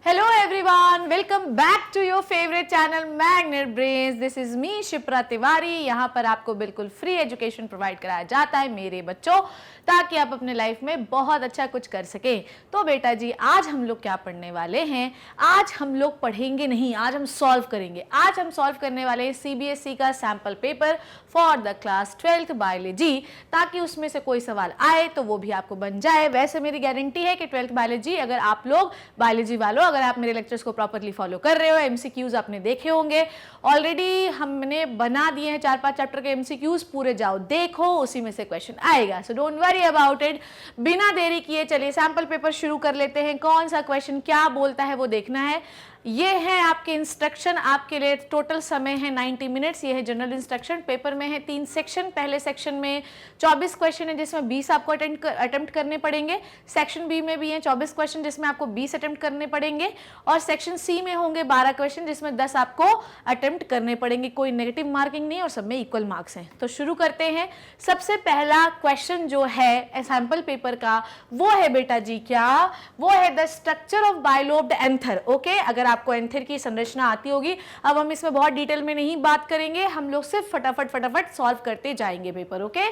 Hello everyone, welcome back to your favorite channel Magnet Brains. This is me Shipra Tiwari. यहाँ पर आपको बिल्कुल free education provide कराया जाता है मेरे बच्चों, ताकि आप अपने लाइफ में बहुत अच्छा कुछ कर सकें। तो बेटा जी, आज हम लोग क्या पढ़ने वाले हैं? आज हम लोग पढ़ेंगे नहीं, आज हम सॉल्व करेंगे। आज हम सॉल्व करने वाले हैं सीबीएसई का sample paper for the class 12th biology, ताकि उसमें से कोई सवाल आए तो वो भी आपको बन जाए। वैसे मेरी गारंटी है कि 12th बायोलॉजी, अगर आप लोग बायोलॉजी वालों, अगर आप मेरे लेक्चर्स को प्रॉपर्ली फॉलो कर रहे हो, एमसीक्यूज आपने देखे होंगे ऑलरेडी, हमने बना दिए हैं 4-5 चैप्टर के एमसीक्यूज, पूरे जाओ देखो, उसी में से क्वेश्चन आएगा। So don't worry about it. बिना देरी किए चलिए सैंपल पेपर शुरू कर लेते हैं। कौन सा क्वेश्चन क्या बोलता है वो देखना है। ये है आपके इंस्ट्रक्शन, आपके लिए टोटल समय है 90 मिनट्स। ये है जनरल इंस्ट्रक्शन। पेपर में है 3 सेक्शन। पहले सेक्शन में 24 क्वेश्चन है, जिसमें 20 आपको अटेम्प्ट करने पड़ेंगे। सेक्शन बी में भी है 24 क्वेश्चन, जिसमें आपको 20 अटेम्प्ट करने पड़ेंगे। और सेक्शन सी में होंगे 12 क्वेश्चन, जिसमें 10 आपको अटेम्प्ट करने पड़ेंगे। कोई नेगेटिव मार्किंग नहीं और सब में इक्वल मार्क्स हैं। तो शुरू करते हैं। सबसे पहला क्वेश्चन जो है सैंपल पेपर का, वो है बेटा जी क्या? वो है the structure of bilobed anther. Okay, अगर आपको एंथर की संरचना आती होगी, अब हम इसमें बहुत डिटेल में नहीं बात करेंगे, हम लोग सिर्फ फटाफट सॉल्व करते जाएंगे पेपर। ओके,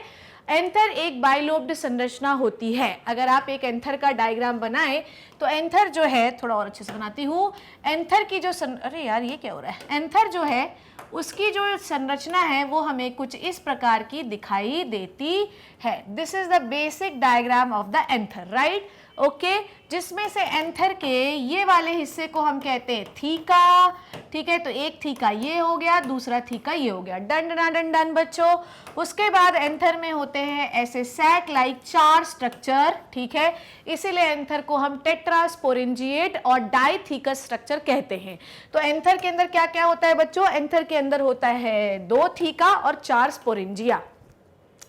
एंथर एक बाइलोब्ड संरचना होती है। अगर आप एक एंथर का डायग्राम बनाएं तो एंथर जो है, थोड़ा और अच्छे से बनाती हूं, एंथर की जो अरे यार ये क्या हो रहा है, एंथर जो है उसकी जो संरचना है वो हमें कुछ इस प्रकार की दिखाई देती है। This is the basic diagram of the anther, right? Okay, जिसमें से एंथर के ये वाले हिस्से को हम कहते हैं थीका। ठीक है, तो एक थीका ये हो गया, दूसरा थीका ये हो गया। डन डन डन डन बच्चों। उसके बाद एंथर में होते हैं ऐसे सैक लाइक 4 स्ट्रक्चर। ठीक है, इसीलिए एंथर को हम टेट्रास्पोरेंजिएट और डाइथीकस स्ट्रक्चर कहते हैं। तो एंथर के अंदर क्या क्या होता है बच्चों? एंथर के अंदर होता है 2 थीका और 4 sporangia.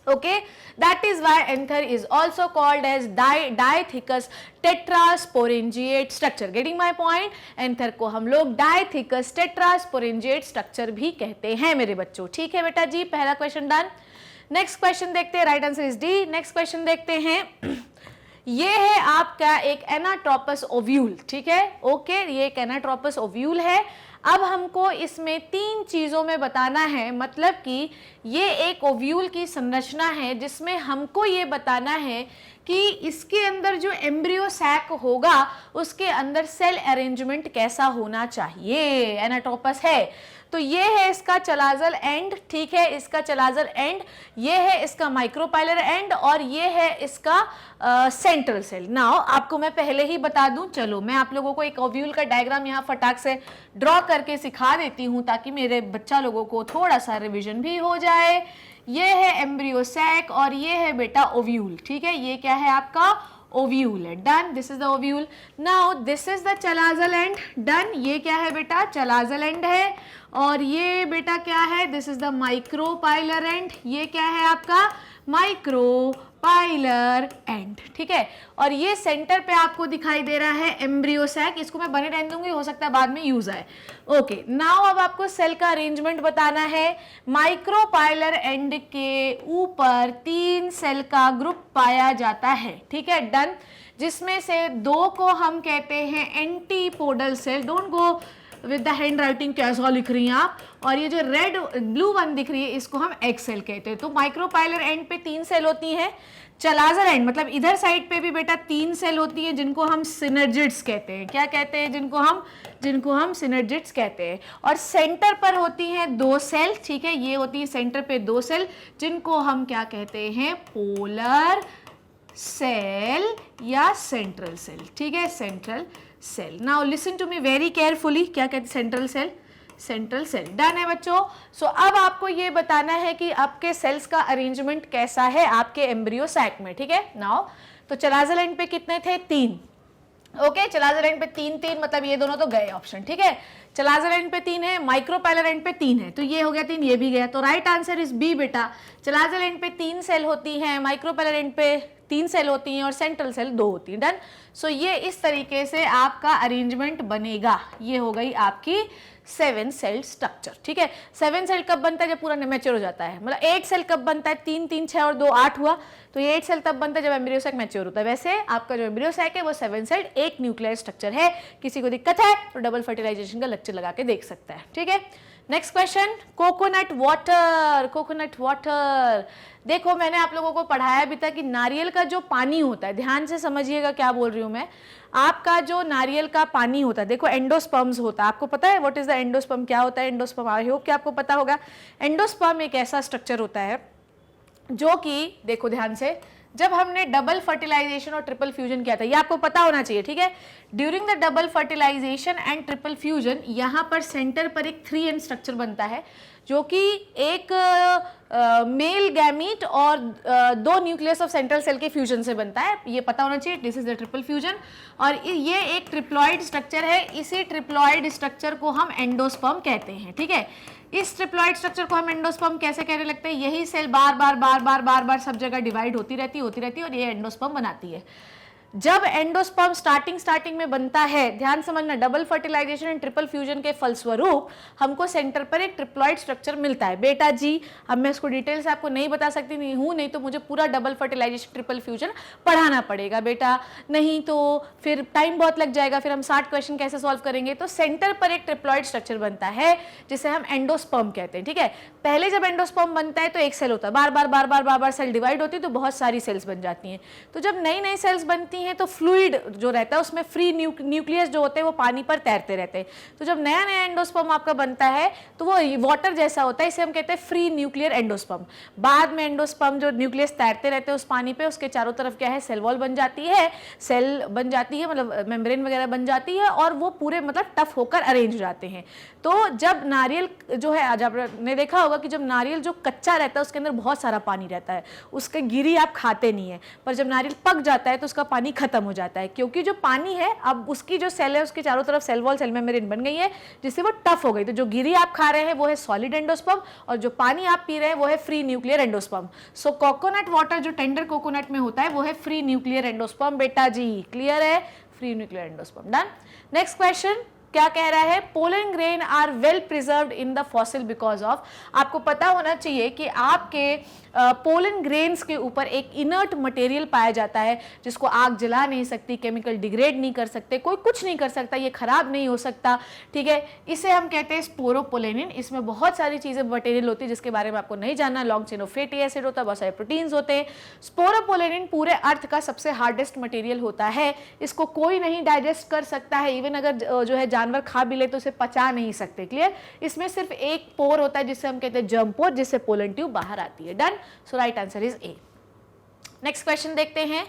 Okay, that is why anther is also called as diathecous tetrasporangiate structure. Getting my point? anther को हम लोग diathecous tetrasporangiate structure भी कहते हैं मेरे बच्चों। ठीक है बेटा जी, पहला क्वेश्चन डन। नेक्स्ट क्वेश्चन देखते हैं, right answer is D. Next question देखते हैं। ये है आपका एक एनाट्रोपस ओव्यूल। ठीक है, ओके, ये एक एनाट्रोपस ओव्यूल है। अब हमको इसमें 3 चीजों में बताना है, मतलब कि ये एक ओव्यूल की संरचना है, जिसमें हमको ये बताना है कि इसके अंदर जो एम्ब्रियो सैक होगा उसके अंदर सेल अरेंजमेंट कैसा होना चाहिए। एनाट्रोपस है तो ये है इसका चलाजल एंड। ठीक है, इसका चलाजल एंड, ये है इसका माइक्रोपाइलर एंड, और ये है इसका सेंट्रल सेल। नाउ आपको मैं पहले ही बता दूं, चलो मैं आप लोगों को एक ओव्यूल का डायग्राम यहाँ फटाक से ड्रॉ करके सिखा देती हूँ, ताकि मेरे बच्चा लोगों को थोड़ा सा रिविजन भी हो जाए। ये है एम्ब्रियो सैक और ये है बेटा ओव्यूल। ठीक है, ये क्या है आपका? ओव्यूल है। Done, this is the ovule. Now this is the chalazal end. Done, ये क्या है बेटा? चलाजल एंड है। और ये बेटा क्या है? This is the micropylar and. ये क्या है आपका? Micropylar and. ठीक है, और ये सेंटर पे आपको दिखाई दे रहा है एम्ब्रियो सैक। इसको मैं बने रहने दूंगी, हो सकता है बाद में यूज आए। ओके, नाउ अब आपको सेल का अरेंजमेंट बताना है। माइक्रोपाइलर एंड के ऊपर 3 सेल का ग्रुप पाया जाता है। ठीक है, डन, जिसमें से 2 को हम कहते हैं antipodal cell. Don't go with the handwriting, कैसा लिख रही हैं आप। और ये जो रेड ब्लू वन दिख रही है, इसको हम एग सेल कहते हैं। तो माइक्रोपाइलर एंड पे 3 सेल होती हैं। चलाजल एंड मतलब इधर साइड पे भी बेटा 3 सेल होती है, जिनको हम सिनर्जिड्स कहते हैं। क्या कहते हैं? जिनको हम सिनर्जिड्स कहते हैं। और सेंटर पर होती हैं 2 सेल। ठीक है, ये होती है सेंटर पे 2 सेल, जिनको हम क्या कहते हैं? पोलर सेल या सेंट्रल सेल। ठीक है, central cell. Now listen to me very carefully. क्या कहते हैं? Central cell, central cell. Done है बच्चों। सो अब आपको ये बताना है कि आपके सेल्स का अरेंजमेंट कैसा है आपके एम्ब्रियो सैक में। ठीक है, नाउ तो चलाजल एंड पे कितने थे? 3। ओके, चलाजल एंड पे 3 मतलब ये दोनों तो गए ऑप्शन। ठीक है, चलाजल एंड पे 3 है, माइक्रोपाइलर एंड पे 3 है, तो ये हो गया 3, ये भी गया। तो राइट आंसर इज बी बेटा। चलाजल एंड पे 3 सेल होती हैं, माइक्रोपाइलर एंड पे 3 सेल होती हैं और सेंट्रल सेल 2 होती हैं। डन। सो ये इस तरीके से आपका अरेंजमेंट बनेगा। ये हो गई आपकी 7 सेल स्ट्रक्चर। ठीक है, 7 सेल कब बनता है? जब पूरा मैच्योर हो जाता है। मतलब 8 सेल कब बनता है? 3 3 6 और 2 8 हुआ, तो ये 8 सेल तब बनता है जब एम्ब्रियो सैक मैच्योर होता है। वैसे आपका जो एम्ब्रियो सैक है वो 7 सेल एक न्यूक्लियर स्ट्रक्चर है। किसी को दिक्कत है तो डबल फर्टिलाइजेशन का लेक्चर लगा के देख सकता है। ठीक है, next question, coconut water. Coconut water, देखो मैंने आप लोगों को पढ़ाया भी था कि नारियल का जो पानी होता है, ध्यान से समझिएगा क्या बोल रही हूं मैं। आपका जो नारियल का पानी होता है, देखो एंडोस्पर्म्स होता है। आपको पता है व्हाट इज द एंडोस्पर्म? क्या होता है एंडोस्पर्म? आई होप कि आपको पता होगा। एंडोस्पर्म एक ऐसा स्ट्रक्चर होता है जो कि, देखो ध्यान से, जब हमने डबल फर्टिलाइजेशन और ट्रिपल फ्यूजन किया था, ये आपको पता होना चाहिए। ठीक है, during the double fertilisation and triple fusion यहाँ पर सेंटर पर एक 3N स्ट्रक्चर बनता है, जो कि एक मेल गैमीट और 2 न्यूक्लियस ऑफ सेंट्रल सेल के फ्यूजन से बनता है। ये पता होना चाहिए। This is the triple fusion और ये एक ट्रिप्लॉइड स्ट्रक्चर है। इसी ट्रिप्लॉइड स्ट्रक्चर को हम एंडोस्पर्म कहते हैं। ठीक है, इस ट्रिप्लॉइड स्ट्रक्चर को हम एंडोस्पर्म कैसे कहने लगते हैं? यही सेल बार बार सब जगह डिवाइड होती रहती है और ये एंडोस्पर्म बनाती है। जब एंडोस्पर्म स्टार्टिंग में बनता है, ध्यान समझना, double fertilisation and triple fusion के फलस्वरूप हमको सेंटर पर एक ट्रिप्लॉइड स्ट्रक्चर मिलता है। बेटा जी, अब मैं इसको डिटेल से आपको नहीं बता सकती नहीं हूँ, नहीं तो मुझे पूरा डबल फर्टिलाइजेशन ट्रिपल फ्यूजन पढ़ाना पड़ेगा बेटा, नहीं तो फिर टाइम बहुत लग जाएगा, फिर हम 60 क्वेश्चन कैसे सॉल्व करेंगे। तो सेंटर पर एक ट्रिप्लॉइड स्ट्रक्चर बनता है जिसे हम एंडोस्पर्म कहते हैं। ठीक है, पहले जब एंडोस्पर्म बनता है तो एक सेल होता है, बार बार सेल डिवाइड होती है तो बहुत सारी सेल्स बन जाती हैं। तो जब नई नई सेल्स बनती हैं तो फ्लूइड जो रहता है उसमें फ्री न्यूक्लियस जो होते हैं वो पानी पर तैरते रहते हैं। तो जब नया नया एंडोस्पर्म आपका बनता है तो वो वाटर जैसा होता है, इसे हम कहते हैं फ्री न्यूक्लियर एंडोस्पर्म। बाद में एंडोस्पर्म जो न्यूक्लियस तैरते रहते हैं उस पानी पे, उसके चारों तरफ क्या है, सेल वॉल बन जाती है, सेल बन जाती है, मतलब मेम्ब्रेन वगैरह बन जाती है और वो पूरे मतलब टफ होकर अरेंज हो जाते हैं। तो जब नारियल जो है, आज आपने देखा होगा कि जब नारियल जो कच्चा रहता है उसके अंदर बहुत सारा पानी रहता है, उसके गिरी आप खाते नहीं है, पर जब नारियल पक जाता है तो उसका पानी खत्म हो जाता है, क्योंकि जो पानी है अब उसकी जो सेल है उसके चारों तरफ सेल वॉल, सेल मेम्ब्रेन बन गई है जिससे वो टफ हो गई। तो जो गिरी आप खा रहे हैं वो है सॉलिड एंडोस्पर्म और जो पानी आप पी रहे हैं वो है free nuclear endosperm. So coconut water जो टेंडर कोकोनट में होता है वो है फ्री न्यूक्लियर एंडोस्पर्म। बेटा जी क्लियर है? Free nuclear endosperm. Done. Next question क्या कह रहा है? Pollen grain are well preserved in the fossil because of. आपको पता होना चाहिए कि आपके पोलन ग्रेन्स के ऊपर एक इनर्ट मटेरियल पाया जाता है जिसको आग जला नहीं सकती, केमिकल डिग्रेड नहीं कर सकते, कोई कुछ नहीं कर सकता, ये खराब नहीं हो सकता। ठीक है, इसे हम कहते हैं स्पोरोपोलेनिन। इसमें बहुत सारी चीजें मटेरियल होती है जिसके बारे में आपको नहीं जानना। Long chain of fatty acid होता है, बहुत सारे प्रोटीन्स होते हैं। स्पोरोपोलेनिन पूरे अर्थ का सबसे हार्डेस्ट मटेरियल होता है, इसको कोई नहीं डाइजेस्ट कर सकता है। इवन अगर जो है जानवर खा भी ले तो उसे पचा नहीं सकते। क्लियर? इसमें सिर्फ एक पोर होता है जिसे हम कहते हैं जर्म पोर, जिससे पोलन ट्यूब बाहर आती है। Done. So right answer is A. Next question देखते हैं।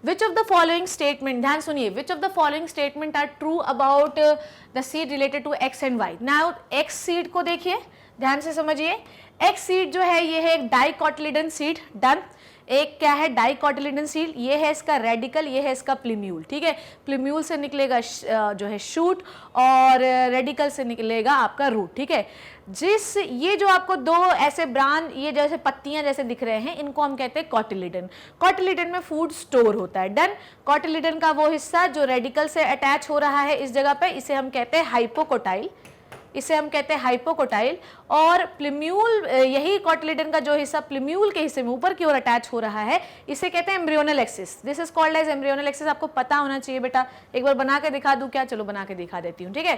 Which of the following statement, ध्यान सुनिए, which of the following statement are true about the seed related to X and Y? Now X seed को देखिए, ध्यान से समझिए। X seed जो है ये है एक डाइकोटिलिडन सीड। डन। एक क्या है? Dicotyledon seed. ये है इसका रेडिकल, ये है इसका प्लीम्यूल। ठीक है, प्लीम्यूल से निकलेगा जो है शूट और रेडिकल से निकलेगा आपका रूट। ठीक है, जिस ये जो आपको दो ऐसे ब्रांच, ये जैसे पत्तियां जैसे दिख रहे हैं, इनको हम कहते हैं कॉटिलिडन। कॉटिलिडन में फूड स्टोर होता है। डन। कॉटिलिडन का वो हिस्सा जो रेडिकल से अटैच हो रहा है इस जगह पे, इसे हम कहते हैं हाइपोकोटाइल, इसे हम कहते हैं हाइपोकोटाइल। और प्लीम्यूल, यही कॉटिलिडन का जो हिस्सा प्लीम्यूल के हिस्से में ऊपर की ओर अटैच हो रहा है, इसे कहते हैं embryonal axis. This is called as embryonal axis. आपको पता होना चाहिए बेटा। एक बार बना के दिखा दूं क्या? चलो बना के दिखा देती हूँ। ठीक है,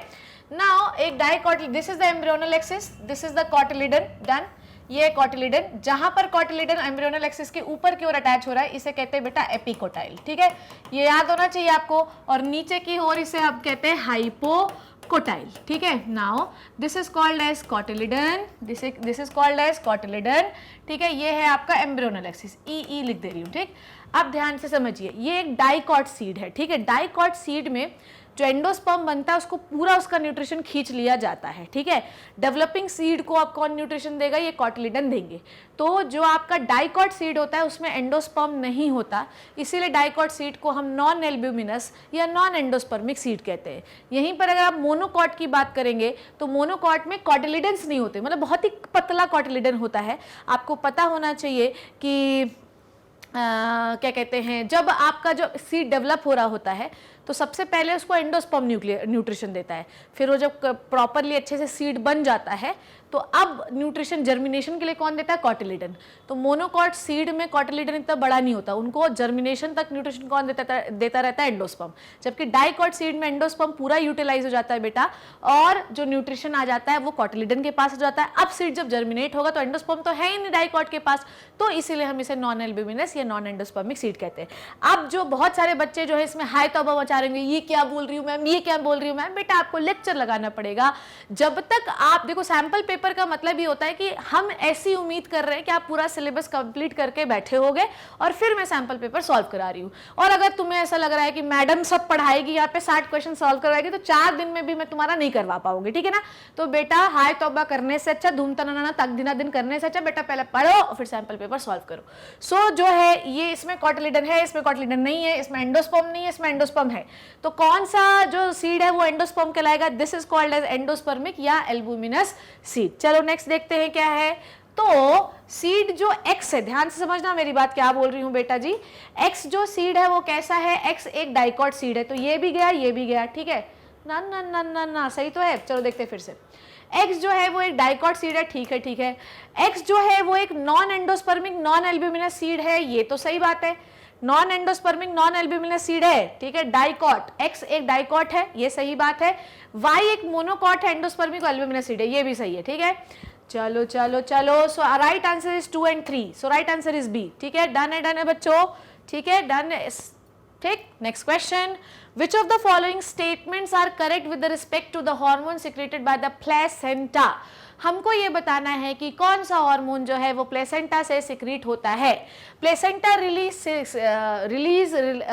नाउ एक dicotyl, this is the embryonal axis, this is the cotyledon. Done. ये कॉटिलिडन, जहां पर कॉटिलिडन एम्ब्रियोनल एक्सिस के ऊपर की ओर अटैच हो रहा है इसे कहते हैं बेटा एपिकोटाइल। ठीक है, ये याद होना चाहिए आपको। और नीचे की ओर इसे हम कहते हैं हाइपोकोटाइल। ठीक है, now this is called as cotyledon, this is called as cotyledon. ठीक है, ये है आपका एम्ब्रियोनल एक्सिस, ई लिख दे रही हूँ। ठीक, अब ध्यान से समझिए, ये एक डाइकॉट सीड है। ठीक है, डाइकॉट सीड में जो एंडोस्पर्म बनता है उसको पूरा उसका न्यूट्रिशन खींच लिया जाता है। ठीक है, डेवलपिंग सीड को आप कौन न्यूट्रिशन देगा? ये कॉटिलिडन देंगे। तो जो आपका डाइकॉट सीड होता है उसमें एंडोस्पर्म नहीं होता, इसीलिए डाइकॉट सीड को हम नॉन एल्ब्यूमिनस या नॉन एंडोस्पर्मिक सीड कहते हैं। यहीं पर अगर आप मोनोकॉट की बात करेंगे तो मोनोकॉट में कॉटिलिडन्स नहीं होते, मतलब बहुत ही पतला कॉटिलिडन होता है। आपको पता होना चाहिए कि क्या कहते हैं, जब आपका जो सीड डेवलप हो रहा होता है तो सबसे पहले उसको एंडोस्पर्म न्यूट्रिशन देता है, फिर वो जब प्रॉपरली अच्छे से सीड बन जाता है तो अब न्यूट्रिशन जर्मिनेशन के लिए कौन देता है, कॉटिलिडन। तो मोनोकॉट सीड में कॉटिलिडन इतना बड़ा नहीं होता, उनको जर्मिनेशन तक न्यूट्रिशन कौन देता रहता है, एंडोस्पर्म। जबकि डाइकॉट सीड में एंडोस्पर्म पूरा यूटिलाइज हो जाता है बेटा, और जो न्यूट्रिशन आ जाता है वो कॉटिलिडन के पास हो जाता है। अब सीड जब जर्मिनेट होगा तो एंडोस्पर्म तो है ही नहीं डाइकॉट के पास, तो इसीलिए हम इसे नॉन एल्ब्यूमिनस या नॉन एंडोस्पर्मिक सीड कहते हैं। अब जो बहुत सारे बच्चे जो है इसमें हाय तौबा मचा रहे होंगे, ये क्या बोल रही हूँ मैम, ये क्या बोल रही हूँ मैम। बेटा आपको लेक्चर लगाना पड़ेगा। जब तक आप देखो, सैंपल पेपर का मतलब ये होता है कि हम ऐसी उम्मीद कर रहे हैं कि आप पूरा सिलेबस कंप्लीट करके बैठे होगे और फिर मैं सैंपल पेपर सॉल्व करा रही हूँ। और अगर तुम्हें ऐसा लग रहा है कि मैडम सब पढ़ाएगी, यहाँ पे 60 क्वेश्चन सॉल्व करवाएगी, तो 4 दिन में भी मैं तुम्हारा नहीं करवा पाऊंगी, ठीक है ना। तो बेटा हाय तौबा करने से अच्छा, धूम तनाना तक दिना दिन करने से अच्छा बेटा पहले पढ़ो और फिर सैंपल पेपर सॉल्व करो। सो जो है ये इसमें कॉटिलिडन है, इसमें कॉटिलिडन नहीं है, इसमें एंडोस्पर्म नहीं है, इसमें एंडोस्पर्म है। तो कौन सा जो सीड है वो एंडोस्पर्म कहलाएगा, this is called as endospermic या एल्ब्यूमिनस सीड। चलो नेक्स्ट देखते हैं क्या है। तो सीड जो एक्स है, ध्यान से समझना मेरी बात क्या बोल रही हूं बेटा जी। एक्स जो सीड है वो कैसा है, एक्स एक डाइकॉट सीड है, तो ये भी गया ये भी गया, ठीक है ना ना ना ना ना, सही तो है। चलो देखते हैं फिर से। एक्स जो है वो एक डाइकॉट सीड है, ठीक है ठीक है। एक्स जो है वो एक non endospermic non albuminous seed है, ये तो सही बात है। Non endospermic non albuminous seed है, ठीक है। डाइकॉट, एक्स एक डाइकॉट है, ये सही बात है। वाई एक मोनोकॉट है, एंडोस्पर्मिक और एल्ब्यूमिनस सीड है, ये भी सही है, ठीक है। चलो चलो चलो, so right answer is 2 and 3, so right answer is B, ठीक है। डन है बच्चों, ठीक है, डन है, ठीक। Next question, which of the following statements are correct with respect to the hormone secreted by the placenta? हमको ये बताना है कि कौन सा हार्मोन जो है वो प्लेसेंटा से सिक्रीट होता है। Placenta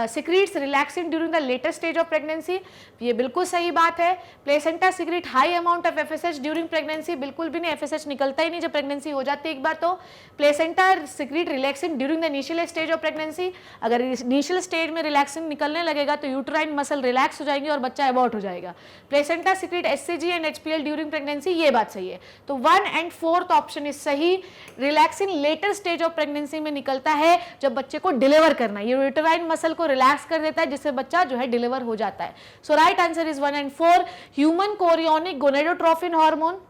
secretes relaxin during the later stage of pregnancy, ये बिल्कुल सही बात है। Placenta secrete high amount of FSH during pregnancy, बिल्कुल भी नहीं, एफएसएच निकलता ही नहीं जब प्रेगनेंसी हो जाती है एक बार। तो placenta secrete relaxin during the initial stage of pregnancy, अगर इनिशियल स्टेज में रिलैक्सिन निकलने लगेगा तो यूट्राइन मसल रिलैक्स हो जाएंगे और बच्चा अबॉर्ट हो जाएगा। Placenta secrete HCG and HPL during pregnancy, ये बात सही है। तो 1 and 4th ऑप्शन इज सही। Relaxin later stage of pregnancy में निकलता है जब बच्चे को डिलीवर करना है, ये यूटेराइन मसल को रिलैक्स कर देता है जिससे बच्चा जो है डिलीवर हो जाता है। So right answer is 1 and 4। Human chorionic gonadotrophin hormone,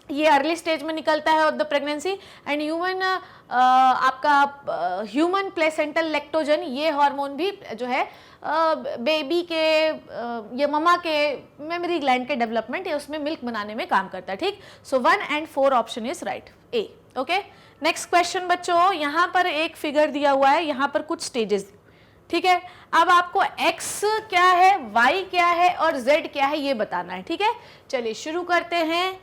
ये अर्ली स्टेज में निकलता है of the pregnancy. And human आपका ह्यूमन प्लेसेंटल लैक्टोजन, ये हार्मोन भी जो है बेबी के या ममा के मेमोरी ग्लैंड के डेवलपमेंट या उसमें मिल्क बनाने में काम करता है, ठीक। सो 1 and 4 option is right, A, okay. Next question बच्चों, यहाँ पर एक फिगर दिया हुआ है, यहाँ पर कुछ स्टेजेस, ठीक है। अब आपको x क्या है, y क्या है और z क्या है ये बताना है, ठीक है। चलिए शुरू करते हैं।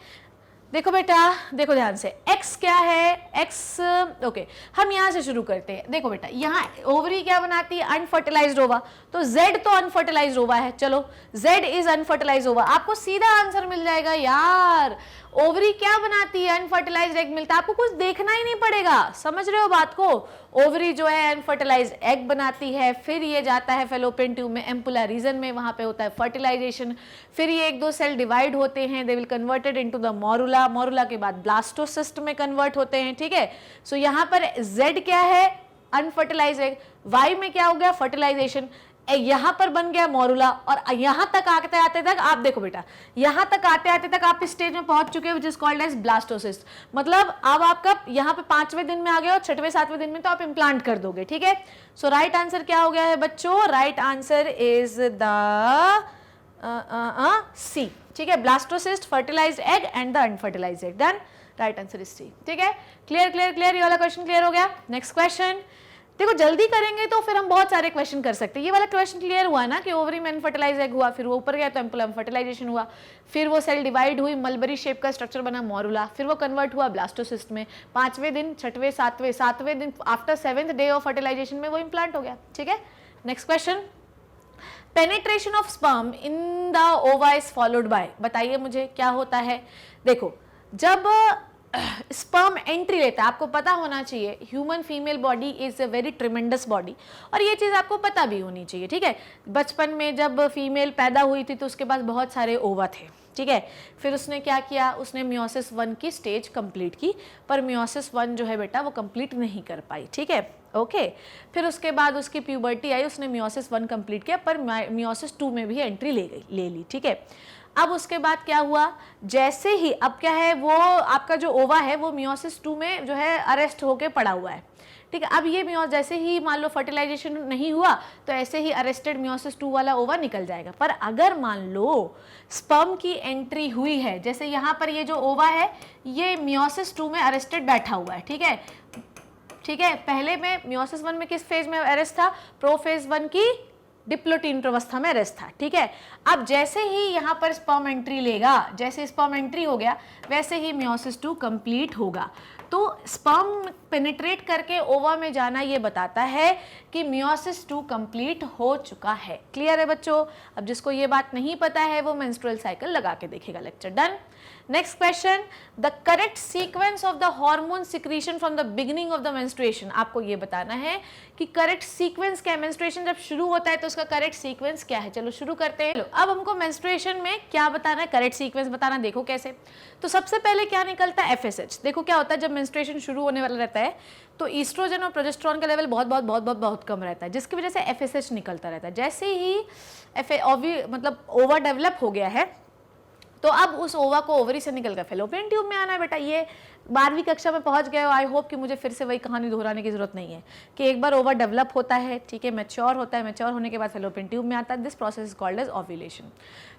देखो बेटा, देखो ध्यान से, x क्या है, x, ओके, हम यहाँ से शुरू करते हैं। देखो बेटा, यहाँ ओवरी क्या बनाती है, अनफर्टिलाइज्ड ओवा, तो z तो अनफर्टिलाइज्ड ओवा है। चलो z इज अनफर्टिलाइज्ड ओवा, आपको सीधा आंसर मिल जाएगा यार। ओवरी क्या बनाती है, अनफर्टिलाइज्ड एग मिलता है, आपको कुछ देखना ही नहीं पड़ेगा, समझ रहे हो बात को। ओवरी जो है अनफर्टिलाइज्ड एग बनाती है, फिर ये जाता है फेलोपियन ट्यूब में, एम्पुला रीजन में, वहां पे होता है फर्टिलाइजेशन, फिर ये 1-2 सेल डिवाइड होते हैं, they will converted into the morula, morula के बाद ब्लास्टोसिस्ट में कन्वर्ट होते हैं, ठीक है। सो यहाँ पर Z क्या है, अनफर्टिलाइज्ड एग, Y में क्या हो गया, फर्टिलाइजेशन, यहां पर बन गया मोरुला, और यहां तक आते आते तक आप देखो बेटा, यहां तक आते आते तक आप इस स्टेज में पहुंच चुके हैं which is called as blastocyst. मतलब अब आपका यहां पे 5वें दिन में आ गया और 6वें 7वें दिन में तो आप इम्प्लांट कर दोगे, ठीक है। सो राइट आंसर क्या हो गया है बच्चों, right answer is the C, ठीक है। Blastocyst, fertilised egg and the unfertilised egg, done, right answer is C, ठीक है। क्लियर क्लियर क्लियर, ये वाला क्वेश्चन क्लियर हो गया। नेक्स्ट क्वेश्चन, देखो जल्दी करेंगे तो फिर हम बहुत सारे क्वेश्चन कर सकते हैं। ये वाला क्वेश्चन क्लियर हुआ ना कि ओवरी में अनफर्टिलाइज एग हुआ, फिर वो ऊपर गया तो एम्पुलम फर्टिलाइजेशन हुआ, फिर वो सेल डिवाइड हुई, मलबरी शेप का स्ट्रक्चर बना मोरुला, फिर वो कन्वर्ट हुआ ब्लास्टोसिस्ट में, 5वें दिन, 6वें 7वें दिन, after 7th day of fertilisation में वो इम्प्लांट हो गया, ठीक है। Next question, penetration of sperm in the ओवा इज फॉलोड बाय, बताइए मुझे क्या होता है। देखो जब स्पर्म एंट्री लेता है, आपको पता होना चाहिए human female body is a very tremendous body, और ये चीज़ आपको पता भी होनी चाहिए, ठीक है। बचपन में जब फीमेल पैदा हुई थी तो उसके पास बहुत सारे ओवा थे, ठीक है। फिर उसने क्या किया, उसने मियोसिस 1 की स्टेज कंप्लीट की, पर मियोसिस 1 जो है बेटा वो कंप्लीट नहीं कर पाई, ठीक है, ओके फिर उसके बाद उसकी प्यूबर्टी आई, उसने मियोसिस 1 कंप्लीट किया, पर मियोसिस 2 में भी एंट्री ले ली, ठीक है। अब उसके बाद क्या हुआ, जैसे ही अब क्या है, वो आपका जो ओवा है वो मियोसिस 2 में जो है अरेस्ट होके पड़ा हुआ है, ठीक है। अब ये मियोसिस जैसे ही मान लो फर्टिलाइजेशन नहीं हुआ तो ऐसे ही अरेस्टेड मियोसिस 2 वाला ओवा निकल जाएगा। पर अगर मान लो स्पर्म की एंट्री हुई है, जैसे यहाँ पर ये जो ओवा है ये मियोसिस 2 में अरेस्टेड बैठा हुआ है, ठीक है, ठीक है। पहले में मियोसिस 1 में किस फेज में अरेस्ट था, प्रोफेज 1 की डिप्लोटीन प्रवस्था में अरेस्ट था, ठीक है। अब जैसे ही यहाँ पर स्पर्म एंट्री लेगा, जैसे स्पर्म एंट्री हो गया वैसे ही मियोसिस 2 कंप्लीट होगा। तो स्पर्म पेनिट्रेट करके ओवा में जाना ये बताता है कि मियोसिस 2 कंप्लीट हो चुका है। क्लियर है बच्चों? अब जिसको ये बात नहीं पता है वो मेंस्ट्रुअल साइकिल लगा के देखेगा। Lecture done. Next question, the correct sequence of the hormone secretion from the beginning of the menstruation. आपको ये बताना है कि करेक्ट सीक्वेंस क्या है, मेंस्ट्रुएशन जब शुरू होता है तो उसका करेक्ट सीक्वेंस क्या है। चलो शुरू करते हैं। अब हमको मेंस्ट्रुएशन में क्या बताना है, करेक्ट सीक्वेंस बताना। देखो कैसे, तो सबसे पहले क्या निकलता है, FSH। देखो क्या होता है जब मेंस्ट्रुएशन शुरू होने वाला रहता है तो ईस्ट्रोजन और प्रोजेस्टेरोन का लेवल बहुत बहुत बहुत बहुत बहुत कम रहता है, जिसकी वजह से FSH निकलता रहता है। जैसे ही मतलब ओवा डेवलप हो गया है तो अब उस ओवा को ओवरी से निकलकर फैलोपियन ट्यूब में आना है। बेटा ये 12वीं कक्षा में पहुंच गए हो, आई होप कि मुझे फिर से वही कहानी दोहराने की जरूरत नहीं है कि एक बार ओवा डेवलप होता है, ठीक है, मैच्योर होता है, मैच्योर होने के बाद फैलोपियन ट्यूब में आता है। This process is called as ovulation.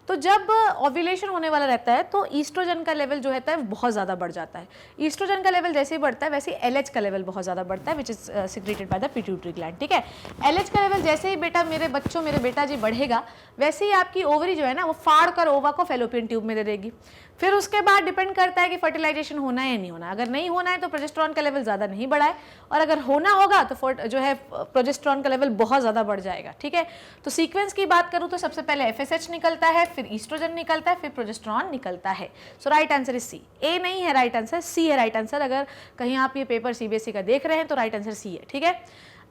तो जब ओव्यूलेशन होने वाला रहता है तो ईस्ट्रोजन का लेवल जो रहता है बहुत ज़्यादा बढ़ जाता है। ईस्ट्रोजन का लेवल जैसे ही बढ़ता है वैसे ही LH का लेवल बहुत ज़्यादा बढ़ता है, which is secreted by the pituitary gland, ठीक है। LH का लेवल जैसे ही बेटा मेरे बच्चों, मेरे बेटा जी बढ़ेगा, वैसे ही आपकी ओवरी जो है ना वो फाड़ कर ओवा को फैलोपियन ट्यूब में दे देगी। फिर उसके बाद डिपेंड करता है कि फर्टिलाइजेशन होना है या नहीं होना। अगर नहीं होना है तो प्रोजेस्टेरोन का लेवल ज़्यादा नहीं बढ़ा है, और अगर होना होगा तो जो है प्रोजेस्टेरोन का लेवल बहुत ज़्यादा बढ़ जाएगा, ठीक है। तो सीक्वेंस की बात करूँ तो सबसे पहले FSH निकलता है, फिर ईस्ट्रोजन निकलता है, फिर प्रोजेस्टेरोन निकलता है। So right answer is C। A नहीं है राइट आंसर, C है राइट आंसर। अगर कहीं आप ये पेपर CBSE का देख रहे हैं तो राइट आंसर C है, ठीक है।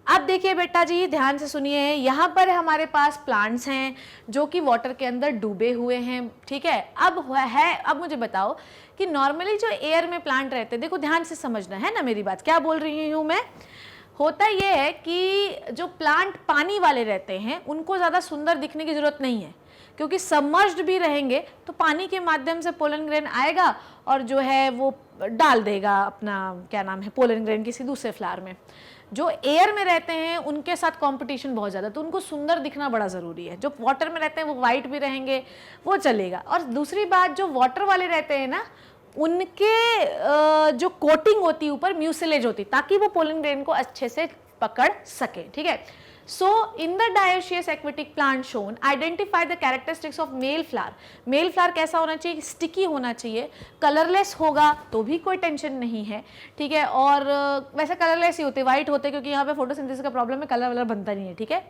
अब देखिए बेटा जी ध्यान से सुनिए, यहाँ पर हमारे पास प्लांट्स हैं जो कि वाटर के अंदर डूबे हुए हैं, ठीक है। अब मुझे बताओ कि नॉर्मली जो एयर में प्लांट रहते हैं, देखो ध्यान से समझना है ना मेरी बात, क्या बोल रही हूँ मैं। होता ये है कि जो प्लांट पानी वाले रहते हैं उनको ज़्यादा सुंदर दिखने की ज़रूरत नहीं है, क्योंकि सबमर्ज्ड भी रहेंगे तो पानी के माध्यम से पोलन ग्रेन आएगा और जो है वो डाल देगा अपना क्या नाम है पोलन ग्रेन किसी दूसरे फ्लावर में। जो एयर में रहते हैं उनके साथ कंपटीशन बहुत ज़्यादा, तो उनको सुंदर दिखना बड़ा ज़रूरी है। जो वाटर में रहते हैं वो वाइट भी रहेंगे, वो चलेगा। और दूसरी बात, जो वाटर वाले रहते हैं ना उनके जो कोटिंग होती है ऊपर म्यूसिलेज होती है, ताकि वो पोलन ग्रेन को अच्छे से पकड़ सके, ठीक है। So in the dioecious aquatic plant shown, identify the characteristics of male flower. Male flower कैसा होना चाहिए, स्टिकी होना चाहिए, कलरलेस होगा तो भी कोई टेंशन नहीं है, ठीक है। और वैसे कलरलेस ही होते, वाइट होते, क्योंकि यहाँ पे फोटोसिंथेसिस का प्रॉब्लम है, कलर वलर बनता नहीं है, ठीक है।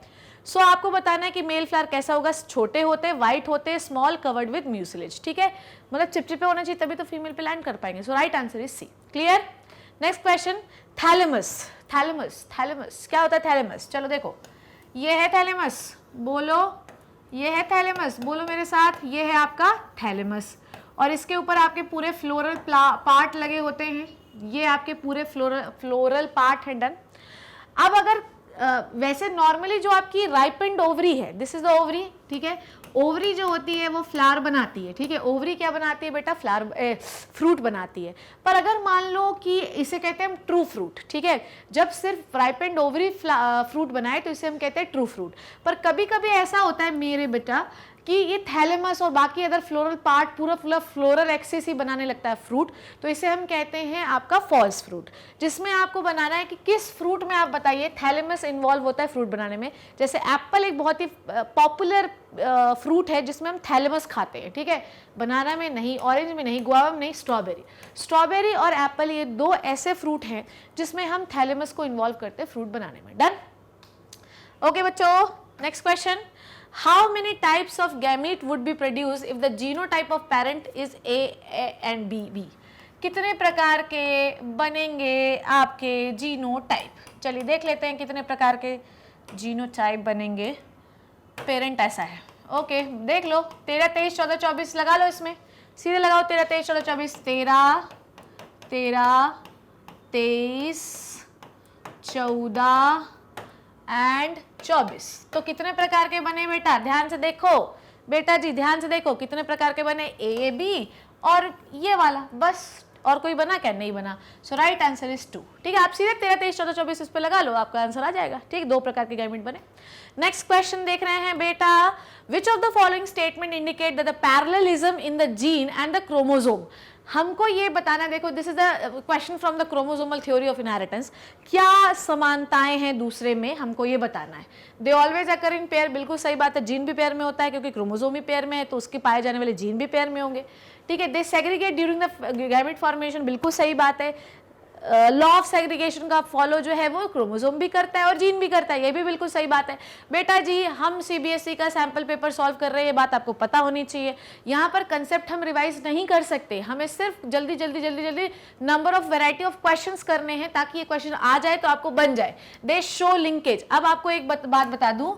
सो आपको बताना है कि मेल फ्लावर कैसा होगा, छोटे होते, वाइट होते, स्मॉल, कवर्ड विद म्यूसिलेज, ठीक है। मतलब चिपचिपे होना चाहिए तभी तो फीमेल पे लैंड कर पाएंगे। So right answer is C। Clear. Next question, thalamus. Thalamus, thalamus क्या होता है थैलेमस, चलो देखो, ये है थैलेमस, बोलो, ये है थैलेमस, बोलो मेरे साथ, ये है आपका थैलेमस, और इसके ऊपर आपके पूरे फ्लोरल पार्ट लगे होते हैं, ये आपके पूरे फ्लोरल पार्ट है। डन। अब अगर वैसे नॉर्मली जो आपकी राइपेंड ओवरी है, दिस इज द ओवरी, ठीक है। ओवरी जो होती है वो फ्लावर बनाती है, ठीक है। ओवरी क्या बनाती है बेटा, फ्लावर फ्रूट बनाती है। पर अगर मान लो कि इसे कहते हैं हम ट्रू फ्रूट, ठीक है। जब सिर्फ राइपेंड ओवरी फ्रूट बनाए तो इसे हम कहते हैं ट्रू फ्रूट। पर कभी कभी ऐसा होता है मेरे बेटा कि ये थैलेमस और बाकी अदर फ्लोरल पार्ट पूरा फ्लोरल एक्सिस ही बनाने लगता है फ्रूट, तो इसे हम कहते हैं आपका फॉल्स फ्रूट। जिसमें आपको बनाना है कि किस फ्रूट में, आप बताइए, थैलेमस इन्वॉल्व होता है फ्रूट बनाने में। जैसे एप्पल एक बहुत ही पॉपुलर फ्रूट है जिसमें हम थैलेमस खाते हैं, ठीक है। बनाना में नहीं, ऑरेंज में नहीं, गुआवा में नहीं, स्ट्रॉबेरी। स्ट्रॉबेरी और एप्पल ये दो ऐसे फ्रूट हैं जिसमें हम थैलेमस को इन्वॉल्व करते हैं फ्रूट बनाने में। डन। ओके बच्चों, next question, how many types of gamete would be produced if the genotype of parent is A and B? कितने प्रकार के बनेंगे आपके जीनोटाइप। चलिए देख लेते हैं कितने प्रकार के जीनोटाइप बनेंगे। पेरेंट ऐसा है, ओके देख लो, 13, 23, 14, 24 लगा लो, इसमें सीधे लगाओ, 13, 23, 14, 24, 13, 23, 14 एंड 24। तो कितने प्रकार के बने बेटा, ध्यान से देखो बेटा जी, ध्यान से देखो कितने प्रकार के बने, ए बी और ये वाला, बस। और कोई बना क्या, नहीं बना। सो राइट आंसर इज 2। ठीक है, आप सीधे 13, 23, 14, 24 इस पे लगा लो, आपका आंसर आ जाएगा। ठीक, 2 प्रकार के गैमेट बने। नेक्स्ट क्वेश्चन देख रहे हैं बेटा, विच of the following statement indicate that the parallelism in the gene and the chromosome. हमको ये बताना, देखो this is the question from the chromosomal theory of inheritance. क्या समानताएं हैं दूसरे में, हमको ये बताना है। They always occur in pair, बिल्कुल सही बात है। जीन भी पेयर में होता है क्योंकि क्रोमोसोम भी पेयर में है, तो उसके पाए जाने वाले जीन भी पेयर में होंगे। ठीक है, they segregate during the gamete formation, बिल्कुल सही बात है। लॉ ऑफ सेग्रीगेशन का फॉलो जो है वो क्रोमोसोम भी करता है और जीन भी करता है, ये भी बिल्कुल सही बात है। बेटा जी, हम सीबीएसई का सैंपल पेपर सॉल्व कर रहे हैं, ये बात आपको पता होनी चाहिए। यहाँ पर कंसेप्ट हम रिवाइज नहीं कर सकते, हमें सिर्फ जल्दी जल्दी जल्दी जल्दी number of variety of questions करने हैं ताकि ये क्वेश्चन आ जाए तो आपको बन जाए। दे शो लिंकेज। अब आपको एक बात बता दूं,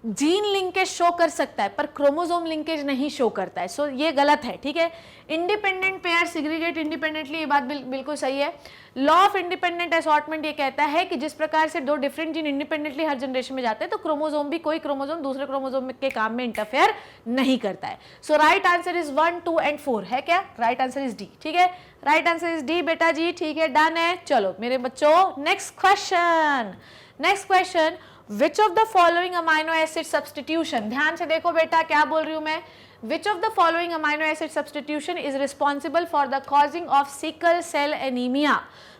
जीन लिंकेज शो कर सकता है पर क्रोमोसोम लिंकेज नहीं शो करता है, सो ये गलत है। ठीक है, इंडिपेंडेंट पेयर सिग्रीगेट इंडिपेंडेंटली, ये बात बिल्कुल सही है। लॉ ऑफ इंडिपेंडेंट असॉर्टमेंट ये कहता है कि जिस प्रकार से 2 डिफरेंट जीन इंडिपेंडेंटली हर जनरेशन में जाते हैं, तो क्रोमोसोम भी, कोई क्रोमोसोम दूसरे क्रोमोसोम के काम में इंटरफेयर नहीं करता है। So right answer is 1, 2 and 4 है क्या, राइट आंसर इज डी। ठीक है, राइट आंसर इज डी बेटा जी। ठीक है, डन है। चलो मेरे बच्चों, next question. Next question, Which of the following amino acid substitution, ध्यान से देखो बेटा क्या बोल रही हूं मैं। Which of the following amino acid substitution is responsible for the causing of sickle cell anemia?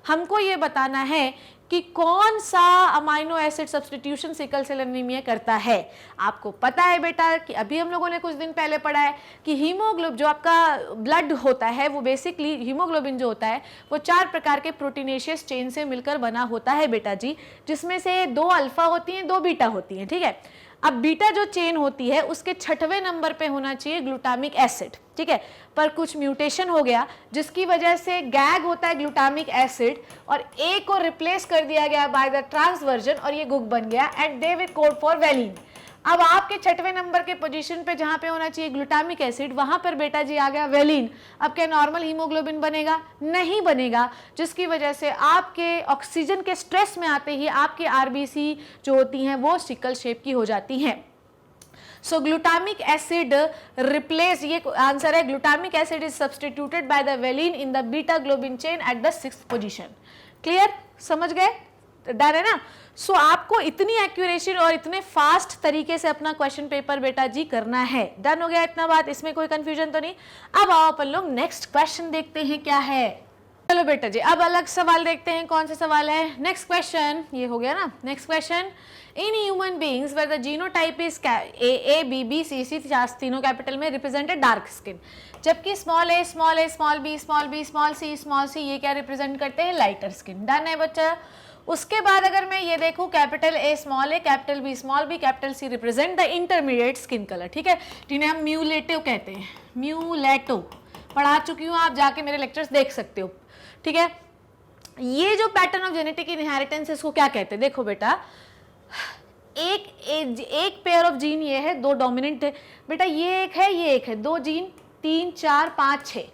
हमको ये बताना है कि कौन सा amino acid substitution sickle cell anaemia करता है। आपको पता है बेटा कि अभी हम लोगों ने कुछ दिन पहले पढ़ा है कि हीमोग्लोबिन, जो आपका ब्लड होता है, वो बेसिकली हीमोग्लोबिन जो होता है वो 4 प्रकार के प्रोटीनेशियस चेन से मिलकर बना होता है बेटा जी, जिसमें से 2 अल्फा होती हैं, 2 बीटा होती हैं। ठीक है, अब बीटा जो चेन होती है उसके 6वें नंबर पे होना चाहिए ग्लूटामिक एसिड। ठीक है, पर कुछ म्यूटेशन हो गया जिसकी वजह से गैग होता है ग्लूटामिक एसिड और ए को रिप्लेस कर दिया गया बाय द ट्रांसवर्जन और ये गुग बन गया and they will code for valine. अब आपके 6वें नंबर के पोजीशन पे जहां पे होना चाहिए ग्लूटामिक एसिड, वहां पर बेटा जी आ गया वेलिन। अब क्या नॉर्मल हीमोग्लोबिन बनेगा? नहीं बनेगा, जिसकी वजह से आपके ऑक्सीजन के स्ट्रेस में आते ही आपके आरबीसी जो होती हैं वो सिकल शेप की हो जाती हैं। सो ग्लूटामिक एसिड रिप्लेस, ये आंसर है, glutamic acid is substituted by the valine in the beta globin chain at the 6th position. Clear, समझ गए? डर है ना? सो आपको इतनी एक्यूरेसी और इतने फास्ट तरीके से अपना क्वेश्चन पेपर बेटा जी करना है। डन हो गया इतना बात, इसमें कोई कंफ्यूजन तो नहीं। अब आओ अपन लोग नेक्स्ट क्वेश्चन देखते हैं क्या है। चलो बेटा जी, अब अलग सवाल देखते हैं, कौन सा सवाल है। नेक्स्ट क्वेश्चन, ये हो गया ना। Next question, in human beings where the genotype is A B B C C, तीनों कैपिटल में, रिप्रेजेंटेड डार्क स्किन, जबकि small A small B small C ये क्या रिप्रेजेंट करते हैं? Lighter skin. डन है बच्चा। उसके बाद अगर मैं ये देखूं, capital A small A, capital B small B, capital C represent the intermediate skin colour. ठीक है, जिन्हें हम म्यूलेटिव कहते हैं। म्यूलेटो पढ़ा चुकी हूँ, आप जाके मेरे लेक्चर्स देख सकते हो। ठीक है, ये जो पैटर्न ऑफ जेनेटिक इनहेरिटेंस, इसको क्या कहते हैं? देखो बेटा, एक पेयर ऑफ जीन ये है, 2 डोमिनेंट है बेटा, ये एक है, ये एक है, 2 जीन, 3 4 5 6।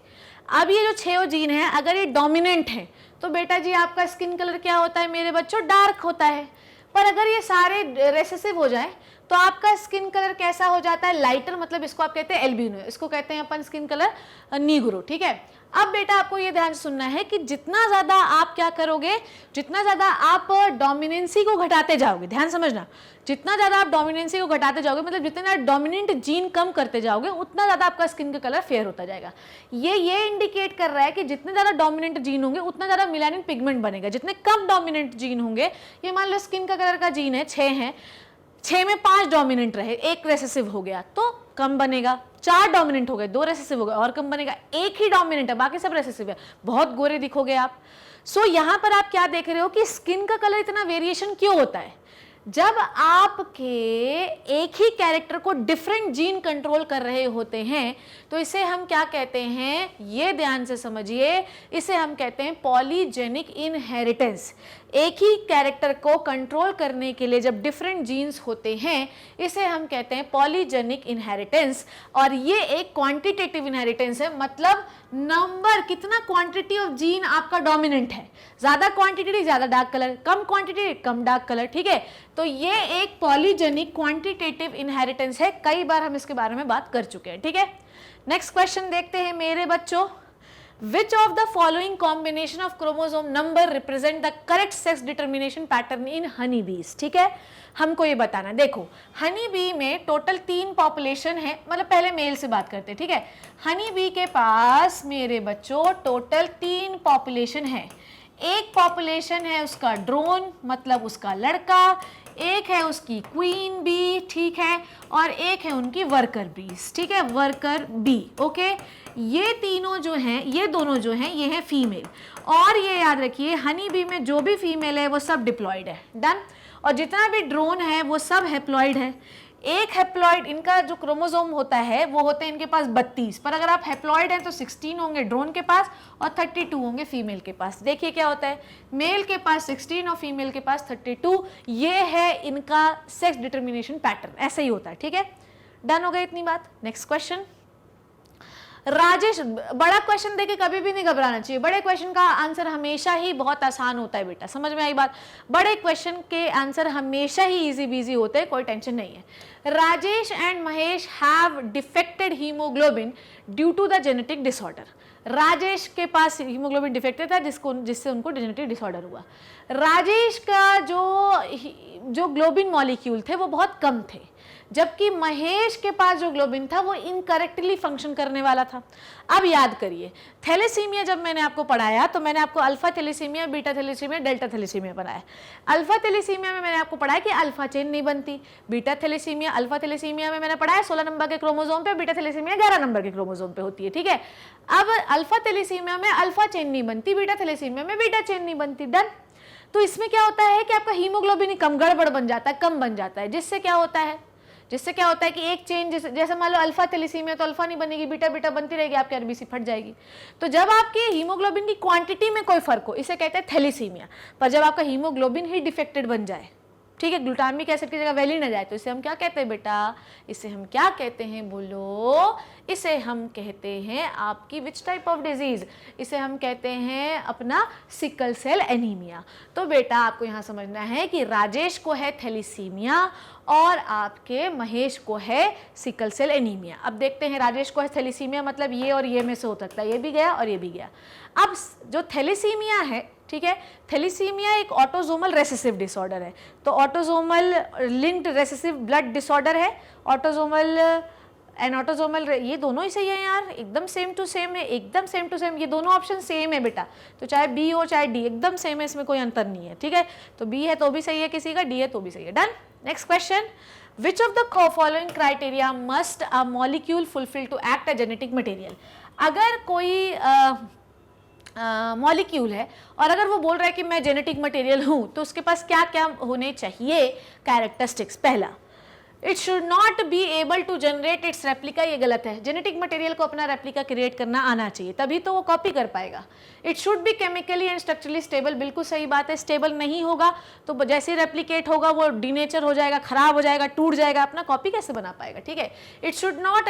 अब ये जो 6 जीन है, अगर ये डोमिनेंट है तो बेटा जी आपका स्किन कलर क्या होता है मेरे बच्चों? डार्क होता है। पर अगर ये सारे रेसेसिव हो जाए तो आपका स्किन कलर कैसा हो जाता है? लाइटर, मतलब इसको आप कहते हैं एल्बिनो, इसको कहते हैं अपन स्किन कलर नीग्रो। ठीक है, अब बेटा आपको ये ध्यान सुनना है कि जितना ज्यादा आप क्या करोगे, जितना ज्यादा आप डोमिनेंसी को घटाते जाओगे, ध्यान समझना, जितना ज्यादा आप डोमिनेंसी को घटाते जाओगे, मतलब जितना डोमिनेंट जीन कम करते जाओगे, उतना ज्यादा आपका स्किन का कलर फेयर होता जाएगा। ये इंडिकेट कर रहा है कि जितने ज्यादा डोमिनेंट जीन होंगे उतना ज्यादा मेलानिन पिगमेंट बनेगा। जितने कम डोमिनेंट जीन होंगे, ये मान लो स्किन का कलर का जीन है 6 है, 6 में 5 डोमिनेंट रहे, 1 रेसेसिव हो गया तो कम बनेगा। 4 डोमिनेंट हो गए, 2 रेसेसिव हो गए और कम बनेगा। 1 ही डोमिनेंट है, बाकी सब रेसेसिव है, बहुत गोरे दिखोगे आप। सो यहाँ पर आप क्या देख रहे हो कि स्किन का कलर इतना वेरिएशन क्यों होता है? जब आपके एक ही कैरेक्टर को डिफरेंट जीन कंट्रोल कर रहे होते हैं तो इसे हम क्या कहते हैं? ये ध्यान से समझिए, इसे हम कहते हैं पॉलीजेनिक इनहेरिटेंस। एक ही कैरेक्टर को कंट्रोल करने के लिए जब डिफरेंट जीन्स होते हैं, इसे हम कहते हैं पॉलीजेनिक इनहेरिटेंस। और ये एक क्वांटिटेटिव इनहेरिटेंस है, मतलब नंबर, कितना क्वांटिटी ऑफ जीन आपका डोमिनेंट है, ज्यादा क्वांटिटी ज्यादा डार्क कलर, कम क्वांटिटी कम डार्क कलर, ठीक है। तो ये एक पॉलीजेनिक क्वांटिटेटिव इनहेरिटेंस है, कई बार हम इसके बारे में बात कर चुके हैं, ठीक है। नेक्स्ट क्वेश्चन देखते हैं मेरे बच्चों, Which of the following combination of chromosome number represent the correct sex determination pattern in honey bees? ठीक है, हमको ये बताना। देखो हनी बी में टोटल 3 पॉपुलेशन है, मतलब पहले मेल से बात करते हैं, ठीक है। हनी बी के पास मेरे बच्चों टोटल 3 पॉपुलेशन है। एक पॉपुलेशन है उसका ड्रोन, मतलब उसका लड़का, एक है उसकी क्वीन बी, ठीक है, और एक है उनकी वर्कर बीज, ठीक है, वर्कर बी, ओके। ये तीनों जो हैं, ये दोनों जो हैं, ये हैं फीमेल। और ये याद रखिए हनी बी में जो भी फीमेल है वो सब डिप्लॉयड है, डन। और जितना भी ड्रोन है वो सब हैप्लॉयड है। एक हैप्लॉयड, इनका जो क्रोमोसोम होता है वो होते हैं इनके पास 32, पर अगर आप हैप्लॉयड हैं तो 16 होंगे ड्रोन के पास और 32 होंगे फीमेल के पास। देखिए क्या होता है, मेल के पास 16 और फीमेल के पास 32, ये है इनका सेक्स डिटर्मिनेशन पैटर्न, ऐसे ही होता है, ठीक है। डन हो गई इतनी बात। नेक्स्ट क्वेश्चन, राजेश, बड़ा क्वेश्चन देके कभी भी नहीं घबराना चाहिए, बड़े क्वेश्चन का आंसर हमेशा ही बहुत आसान होता है बेटा, समझ में आई बात। बड़े क्वेश्चन के आंसर हमेशा ही इजी बीजी होते हैं, कोई टेंशन नहीं है। Rajesh and Mahesh have defected haemoglobin due to the genetic disorder. Rajesh के पास हीमोग्लोबिन डिफेक्टेड था जिससे उनको जेनेटिक डिसऑर्डर हुआ। राजेश का जो ग्लोबिन मॉलिक्यूल थे वो बहुत कम थे, जबकि महेश के पास जो ग्लोबिन था वो इनकरेक्टली फंक्शन करने वाला था। अब याद करिए, थैलेसीमिया जब मैंने आपको पढ़ाया तो मैंने आपको alpha thalassemia, beta thalassemia, delta thalassemia पढ़ाया। अल्फा थैलेसीमिया में मैंने आपको पढ़ाया कि अल्फा चेन नहीं बनती। बीटा थैलेसीमिया, अल्फा थैलेसीमिया में मैंने पढ़ाया 16 नंबर के क्रोमोसोम पे, बीटा थैलेसीमिया 11 नंबर के क्रोमोसोम पे होती है, ठीक है। अब अल्फा थैलेसीमिया में अल्फा चेन नहीं बनती, बीटा थैलेसीमिया में बीटा चेन नहीं बनती, डन। तो इसमें क्या होता है कि आपका हीमोग्लोबिन कम गड़बड़ बन जाता है, कम बन जाता है, जिससे क्या होता है कि एक चेन, जैसे मान लो अल्फा थैलेसीमिया तो अल्फा नहीं बनेगी, बीटा बीटा बनती रहेगी, आपकी आरबीसी फट जाएगी। तो जब आपके हीमोग्लोबिन की क्वांटिटी में कोई फर्क हो, इसे कहते हैं थैलेसीमिया। पर जब आपका हीमोग्लोबिन ही डिफेक्टेड बन जाए, ठीक है, ग्लूटामिक एसिड की जगह वैलिन आ जाए, तो इसे हम क्या कहते हैं बेटा, इसे हम क्या कहते हैं, बोलो। इसे हम कहते हैं आपकी विच टाइप ऑफ डिजीज, इसे हम कहते हैं अपना सिकल सेल एनीमिया। तो बेटा आपको यहाँ समझना है कि राजेश को है थैलेसीमिया और आपके महेश को है सिकल सेल एनीमिया। अब देखते हैं, राजेश को है थैलेसीमिया, मतलब ये और ये में से हो सकता है, ये भी गया और ये भी गया। अब जो थैलेसीमिया है, ठीक है, थैलेसीमिया एक ऑटोसोमल रेसेसिव डिसऑर्डर है। तो autosomal linked recessive blood disorder है, ऑटोसोमल एंड ऑटोसोमल, ये दोनों ही सही है यार, एकदम सेम टू सेम है, एकदम सेम टू सेम, ये दोनों ऑप्शन सेम है बेटा। तो चाहे बी हो चाहे डी, एकदम सेम है, इसमें कोई अंतर नहीं है, ठीक है। तो बी है तो भी सही है किसी का, डी है तो भी सही है, done. Next question, which of the following criteria must a molecule fulfil to act a genetic material. अगर कोई मॉलिक्यूल है और अगर वो बोल रहा है कि मैं जेनेटिक मटेरियल हूँ, तो उसके पास क्या क्या होने चाहिए कैरेक्टरिस्टिक्स। पहला, it should not be able to generate its replica, ये गलत है। जेनेटिक मटेरियल को अपना रेप्लिका क्रिएट करना आना चाहिए, तभी तो वो कॉपी कर पाएगा। It should B chemically and structurally stable, बिल्कुल सही बात है। स्टेबल नहीं होगा तो जैसे रेप्लिकेट होगा वो डीनेचर हो जाएगा, खराब हो जाएगा, टूट जाएगा, अपना कॉपी कैसे बना पाएगा, ठीक है। It should not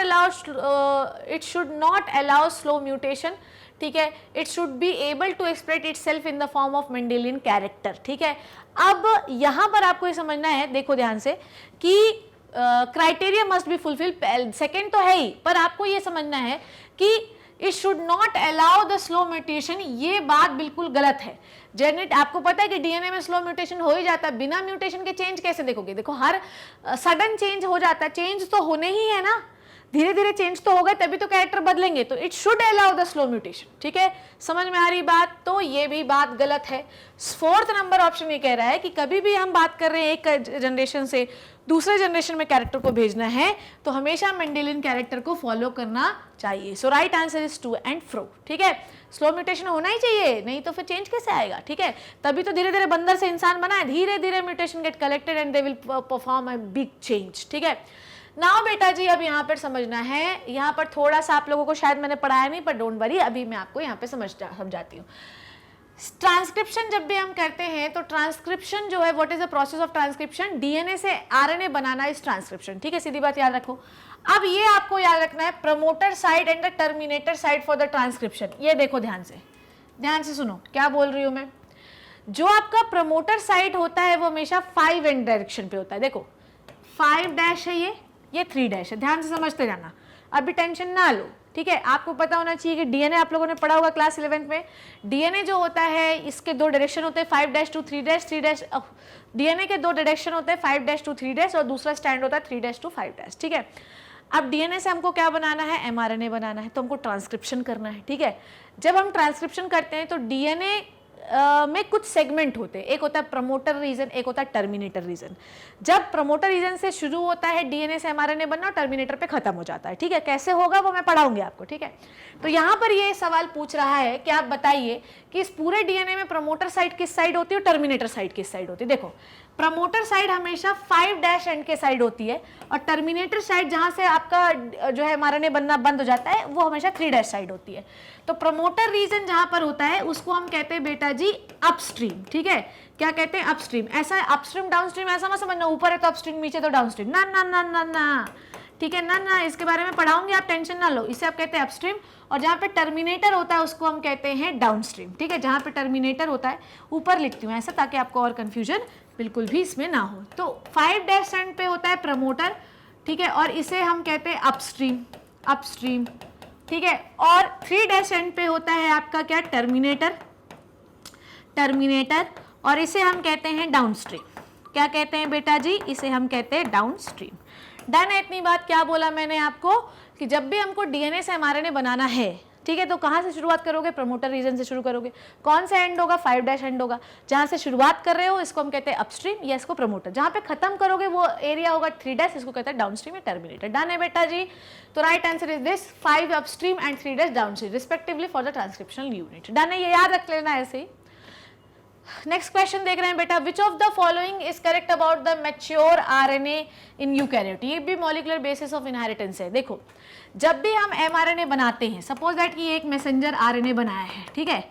allow slow mutation, ठीक है। It should be able to express itself in the form of Mendelian character, ठीक है। अब यहां पर आपको ये समझना है, देखो ध्यान से, कि criteria must be fulfil, second तो है ही, पर आपको ये समझना है कि it should not allow the slow mutation, ये बात बिल्कुल गलत है। आपको पता है कि डीएनए में स्लो म्यूटेशन हो ही जाता है, बिना म्यूटेशन के चेंज कैसे देखोगे। देखो हर सडन चेंज हो जाता है, चेंज तो होने ही है ना, धीरे धीरे चेंज तो होगा तभी तो कैरेक्टर बदलेंगे। तो it should allow the slow mutation, ठीक है, समझ में आ रही बात। तो ये भी बात गलत है। 4th नंबर ऑप्शन ये कह रहा है कि कभी भी हम बात कर रहे हैं एक जनरेशन से दूसरे जनरेशन में कैरेक्टर को भेजना है तो हमेशा मेंडेलियन कैरेक्टर को फॉलो करना चाहिए। So right answer is two and four, ठीक है। स्लो म्यूटेशन होना ही चाहिए, नहीं तो फिर चेंज कैसे आएगा, ठीक है। तभी तो धीरे धीरे बंदर से इंसान बना है, धीरे धीरे mutation get collected and they will perform a big change, ठीक है। नाउ बेटा जी अब यहाँ पर समझना है, यहाँ पर थोड़ा सा आप लोगों को शायद मैंने पढ़ाया नहीं, पर डोंट वरी, अभी मैं आपको यहाँ पे समझाती हूँ। ट्रांसक्रिप्शन जब भी हम करते हैं तो ट्रांसक्रिप्शन जो है, what is the process of transcription, DNA से आरएनए बनाना इज ट्रांसक्रिप्शन, ठीक है, सीधी बात याद रखो। अब ये आपको याद रखना है, promoter side and the terminator side for the transcription. ये देखो ध्यान से सुनो क्या बोल रही हूं मैं। जो आपका प्रमोटर साइड होता है वो हमेशा 5 एंड डायरेक्शन पे होता है। देखो 5 डैश है, ये 3 डैश है, ध्यान से समझते जाना, अभी टेंशन ना लो, ठीक है। आपको पता होना चाहिए कि डीएनए आप लोगों ने पढ़ा होगा क्लास 11th में। डीएनए जो होता है इसके 2 डायरेक्शन होते हैं, 5 dash to 3 dash, 3 dash. DNA के 2 डायरेक्शन होते हैं, 5 डैश टू 3 डैश, और दूसरा स्टैंड होता है 3 डैश टू 5 डैश, ठीक है। अब डीएनए से हमको क्या बनाना है, एमआरएनए बनाना है, तो हमको ट्रांसक्रिप्शन करना है, ठीक है। जब हम ट्रांसक्रिप्शन करते हैं तो डीएनए में कुछ सेगमेंट होते हैं, एक होता है प्रमोटर रीजन, एक होता है टर्मिनेटर रीजन। जब प्रमोटर रीजन से शुरू होता है डीएनए से एमआरएनए बनना, टर्मिनेटर पे खत्म हो जाता है, ठीक है। कैसे होगा वो मैं पढ़ाऊंगी आपको, ठीक है। तो यहाँ पर ये सवाल पूछ रहा है कि आप बताइए कि इस पूरे डीएनए में प्रमोटर साइड किस साइड होती है और टर्मिनेटर साइड किस साइड होती है। देखो प्रमोटर साइड हमेशा 5 डैश एंड के साइड होती है, और टर्मिनेटर साइड जहां से आपका जो है एमआरएनए बनना बंद हो जाता है वो हमेशा 3 डैश साइड होती है। तो प्रमोटर रीजन जहां पर होता है उसको हम कहते हैं बेटा जी अपस्ट्रीम, ठीक है। क्या कहते हैं, अपस्ट्रीम। ऐसा अपस्ट्रीम डाउनस्ट्रीम ऐसा मत समझना, ऊपर है तो अपस्ट्रीम, नीचे तो डाउनस्ट्रीम, ना ना ना ना ना, ठीक है ना ना, इसके बारे में पढ़ाऊंगी, आप टेंशन ना लो। इसे आप कहते हैं अपस्ट्रीम, और जहाँ पे टर्मिनेटर होता है उसको हम कहते हैं डाउनस्ट्रीम, ठीक है। जहाँ पे टर्मिनेटर होता है, ऊपर लिखती हूँ ऐसा ताकि आपको और कंफ्यूजन बिल्कुल भी इसमें ना हो। तो 5 डैश एंड पे होता है प्रमोटर, ठीक है, और इसे हम कहते हैं अपस्ट्रीम, अपस्ट्रीम, ठीक है। और 3 डैश एंड पे होता है आपका क्या, टर्मिनेटर, टर्मिनेटर, और इसे हम कहते हैं डाउनस्ट्रीम। क्या कहते हैं बेटा जी, इसे हम कहते हैं डाउनस्ट्रीम। डन है इतनी बात। क्या बोला मैंने आपको कि जब भी हमको डीएनए से एमआरएनए बनाना है, ठीक है, तो कहाँ से शुरुआत करोगे, प्रमोटर रीजन से शुरू करोगे। कौन सा एंड होगा, 5 डैश एंड होगा। जहाँ से शुरुआत कर रहे हो इसको हम कहते हैं अपस्ट्रीम या इसको प्रमोटर। जहाँ पे खत्म करोगे वो एरिया होगा 3 डैश, इसको कहते हैं डाउनस्ट्रीम या टर्मिनेटर। डन है बेटा जी। तो right answer is this, 5 upstream and 3 dash downstream respectively for the transcriptional unit. Done है, ये याद रख लेना ऐसे ही। नेक्स्ट क्वेश्चन देख रहे हैं बेटा, विच of the following is correct about the mature RNA in eukaryote. ये भी मॉलिक्यूलर बेसिस ऑफ इनहेरिटेंस है। देखो जब भी हम एमआरएनए बनाते हैं, सपोज दैट कि एक मैसेंजर आरएनए बनाया है, ठीक है।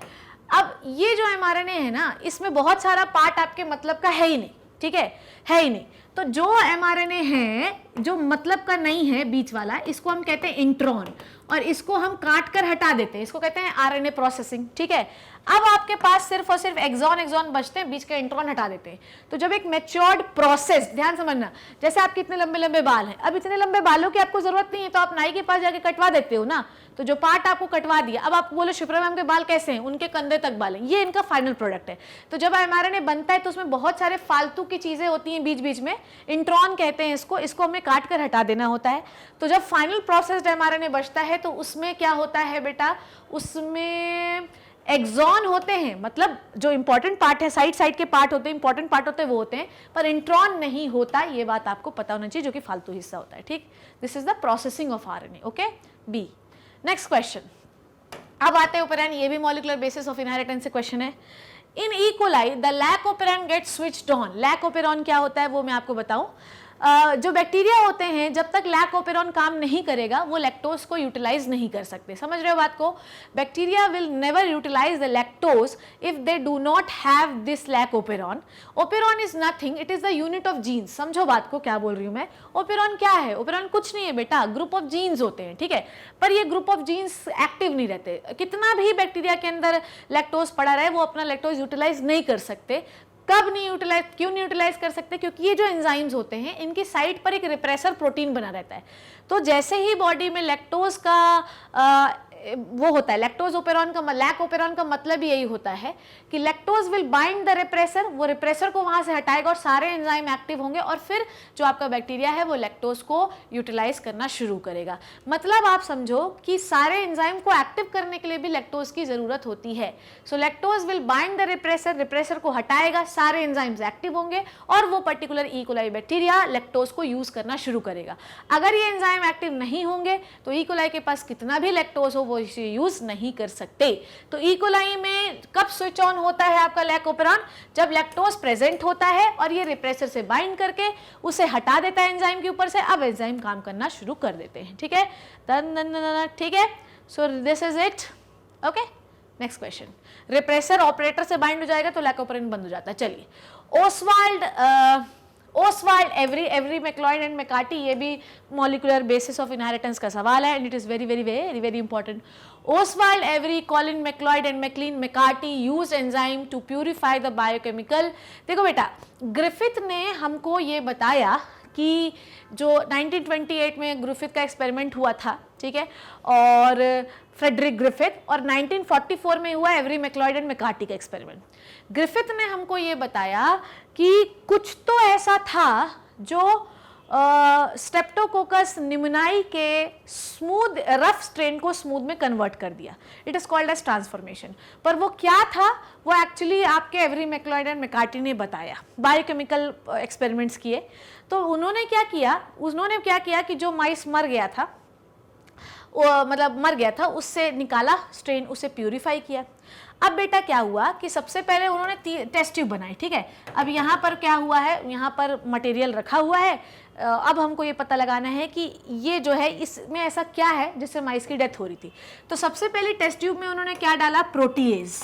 अब ये जो एमआरएनए है ना, इसमें बहुत सारा पार्ट आपके मतलब का है ही नहीं, ठीक है ही नहीं। तो जो एमआरएनए है जो मतलब का नहीं है बीच वाला, इसको हम कहते हैं इंट्रॉन, और इसको हम काट कर हटा देते हैं, इसको कहते हैं आरएनए प्रोसेसिंग, ठीक है। अब आपके पास सिर्फ और सिर्फ एक्सॉन बचते हैं, बीच का इंट्रॉन हटा देते हैं। तो जब एक मैच्योर्ड प्रोसेस, ध्यान समझना, जैसे आपके इतने लंबे लंबे बाल हैं, अब इतने लंबे बालों की आपको जरूरत नहीं है तो आप नाई के पास जाके कटवा देते हो ना। तो जो पार्ट आपको कटवा दिया, अब आप बोलो शिप्रा मैम के बाल कैसे हैं, उनके कंधे तक बाल हैं, ये इनका फाइनल प्रोडक्ट है। तो जब एमआरएनए बनता है तो उसमें बहुत सारे फालतू की चीजें होती हैं बीच बीच में, इंट्रॉन कहते हैं इसको हमें काट कर हटा देना होता है। तो जब फाइनल प्रोसेस्ड एमआरएनए बचता है तो उसमें क्या होता है बेटा, उसमें एक्सॉन होते हैं, मतलब जो इंपॉर्टेंट पार्ट है, साइड साइड के पार्ट होते हैं, इंपॉर्टेंट पार्ट होते हैं वो होते हैं, पर इंट्रॉन नहीं होता। ये बात आपको पता होना चाहिए, जो कि फालतू हिस्सा होता है, ठीक। This is the processing of RNA, okay. B, next question. अब आते हैं ओपेरैन, ये भी मॉलिक्यूलर बेसिस ऑफ इनहेरिटेंस से क्वेश्चन है। In E coli the lac operon get switched on. Lac operon क्या होता है वो मैं आपको बताऊं। जो बैक्टीरिया होते हैं जब तक लैक ओपेरॉन काम नहीं करेगा वो लैक्टोज को यूटिलाइज नहीं कर सकते। समझ रहे हो बात को। Bacteria will never utilize the lactose if they do not have this lac operon. Operon is nothing, it is the unit of genes. समझो बात को, क्या बोल रही हूं मैं। ओपेरॉन क्या है, ओपेरॉन कुछ नहीं है बेटा, ग्रुप ऑफ जीन्स होते हैं, ठीक है। पर ये ग्रुप ऑफ जीन्स एक्टिव नहीं रहते। कितना भी बैक्टीरिया के अंदर लैक्टोज पड़ा रहे वो अपना लैक्टोज यूटिलाइज नहीं कर सकते। कब नहीं यूटिलाइज, क्यों नहीं यूटिलाइज कर सकते, क्योंकि ये जो एंजाइम्स होते हैं इनकी साइड पर एक रिप्रेसर प्रोटीन बना रहता है। तो जैसे ही बॉडी में लैक्टोज का वो होता है, लैक्टोज ओपेरॉन का, लैक ओपेरॉन का मतलब यही होता है कि lactose will bind the repressor, वो रिप्रेसर को वहां से हटाएगा और सारे एंजाइम एक्टिव होंगे और फिर जो आपका बैक्टीरिया है वो लैक्टोज को यूटिलाइज करना शुरू करेगा। मतलब आप समझो कि सारे एंजाइम को एक्टिव करने के लिए भी लैक्टोज की जरूरत होती है। So lactose will bind the repressor, repressor को हटाएगा, सारे एंजाइम्स एक्टिव होंगे और वो particular E coli bacteria lactose को यूज करना शुरू करेगा। अगर ये एंजाइम एक्टिव नहीं होंगे तो ई कोलाई के पास कितना भी लैक्टोज हो वो इसे यूज नहीं कर सकते। तो ई कोलाई में कब स्विच ऑन होता है आपका लैक ओपेरॉन, जब लैक्टोज प्रेजेंट होता है और ये रिप्रेसर से बाइंड करके उसे हटा देता है एंजाइम के ऊपर से। अब एंजाइम काम करना शुरू कर देते हैं, ठीक है। ठीक है, so this is it, okay. Next question, repressor operator से बाइंड हो जाएगा तो लैक ऑपरेंट बंद हो जाता है। चलिए, Oswald Avery MacLeod and McCarty, ये भी मॉलिक्यूलर बेसिस ऑफ इनहेरिटेंस का सवाल है and it is very very very very important. Oswald Avery, Colin MacLeod and Maclyn McCarty use enzyme to purify the biochemical. देखो बेटा, ग्रिफिथ ने हमको ये बताया कि जो 1928 में ग्रिफिथ का एक्सपेरिमेंट हुआ था, ठीक है, और फ्रेडरिक ग्रिफिथ, और 1944 में हुआ एवरी मैक्लॉइड एंड मैकार्टी का एक्सपेरिमेंट। ग्रिफिथ ने हमको ये बताया कि कुछ तो ऐसा था जो स्ट्रेप्टोकोकस निमोनियाई के स्मूथ रफ स्ट्रेन को स्मूथ में कन्वर्ट कर दिया। It is called as transformation. पर वो क्या था, वो एक्चुअली आपके एवरी मैक्लॉइड एंड मैकार्टी ने बताया, बायोकेमिकल एक्सपेरिमेंट्स किए। तो उन्होंने क्या किया कि जो माइस मर गया था, मतलब मर गया था, उससे निकाला स्ट्रेन, उसे प्यूरिफाई किया। अब बेटा क्या हुआ कि सबसे पहले उन्होंने टेस्ट ट्यूब बनाई, ठीक है। अब यहाँ पर क्या हुआ है, यहाँ पर मटेरियल रखा हुआ है। अब हमको ये पता लगाना है कि ये जो है इसमें ऐसा क्या है जिससे माइस की डेथ हो रही थी। तो सबसे पहले टेस्ट ट्यूब में उन्होंने क्या डाला, प्रोटीएज।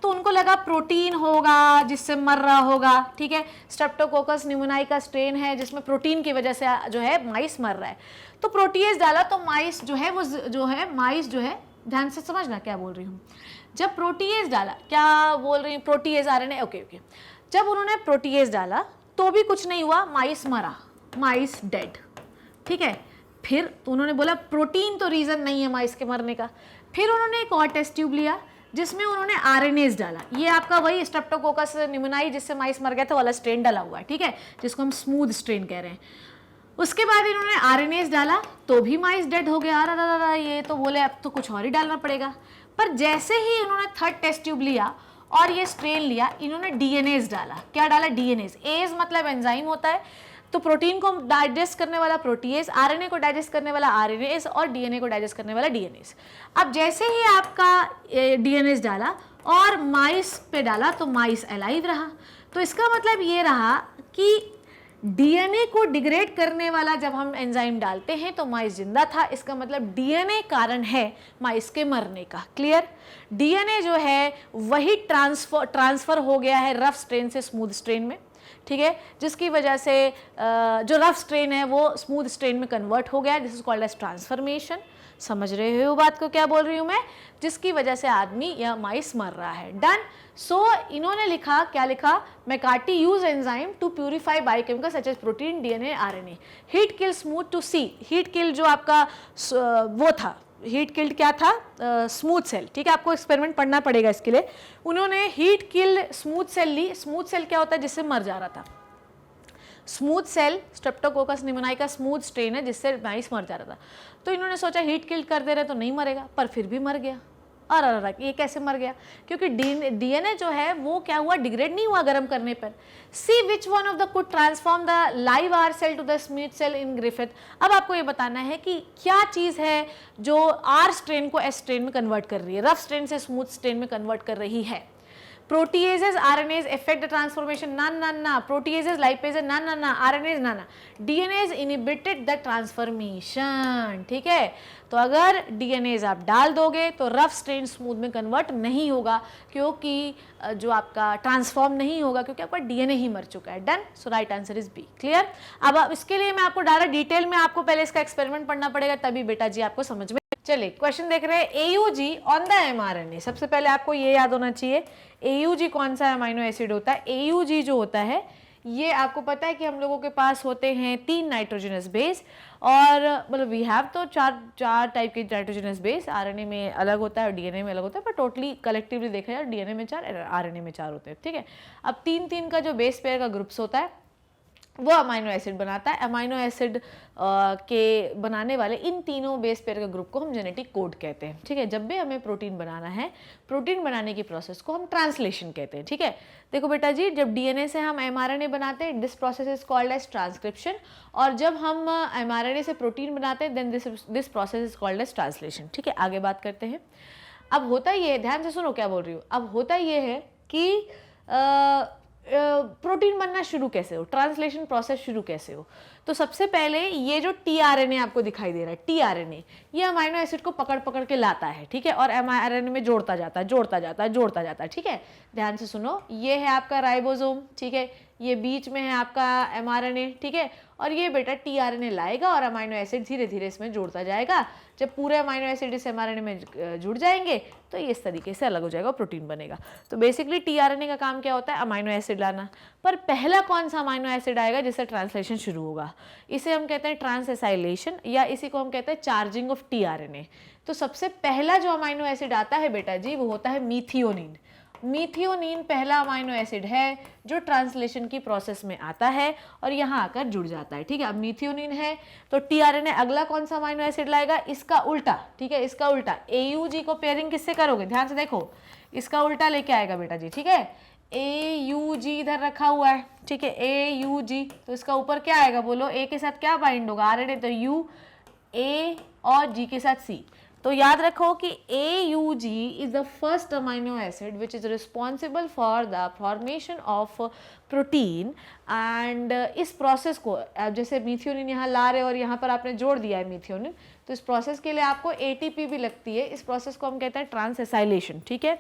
तो उनको लगा प्रोटीन होगा जिससे मर रहा होगा, ठीक है। स्ट्रेप्टोकोकस निमोनियाई का स्ट्रेन है जिसमें प्रोटीन की वजह से जो है माइस मर रहा है। तो प्रोटीएज डाला तो माइस जो है ध्यान से समझना क्या बोल रही हूँ। जब प्रोटीएज डाला, क्या बोल रही हूँ, प्रोटीएज आरएनए, ओके। जब उन्होंने प्रोटीएज डाला तो भी कुछ नहीं हुआ, माइस मरा, माइस डेड, ठीक है। फिर तो उन्होंने बोला प्रोटीन तो रीज़न नहीं है माइस के मरने का। फिर उन्होंने एक और टेस्ट ट्यूब लिया जिसमें उन्होंने आरएनएज डाला। ये आपका वही स्ट्रेप्टोकोकस निमोनियाई जिससे माइस मर गया था वाला स्ट्रेन डाला हुआ है, ठीक है, जिसको हम स्मूथ स्ट्रेन कह रहे हैं। उसके बाद इन्होंने आरएनएज डाला तो भी माइस डेड हो गया। अरे ये तो बोले अब तो कुछ और ही डालना पड़ेगा। पर जैसे ही इन्होंने थर्ड टेस्ट ट्यूब लिया और ये स्ट्रेन लिया, इन्होंने डीएनएज डाला। क्या डाला, डीएनएज। एज मतलब एंजाइम होता है, तो प्रोटीन को डाइजेस्ट करने वाला प्रोटीएज, आरएनए को डाइजेस्ट करने वाला आरएनएज और डीएनए को डाइजेस्ट करने वाला डीएनएज। अब जैसे ही आपका डीएनएज डाला और माइस पे डाला तो माइस अलाइव रहा। तो इसका मतलब ये रहा कि डीएनए को डिग्रेड करने वाला जब हम एंजाइम डालते हैं तो माइस जिंदा था। इसका मतलब डीएनए कारण है माइस के मरने का। क्लियर। डीएनए जो है वही ट्रांसफर हो गया है रफ स्ट्रेन से स्मूथ स्ट्रेन में, ठीक है, जिसकी वजह से जो रफ स्ट्रेन है वो स्मूथ स्ट्रेन में कन्वर्ट हो गया। This is called as transformation. समझ रहे हो बात को, क्या बोल रही हूँ मैं, जिसकी वजह से आदमी या माइस मर रहा है। डन। सो इन्होंने लिखा, क्या लिखा, McCarty use enzyme to purify biochemical such as protein, DNA, RNA. Heat kill smooth to see. Heat kill जो आपका वो था, हीट किल्ड क्या था, स्मूथ सेल, ठीक है। आपको एक्सपेरिमेंट पढ़ना पड़ेगा इसके लिए। उन्होंने हीट किल स्मूथ सेल ली। स्मूथ सेल क्या होता है, जिससे मर जा रहा था। स्मूथ सेल स्ट्रेप्टोकोकस निमोनियाई का स्मूथ स्ट्रेन है जिससे माइस मर जा रहा था। तो इन्होंने सोचा हीट किल कर दे रहे तो नहीं मरेगा, पर फिर भी मर गया। और ये कैसे मर गया, क्योंकि डीएनए जो है वो क्या हुआ, डिग्रेड नहीं हुआ गर्म करने पर। See which one of the could transform the live R cell to the smooth cell in Griffith. अब आपको ये बताना है कि क्या चीज़ है जो आर स्ट्रेन को एस स्ट्रेन में कन्वर्ट कर रही है, रफ स्ट्रेन से स्मूथ स्ट्रेन में कन्वर्ट कर रही है। Proteases, RNAs affect the transformation, na. Proteases, lipases, na. RNAs, na. DNAs inhibited the transformation, ठीक है। तो अगर DNAs आप डाल दोगे तो रफ स्ट्रेन स्मूथ में कन्वर्ट नहीं होगा, क्योंकि जो आपका ट्रांसफॉर्म नहीं होगा, क्योंकि आपका DNA ही मर चुका है। Done. So right answer is B. Clear. अब इसके लिए मैं आपको डायरेक्ट डिटेल में आपको पहले इसका एक्सपेरिमेंट पढ़ना पड़ेगा, तभी बेटा जी आपको समझ में। चलिए क्वेश्चन देख रहे हैं, AUG ऑन द mRNA। सबसे पहले आपको ये याद होना चाहिए AUG कौन सा अमाइनो एसिड होता है। AUG जो होता है ये आपको पता है कि हम लोगों के पास होते हैं 3 नाइट्रोजनस बेस, और मतलब वी हैव तो चार टाइप के नाइट्रोजनस बेस। RNA में अलग होता है और DNA में अलग होता है, पर टोटली कलेक्टिवली देखा जाए DNA में 4, RNA में 4 होते हैं, ठीक है। अब 3 का जो बेस पेयर का ग्रुप्स होता है वो अमाइनो एसिड बनाता है। अमाइनो एसिड के बनाने वाले इन तीनों बेस पेयर के ग्रुप को हम जेनेटिक कोड कहते हैं, ठीक है। जब भी हमें प्रोटीन बनाना है, प्रोटीन बनाने की प्रोसेस को हम ट्रांसलेशन कहते हैं, ठीक है। देखो बेटा जी, जब DNA से हम mRNA बनाते हैं, this process is called as transcription, और जब हम mRNA से प्रोटीन बनाते हैं, then this process is called as translation, ठीक है। आगे बात करते हैं। अब होता ये है, ध्यान से सुनो क्या बोल रही हूँ। अब होता ये है कि प्रोटीन बनना शुरू कैसे हो, ट्रांसलेशन प्रोसेस शुरू कैसे हो। तो सबसे पहले ये जो टीआरएनए आपको दिखाई दे रहा है, टीआरएनए ये अमाइनो एसिड को पकड़ पकड़ के लाता है, ठीक है, और एमआरएनए में जोड़ता जाता है, जोड़ता जाता है, जोड़ता जाता है, ठीक है। ध्यान से सुनो, ये है आपका राइबोसोम, ठीक है, ये बीच में है आपका एमआरएनए, ठीक है, और ये बेटा टीआरएनए लाएगा और अमाइनो एसिड धीरे धीरे इसमें जोड़ता जाएगा। जब पूरे अमाइनो एसिड इस एमआरएनए में जुड़ जाएंगे तो ये इस तरीके से अलग हो जाएगा, प्रोटीन बनेगा। तो बेसिकली टीआरएनए का काम क्या होता है, अमाइनो एसिड लाना। पर पहला कौन सा अमाइनो एसिड आएगा जिससे ट्रांसलेशन शुरू होगा, इसे हम कहते हैं ट्रांसएसाइलेशन, या इसी को हम कहते हैं चार्जिंग ऑफ टीआरएनए। तो सबसे पहला जो अमाइनो एसिड आता है बेटा जी वो होता है मीथियोनिन। मीथियोनिन पहला अमाइनो एसिड है जो ट्रांसलेशन की प्रोसेस में आता है और यहाँ आकर जुड़ जाता है, ठीक है। अब मीथियोनिन है तो टीआरएनए अगला कौन सा अमाइनो एसिड लाएगा, इसका उल्टा, ठीक है, इसका उल्टा। एयूजी को पेयरिंग किससे करोगे, ध्यान से देखो, इसका उल्टा लेके आएगा बेटा जी, ठीक है। AUG इधर रखा हुआ है, ठीक है, AUG, तो इसका ऊपर क्या आएगा बोलो, A के साथ क्या बाइंड होगा, RNA, तो U, A और G के साथ C। तो याद रखो कि AUG is the first amino acid which is responsible for the formation of protein and इस प्रोसेस को जैसे मीथियोनिन यहाँ ला रहे और यहाँ पर आपने जोड़ दिया है मीथियोनिन, तो इस प्रोसेस के लिए आपको ATP भी लगती है। इस प्रोसेस को हम कहते हैं ट्रांसएसाइलेशन, ठीक है।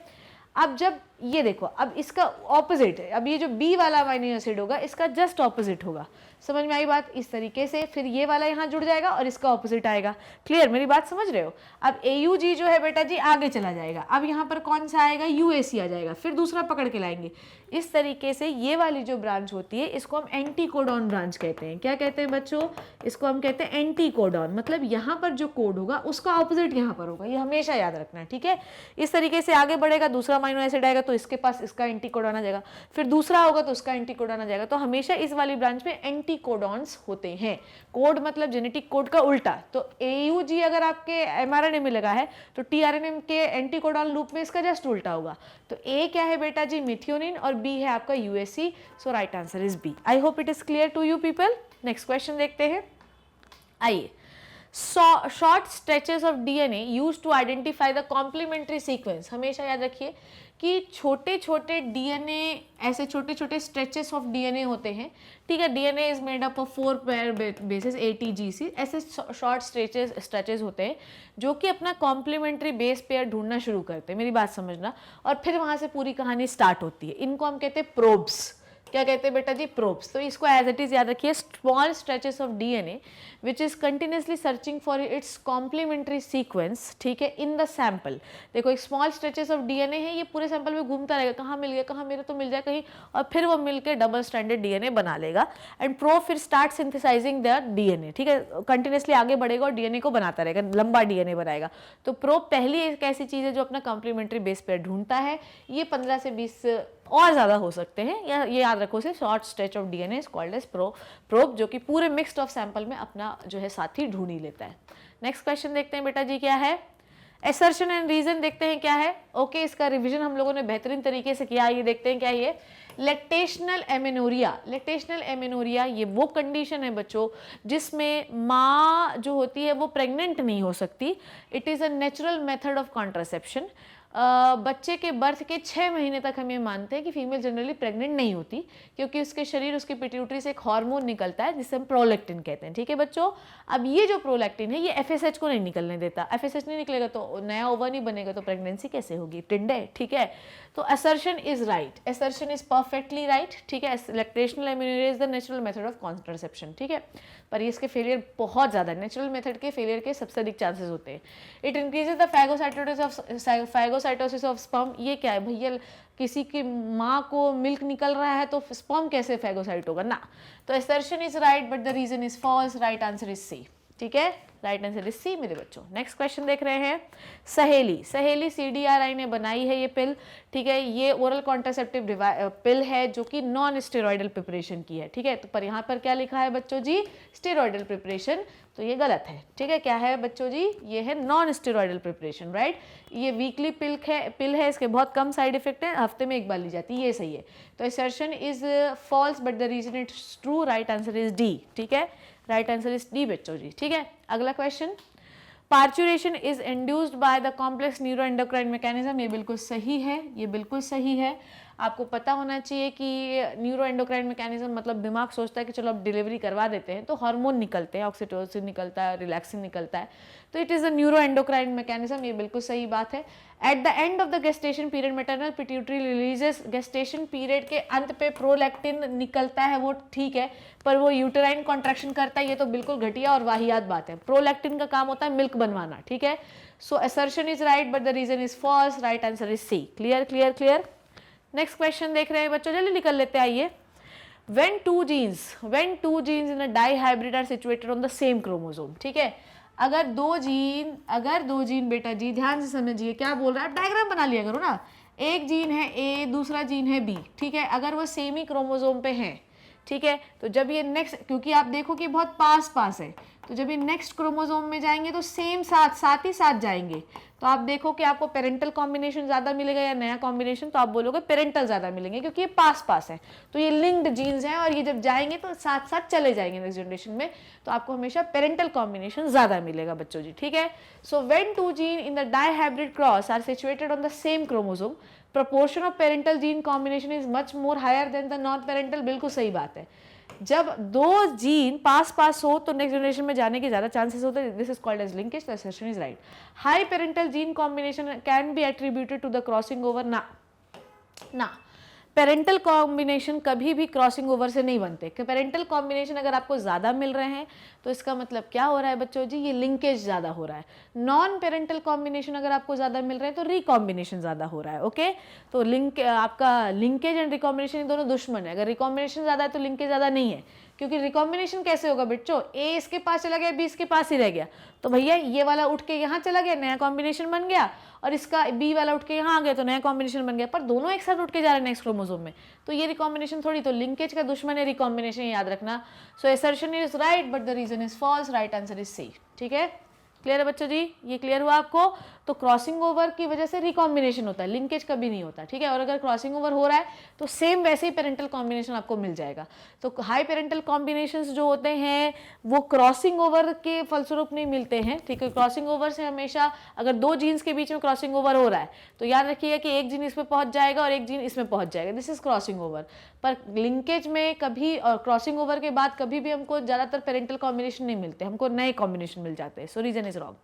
अब जब ये देखो, अब इसका ऑपोजिट है, अब ये जो बी वाला अमाइनो एसिड होगा इसका जस्ट ऑपोजिट होगा। समझ में आई बात, इस तरीके से फिर ये वाला यहाँ जुड़ जाएगा और इसका ऑपोजिट आएगा। क्लियर, मेरी बात समझ रहे हो। अब AUG जो है बेटा जी आगे चला जाएगा, अब यहाँ पर कौन सा आएगा, UAC आ जाएगा, फिर दूसरा पकड़ के लाएंगे। इस तरीके से ये वाली जो ब्रांच होती है इसको हम एंटीकोडॉन ब्रांच कहते हैं। क्या कहते हैं बच्चों, इसको हम कहते हैं एंटीकोडॉन, मतलब यहाँ पर जो कोड होगा उसका ऑपोजिट यहाँ पर होगा, ये हमेशा याद रखना है, ठीक है। इस तरीके से आगे बढ़ेगा, दूसरा अमाइनो एसिड आएगा तो इसके पास इसका एंटीकोडॉन आ जाएगा, फिर दूसरा होगा तो उसका एंटीकोडॉन आ जाएगा। तो हमेशा इस वाली ब्रांच में एंटीकोडॉन्स होते हैं। कोड मतलब जेनेटिक कोड का उल्टा। तो AUG अगर आपके mRNA में लगा है तो tRNA के एंटीकोडॉन लूप में इसका जस्ट उल्टा होगा। तो A क्या है बेटा जी, मिथियोनिन, और B है आपका UAC। So right answer is B। I hope it is clear to you people. Next question देखते हैं। आइए, short stretches of DNA used to identify the complementary sequence. हमेशा याद रखिए कि छोटे छोटे DNA, ऐसे छोटे छोटे स्ट्रेचेस ऑफ DNA होते हैं, ठीक है। DNA is made up of 4 pair basis ATGC। ऐसे शॉर्ट स्ट्रेचेस होते हैं जो कि अपना कॉम्प्लीमेंट्री बेस पेयर ढूंढना शुरू करते हैं, मेरी बात समझना, और फिर वहाँ से पूरी कहानी स्टार्ट होती है। इनको हम कहते हैं प्रोब्स। क्या कहते हैं बेटा जी, प्रोब्स। तो इसको एज इट इज याद रखिए, small stretches of DNA which is continuously searching for its complementary sequence, ठीक है, इन द सैंपल। देखो एक स्मॉल स्ट्रेचेस ऑफ DNA है, ये पूरे सैंपल में घूमता रहेगा, कहाँ मिल गया, कहाँ मेरे तो मिल जाए कहीं, और फिर वो मिलकर डबल स्ट्रैंडेड DNA बना लेगा। एंड प्रोब फिर स्टार्ट सिंथेसाइजिंग द DNA, ठीक है, कंटिन्यूसली आगे बढ़ेगा और DNA को बनाता रहेगा, लंबा DNA बनाएगा। तो प्रोब पहली एक ऐसी चीज़ है जो अपना कॉम्प्लीमेंट्री बेस पेयर ढूंढता है। ये 15 से 20 और ज़्यादा हो सकते हैं, या ये याद रखो से short stretch of DNA is called as probe, जो कि पूरे मिक्स्ड ऑफ सैंपल में अपना जो है साथी ढूंढ ही लेता है। नेक्स्ट क्वेश्चन देखते हैं बेटा जी, क्या है, एसर्शन एंड रीजन देखते हैं क्या है। ओके, इसका रिवीजन हम लोगों ने बेहतरीन तरीके से किया। ये देखते हैं क्या है ये, लैक्टेशनल एमेनोरिया। लैक्टेशनल एमेनोरिया ये वो कंडीशन है बच्चों जिसमें माँ जो होती है वो प्रेग्नेंट नहीं हो सकती। It is a natural method of contraception. बच्चे के बर्थ के 6 महीने तक हम ये मानते हैं कि फीमेल जनरली प्रेग्नेंट नहीं होती, क्योंकि उसके शरीर, उसकी पिट्यूटरी से एक हार्मोन निकलता है जिसे हम प्रोलैक्टिन कहते हैं, ठीक है बच्चों। अब ये जो प्रोलैक्टिन है ये FSH को नहीं निकलने देता। FSH नहीं निकलेगा तो नया ओवा नहीं बनेगा, तो प्रेगनेंसी कैसे होगी, टिंडे, ठीक है। तो assertion is right, assertion is perfectly right, ठीक है। Lactational amenorrhea is the natural method of contraception, ठीक है। पर इसके फेलियर बहुत ज़्यादा, नेचुरल मेथड के फेलियर के सबसे अधिक चांसेस होते हैं। It increases the phagocytosis of sperm. ये क्या है भैया, किसी की माँ को मिल्क निकल रहा है तो स्पर्म कैसे फैगोसाइट होगा ना। तो assertion is right but the reason is false. Right answer is C, ठीक है, राइट आंसर इज सी मेरे बच्चों। नेक्स्ट क्वेश्चन देख रहे हैं, सहेली। सहेली CDRI ने बनाई है ये पिल, ठीक है। ये ओरल कॉन्ट्रासेप्टिव पिल है जो कि नॉन स्टेरॉइडल प्रिपरेशन की है, ठीक है। तो पर यहाँ पर क्या लिखा है बच्चों जी, स्टेरॉइडल प्रिपरेशन, तो ये गलत है, ठीक है। क्या है बच्चों जी, ये है नॉन स्टेरॉइडल प्रिपरेशन, राइट। ये वीकली पिल है, इसके बहुत कम साइड इफेक्ट है, हफ्ते में एक बार ली जाती है, ये सही है। तो assertion is false but the reason it's true. Right answer is D, ठीक है, राइट आंसर इज डी बच्चों जी, ठीक है। अगला question, parturition is induced by the complex neuroendocrine mechanism. ये बिल्कुल सही है, ये बिल्कुल सही है। आपको पता होना चाहिए कि न्यूरो एंडोक्राइन मैकेनिज्म मतलब दिमाग सोचता है कि चलो अब डिलीवरी करवा देते हैं, तो हार्मोन निकलते हैं, ऑक्सीटोसिन निकलता है, रिलैक्सिन निकलता है, तो it is a neuro endocrine mechanism, ये बिल्कुल सही बात है। At the end of the gestation period maternal pituitary releases, gestation period के अंत पे प्रोलैक्टिन निकलता है, वो ठीक है, पर वो यूटेराइन कॉन्ट्रैक्शन करता है, ये तो बिल्कुल घटिया और वाहियात बात है। प्रोलैक्टिन का काम होता है मिल्क बनवाना, ठीक है। So assertion is right but the reason is false, right answer is C. Clear clear clear. Next question देख रहे हैं बच्चों, जल्दी निकल लेते हैं, आइए। when two genes in a dihybrid are situated on the same chromosome, ठीक है। अगर दो जीन बेटा जी ध्यान से समझिए क्या बोल रहा है, आप डायग्राम बना लिया करो ना। एक जीन है ए, दूसरा जीन है बी, ठीक है। अगर वो सेम ही क्रोमोसोम पे हैं, ठीक है, तो जब ये नेक्स्ट, क्योंकि आप देखो कि बहुत पास है, तो जब ये नेक्स्ट क्रोमोसोम में जाएंगे तो सेम साथ ही साथ जाएंगे, तो आप देखो कि आपको पेरेंटल कॉम्बिनेशन ज़्यादा मिलेगा या नया कॉम्बिनेशन, तो आप बोलोगे पेरेंटल ज़्यादा मिलेंगे, क्योंकि ये पास है, तो ये लिंक्ड जीन्स हैं और ये जब जाएंगे तो साथ साथ चले जाएंगे नेक्स्ट जनरेशन में, तो आपको हमेशा पेरेंटल कॉम्बिनेशन ज़्यादा मिलेगा बच्चों जी, ठीक है। So when two gene in the dihybrid cross are situated on the same chromosome, proportion of parental gene combination is much more higher than the non parental, बिल्कुल सही बात है। जब दो जीन पास हो तो नेक्स्ट जनरेशन में जाने के ज्यादा चांसेस होते हैं, this is called as linkage, the assertion is right. High parental gene combination can be attributed to the crossing over, ना पेरेंटल कॉम्बिनेशन कभी भी क्रॉसिंग ओवर से नहीं बनते। पेरेंटल कॉम्बिनेशन अगर आपको ज़्यादा मिल रहे हैं तो इसका मतलब क्या हो रहा है बच्चों जी, ये लिंकेज ज़्यादा हो रहा है। नॉन पेरेंटल कॉम्बिनेशन अगर आपको ज़्यादा मिल रहे हैं तो रिकॉम्बिनेशन ज़्यादा हो रहा है, ओके। तो आपका लिंकेज एंड रिकॉम्बिनेशन ये दोनों दुश्मन है। अगर रिकॉम्बिनेशन ज़्यादा है तो लिंकेज ज़्यादा नहीं है, क्योंकि रिकॉम्बिनेशन कैसे होगा बच्चों, ए इसके पास चला गया, बी इसके पास ही रह गया, तो भैया ये वाला उठ के यहाँ चला गया, नया कॉम्बिनेशन बन गया, और इसका बी वाला उठ के यहाँ आ गया तो नया कॉम्बिनेशन बन गया, पर दोनों एक साथ उठ के जा रहे हैं नेक्स्ट क्रोमोसोम में, तो ये रिकॉम्बिनेशन थोड़ी, तो लिंकेज का दुश्मन है रिकॉम्बिनेशन, याद रखना। So assertion is right but the reason is false, right answer is C, ठीक है। क्लियर है बच्चों जी, ये क्लियर हुआ आपको। तो क्रॉसिंग ओवर की वजह से रिकॉम्बिनेशन होता है, लिंकेज कभी नहीं होता, ठीक है। और अगर क्रॉसिंग ओवर हो रहा है तो सेम वैसे ही पेरेंटल कॉम्बिनेशन आपको मिल जाएगा। तो हाई पेरेंटल कॉम्बिनेशंस जो होते हैं वो क्रॉसिंग ओवर के फलस्वरूप नहीं मिलते हैं, ठीक है। क्रॉसिंग ओवर से हमेशा, अगर दो जीन्स के बीच में क्रॉसिंग ओवर हो रहा है तो याद रखिएगा कि एक जीन इसमें पहुंच जाएगा और एक जीन इसमें पहुंच जाएगा, दिस इज क्रॉसिंग ओवर। पर लिंकेज में कभी और क्रॉसिंग ओवर के बाद कभी भी हमको ज़्यादातर पेरेंटल कॉम्बिनेशन नहीं मिलते, हमको नए कॉम्बिनेशन मिल जाते हैं, सो रीजन इज रॉन्ग।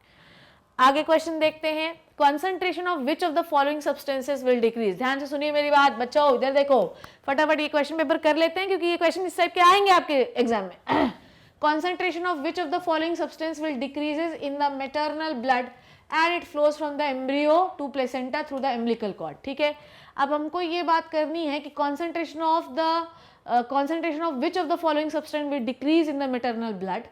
आगे क्वेश्चन देखते हैं, concentration of which of the following substances will decrease. ध्यान से सुनिए मेरी बात बच्चों, इधर देखो, फटाफट ये क्वेश्चन पेपर कर लेते हैं क्योंकि ये क्वेश्चन इस टाइप के आएंगे आपके एग्जाम में। Concentration of which of the following substance will decreases in the maternal blood and it flows from the embryo to placenta through the umbilical cord, ठीक है। अब हमको ये बात करनी है कि concentration of which of the following substance will decrease in the maternal blood,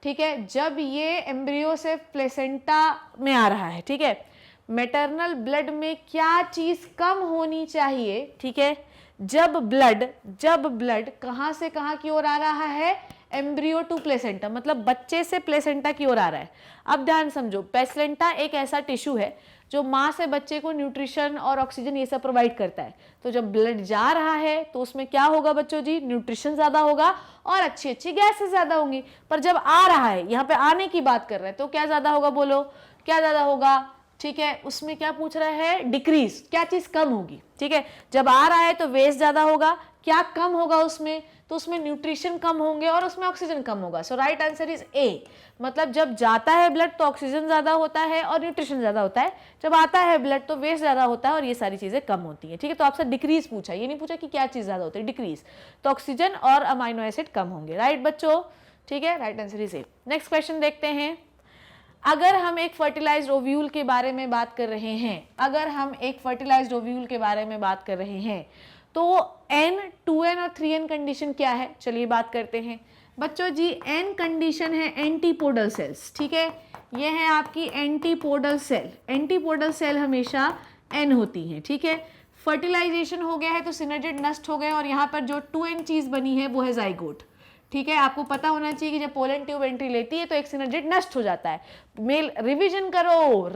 ठीक है, जब ये एम्ब्रियो से प्लेसेंटा में आ रहा है, ठीक है। मैटरनल ब्लड में क्या चीज कम होनी चाहिए, ठीक है, जब ब्लड कहां से कहां की ओर आ रहा है, एम्ब्रियो टू प्लेसेंटा, मतलब बच्चे से प्लेसेंटा की ओर आ रहा है। अब ध्यान समझो, प्लेसेंटा एक ऐसा टिश्यू है जो माँ से बच्चे को न्यूट्रिशन और ऑक्सीजन ये सब प्रोवाइड करता है। तो जब ब्लड जा रहा है तो उसमें क्या होगा बच्चों जी, न्यूट्रिशन ज्यादा होगा और अच्छी गैसेस ज्यादा होंगी। पर जब आ रहा है, यहाँ पे आने की बात कर रहे हैं, तो क्या ज्यादा होगा, बोलो क्या ज्यादा होगा, ठीक है। उसमें क्या पूछ रहा है, डिक्रीज, क्या चीज कम होगी, ठीक है। जब आ रहा है तो वेस्ट ज्यादा होगा, क्या कम होगा उसमें, तो उसमें न्यूट्रिशन कम होंगे और उसमें ऑक्सीजन कम होगा। सो राइट आंसर इज ए, मतलब जब जाता है ब्लड तो ऑक्सीजन ज्यादा होता है और न्यूट्रिशन ज्यादा होता है, जब आता है ब्लड तो वेस्ट ज्यादा होता है और ये सारी चीजें कम होती है, ठीक है। तो आपसे डिक्रीज पूछा, ये नहीं पूछा कि क्या चीज ज्यादा होती है, डिक्रीज, तो ऑक्सीजन और अमाइनो एसिड कम होंगे, राइट बच्चों, ठीक है, right answer is A. Next question देखते हैं, अगर हम एक फर्टिलाइज्ड ओव्यूल के बारे में बात कर रहे हैं, तो n, 2n और 3n कंडीशन क्या है, चलिए बात करते हैं बच्चों जी। n कंडीशन है एंटीपोडल सेल्स, ठीक है, ये है आपकी एंटीपोडल सेल हमेशा n होती हैं, ठीक है। फर्टिलाइजेशन हो गया है तो सिनर्जिड नष्ट हो गए और यहाँ पर जो 2n चीज बनी है वो है जाइगोट, ठीक है। आपको पता होना चाहिए कि जब पोलन ट्यूब एंट्री लेती है तो एक सिनर्जिड नष्ट हो जाता है। मेल रिवीजन करो,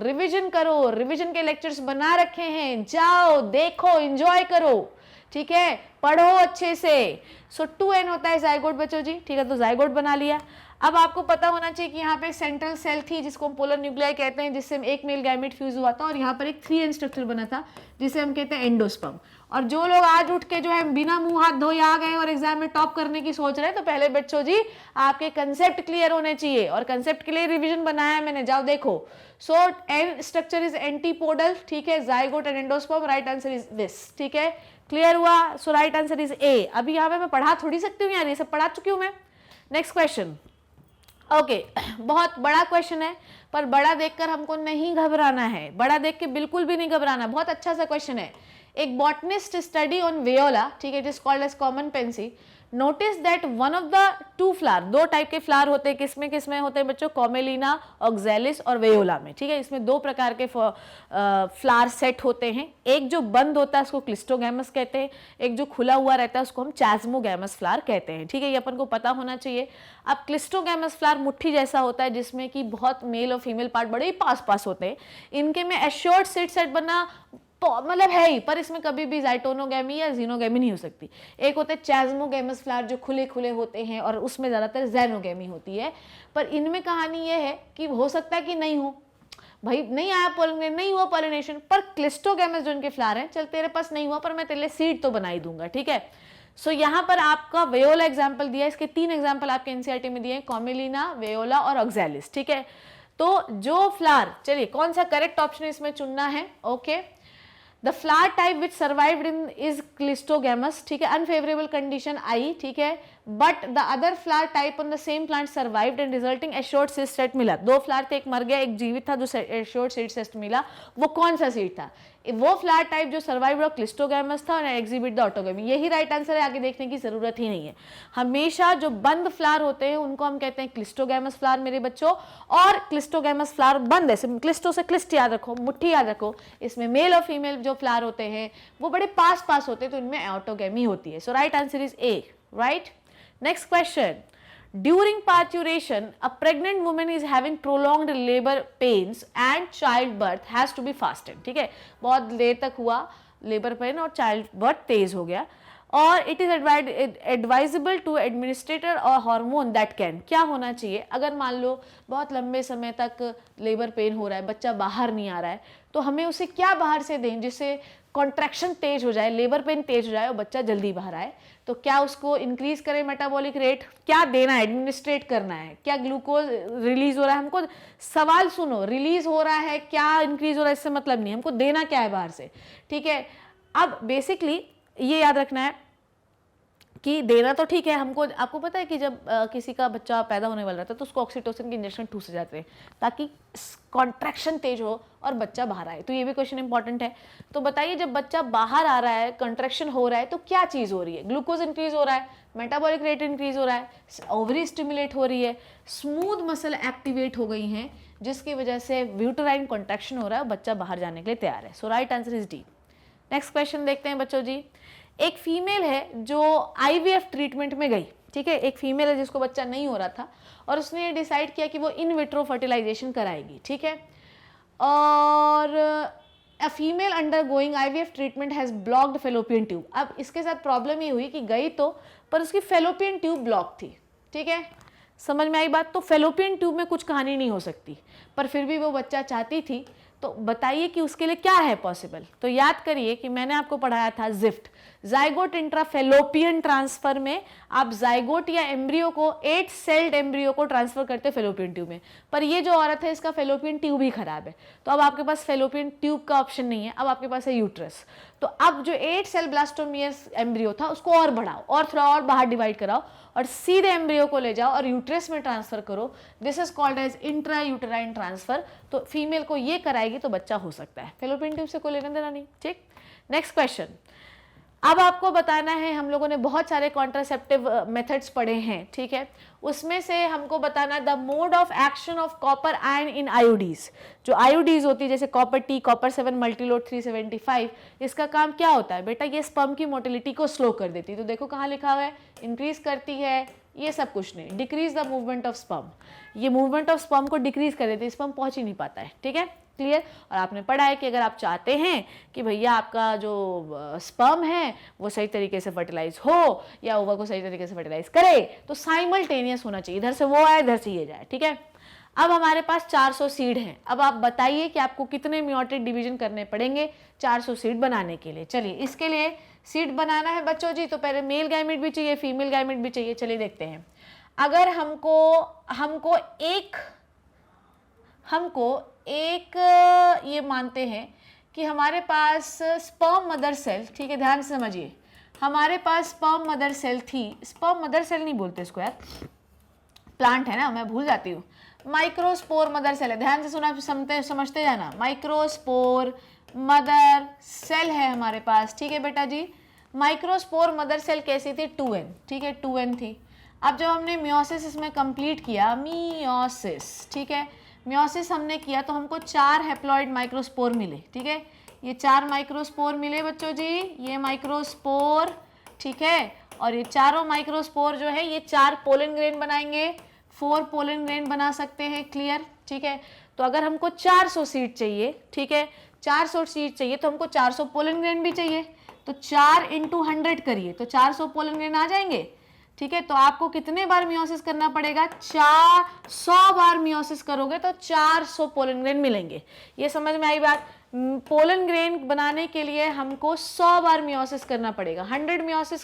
रिवीजन के लेक्चर्स बना रखे हैं, जाओ देखो, एंजॉय करो, ठीक है, पढ़ो अच्छे से। सो 2n होता है जाइगोट बच्चों जी, ठीक है, तो जाइगोट बना लिया। अब आपको पता होना चाहिए कि यहाँ पे सेंट्रल सेल थी जिसको हम पोलर न्यूक्लियाई कहते हैं, जिससे एक मेल गैमेट फ्यूज हुआ था और यहाँ पर एक 3N स्ट्रक्चर बना था जिसे हम कहते हैं एंडोस्पर्म। और जो लोग आज उठ के जो है बिना मुंह हाथ धोए आ गए और एग्जाम में टॉप करने की सोच रहे हैं, तो पहले बच्चों जी आपके कंसेप्ट क्लियर होने चाहिए, और कंसेप्ट के लिए रिवीजन बनाया है मैंने, जाओ देखो। सो एन स्ट्रक्चर इज एंटीपोडल, ठीक है, zygote and endosperm, right answer is this, ठीक है, क्लियर हुआ। सो राइट आंसर इज ए। अभी यहाँ पे मैं पढ़ा थोड़ी सकती हूँ यार, ये सब पढ़ा चुकी हूँ मैं। नेक्स्ट क्वेश्चन, ओके बहुत बड़ा क्वेश्चन है, पर बड़ा देखकर हमको नहीं घबराना है, बड़ा देख के बिल्कुल भी नहीं घबराना, बहुत अच्छा सा क्वेश्चन है। एक बॉटनिस्ट स्टडी ऑन वेयोला, ठीक है, it is called as common pansy, notice that one of the two flower, दो टाइप के फ्लावर होते हैं, किसमें किसमें होते हैं बच्चों, कॉमेलिना, ऑक्सैलिस और वेयोला में, ठीक है। इसमें दो प्रकार के फ्लावर सेट होते हैं, एक जो बंद होता है उसको क्लिस्टोगैमस कहते हैं, एक जो खुला हुआ रहता है उसको हम चैस्मोगैमस फ्लावर कहते हैं, ठीक है, ये अपन को पता होना चाहिए। अब क्लिस्टोगैमस फ्लावर मुट्ठी जैसा होता है जिसमें कि बहुत मेल और फीमेल पार्ट बड़े ही पास पास होते हैं, इनके में एश्योर्ड सीड सेट बनना मतलब है ही, पर इसमें कभी भी जाइटोनोगैमी या जीनोगैमी नहीं हो सकती। एक होते हैं चैस्मोगैमस फ्लावर जो खुले खुले होते हैं और उसमें ज़्यादातर ज़ैनोगैमी होती है, पर इनमें कहानी ये है कि हो सकता है कि नहीं हो, भाई नहीं आया पोलिनेशन, नहीं हुआ पोलिनेशन, पर क्लिस्टोगैमस जो इनके फ्लावर हैं, चल तेरे पास नहीं हुआ पर मैं तेरे लिए सीड तो बना ही दूंगा, ठीक है। सो यहाँ पर आपका वेयोला एग्जाम्पल दिया है, इसके 3 एग्जाम्पल आपके एनसीईआरटी में दिए हैं, कॉमेलिना, वेयोला और ऑक्सैलिस, ठीक है। तो जो फ्लावर, चलिए कौन सा करेक्ट ऑप्शन इसमें चुनना है, okay. The flower type which survived in is Clistogamous, ठीक है, unfavorable condition I, ठीक है, but the other flower type on the same plant survived and resulting assured seed set मिला। दो फ्लावर थे, एक मर गया एक जीवित था, जो assured seed set मिला, वो कौन सा सीड था, वो फ्लावर टाइप जो सर्वाइव ऑफ क्लिस्टोगैमस था और एग्जिबिट द ऑटोगैमी, यही राइट आंसर है, आगे देखने की जरूरत ही नहीं है। हमेशा जो बंद फ्लावर होते हैं उनको हम कहते हैं क्लिस्टोगैमस फ्लावर मेरे बच्चों, और क्लिस्टोगैमस फ्लावर बंद है, क्लिस्टो से क्लिस्ट याद रखो, मुट्ठी याद रखो, इसमें मेल और फीमेल जो फ्लावर होते हैं वो बड़े पास पास होते हैं, तो इनमें ऑटोगैमी होती है। So right answer is A, right. Next question, during parturition a pregnant woman is having prolonged labor pains and childbirth has to be fasted, ठीक है, बहुत देर तक हुआ लेबर पेन और चाइल्ड बर्थ तेज हो गया, और it is advisable to administrator और हार्मोन दैट कैन, क्या होना चाहिए अगर मान लो बहुत लंबे समय तक लेबर पेन हो रहा है, बच्चा बाहर नहीं आ रहा है, तो हमें उसे क्या बाहर से दें जिससे कॉन्ट्रैक्शन तेज हो जाए, लेबर पेन तेज हो जाए और बच्चा जल्दी बाहर आए। तो क्या उसको इंक्रीज करें मेटाबॉलिक रेट, क्या देना है, एडमिनिस्ट्रेट करना है, क्या ग्लूकोज रिलीज हो रहा है, हमको सवाल सुनो, रिलीज हो रहा है क्या इंक्रीज हो रहा है इससे मतलब नहीं, हमको देना क्या है बाहर से, ठीक है। अब बेसिकली ये याद रखना है कि देना तो ठीक है हमको, आपको पता है कि जब किसी का बच्चा पैदा होने वाला रहता है तो उसको ऑक्सीटोसिन के इंजेक्शन ठूस जाते हैं ताकि कॉन्ट्रैक्शन तेज हो और बच्चा बाहर आए, तो ये भी क्वेश्चन इंपॉर्टेंट है। तो बताइए जब बच्चा बाहर आ रहा है, कॉन्ट्रैक्शन हो रहा है, तो क्या चीज़ हो रही है, ग्लूकोज इंक्रीज हो रहा है, मेटाबॉलिक रेट इंक्रीज हो रहा है, ओवरी स्टिमुलेट हो रही है, स्मूथ मसल एक्टिवेट हो गई हैं, जिसकी वजह से व्यूटराइन कॉन्ट्रैक्शन हो रहा है, बच्चा बाहर जाने के लिए तैयार है। So right answer is D. Next question देखते हैं बच्चों जी, एक फीमेल है जो आईवीएफ ट्रीटमेंट में गई, ठीक है, एक फीमेल है जिसको बच्चा नहीं हो रहा था और उसने ये डिसाइड किया कि वो इन विट्रो फर्टिलाइजेशन कराएगी, ठीक है, और a female under going IVF treatment has blocked fallopian tube. अब इसके साथ प्रॉब्लम ये हुई कि गई तो, पर उसकी फेलोपियन ट्यूब ब्लॉक थी, ठीक है, समझ में आई बात। तो फेलोपियन ट्यूब में कुछ कहानी नहीं हो सकती, पर फिर भी वो बच्चा चाहती थी, तो बताइए कि उसके लिए क्या है पॉसिबल। तो याद करिए कि मैंने आपको पढ़ाया था जिफ्ट, जाइगोट इंट्राफेलोपियन ट्रांसफर में आप जाइगोट या एम्ब्रियो को 8 सेल्ड एम्ब्रियो को ट्रांसफर करते हैं फेलोपियन ट्यूब में, पर ये जो औरत है इसका फेलोपियन ट्यूब ही खराब है, तो अब आपके पास फेलोपियन ट्यूब का ऑप्शन नहीं है, अब आपके पास है यूट्रस। तो अब जो 8 सेल ब्लास्टोमियस एम्ब्रियो था उसको और बढ़ाओ और थोड़ा और बाहर डिवाइड कराओ और सीधे एम्ब्रियो को ले जाओ और यूट्रस में ट्रांसफर करो, this is called as intra uterine transfer. तो फीमेल को ये कराएगी तो बच्चा हो सकता है, फेलोपियन ट्यूब से कोई लेना देना नहीं, ठीक। नेक्स्ट क्वेश्चन, अब आपको बताना है, हम लोगों ने बहुत सारे कॉन्ट्रासेप्टिव मेथड्स पढ़े हैं, ठीक है, उसमें से हमको बताना है the mode of action of copper ion in IUDs. जो आयोडीज होती है जैसे कॉपर टी, कॉपर 7 मल्टीलोड 375, इसका काम क्या होता है बेटा, ये स्पर्म की मोटिलिटी को स्लो कर देती है। तो देखो कहाँ लिखा हुआ है, इंक्रीज करती है, ये सब कुछ नहीं, decrease the movement of sperm, ये मूवमेंट ऑफ स्पर्म को डिक्रीज कर देती है, स्पर्म पहुंच ही नहीं पाता है, ठीक है, क्लियर। और आपने पढ़ा है कि अगर आप चाहते हैं कि भैया आपका जो स्पर्म है वो सही तरीके से फर्टिलाइज हो या ओवा को सही तरीके से फर्टिलाइज करे, तो साइमल्टेनियस होना चाहिए, इधर से वो आए इधर से ये जाए, ठीक है। अब हमारे पास 400 सीड हैं। अब आप बताइए कि आपको कितने मियोटिक डिवीजन करने पड़ेंगे 400 सीड बनाने के लिए। चलिए, इसके लिए सीड बनाना है बच्चों जी, तो पहले मेल गैमेट भी चाहिए, फीमेल गैमेट भी चाहिए। चलिए देखते हैं। अगर हमको एक ये मानते हैं कि हमारे पास स्पर्म मदर सेल, ठीक है, ध्यान से समझिए, हमारे पास स्पर्म मदर सेल थी। स्पर्म मदर सेल नहीं बोलते इसको यार, प्लांट है ना, मैं भूल जाती हूँ। माइक्रोस्पोर मदर सेल है, ध्यान से सुना, समझते जाना। माइक्रोस्पोर मदर सेल है हमारे पास, ठीक है बेटा जी। माइक्रोस्पोर मदर सेल कैसी थी? 2n, ठीक है, 2n थी। अब जब हमने मियोसिस इसमें कंप्लीट किया, मियोसिस, ठीक है, मियोसिस हमने किया तो हमको 4 हैप्लॉइड माइक्रोस्पोर मिले, ठीक है। ये 4 माइक्रोस्पोर मिले बच्चों जी, ये माइक्रोस्पोर, ठीक है। और ये चारों माइक्रोस्पोर जो है ये 4 पोलन ग्रेन बनाएंगे, 4 पोलन ग्रेन बना सकते हैं, क्लियर, ठीक है। तो अगर हमको 400 सीड चाहिए, ठीक है, 400 सीड चाहिए तो हमको 400 पोलन ग्रेन भी चाहिए, तो 4 × 100 करिए तो 400 पोलन ग्रेन आ जाएंगे, ठीक है। तो आपको कितने बार मियोसिस करना पड़ेगा? 400 बार मियोसिस करोगे तो 400 पोलन ग्रेन मिलेंगे। ये समझ में आई बात? पोलन ग्रेन बनाने के लिए हमको 100 बार मियोसिस करना पड़ेगा। 100 मियोसिस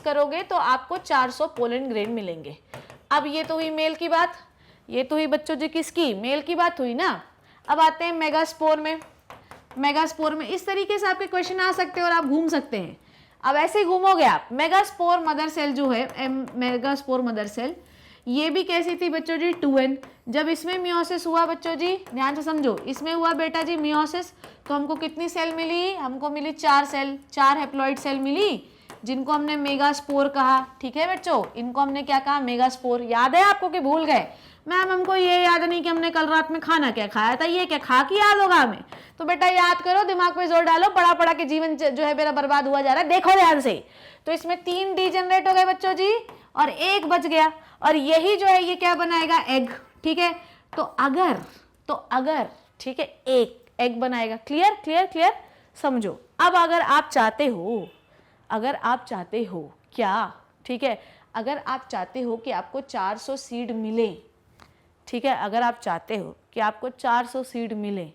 करोगे तो आपको 400 पोलन ग्रेन मिलेंगे। अब ये तो हुई मेल की बात, ये तो हुई बच्चों जी किसकी? मेल की बात हुई ना। अब आते हैं मेगास्पोर में। मेगास्पोर में इस तरीके से आपके क्वेश्चन आ सकते हैं और आप घूम सकते हैं। अब ऐसे ही घूमोगे आप। मेगास्पोर मदर सेल जो है, मेगास्पोर मदर सेल, ये भी कैसी थी बच्चों जी? 2n। जब इसमें मियोसिस हुआ बच्चों जी, ध्यान से समझो, इसमें हुआ बेटा जी मियोसिस, तो हमको कितनी सेल मिली? हमको मिली 4 सेल, 4 हैप्लॉइड सेल मिली, जिनको हमने मेगास्पोर कहा, ठीक है बच्चों। इनको हमने क्या कहा? मेगास्पोर। याद है आपको कि भूल गए? मैम हमको ये याद नहीं कि हमने कल रात में खाना क्या खाया था, ये क्या खा के याद होगा हमें? तो बेटा याद करो, दिमाग पे जोर डालो, पढ़ा पढ़ा के जीवन जो है मेरा बर्बाद हुआ जा रहा है, देखो ध्यान से। तो इसमें 3 डी जनरेट हो गए बच्चों जी और 1 बच गया, और यही जो है ये क्या बनाएगा? एग, ठीक है। तो अगर ठीक है, एक एग बनाएगा। क्लियर क्लियर क्लियर, समझो। अब अगर आप चाहते हो क्या, ठीक है, अगर आप चाहते हो कि आपको 400 सीड मिले, ठीक है, अगर आप चाहते हो कि आपको 400 सीड मिले,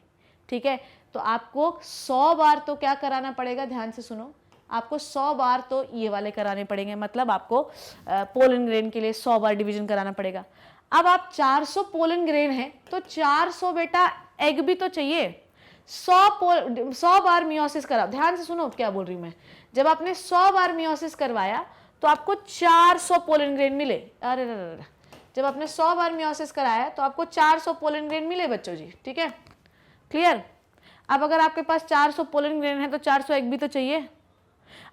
ठीक है, तो आपको 100 बार तो क्या कराना पड़ेगा? ध्यान से सुनो, आपको 100 बार तो ये वाले कराने पड़ेंगे, मतलब आपको पोलन ग्रेन के लिए 100 बार डिवीजन कराना पड़ेगा। अब आप 400 पोलन ग्रेन है तो 400 बेटा एग भी तो चाहिए। 100 बार मियोसिस करा, ध्यान से सुनो क्या बोल रही हूँ मैं। जब आपने 100 बार मियोसिस करवाया तो आपको 400 पोलन ग्रेन मिले। अरे जब आपने 100 बार मियोसिस कराया तो आपको 400 पोलन ग्रेन मिले बच्चों जी, ठीक है, क्लियर। अब अगर आपके पास 400 पोलन ग्रेन है तो 400 एग भी तो चाहिए।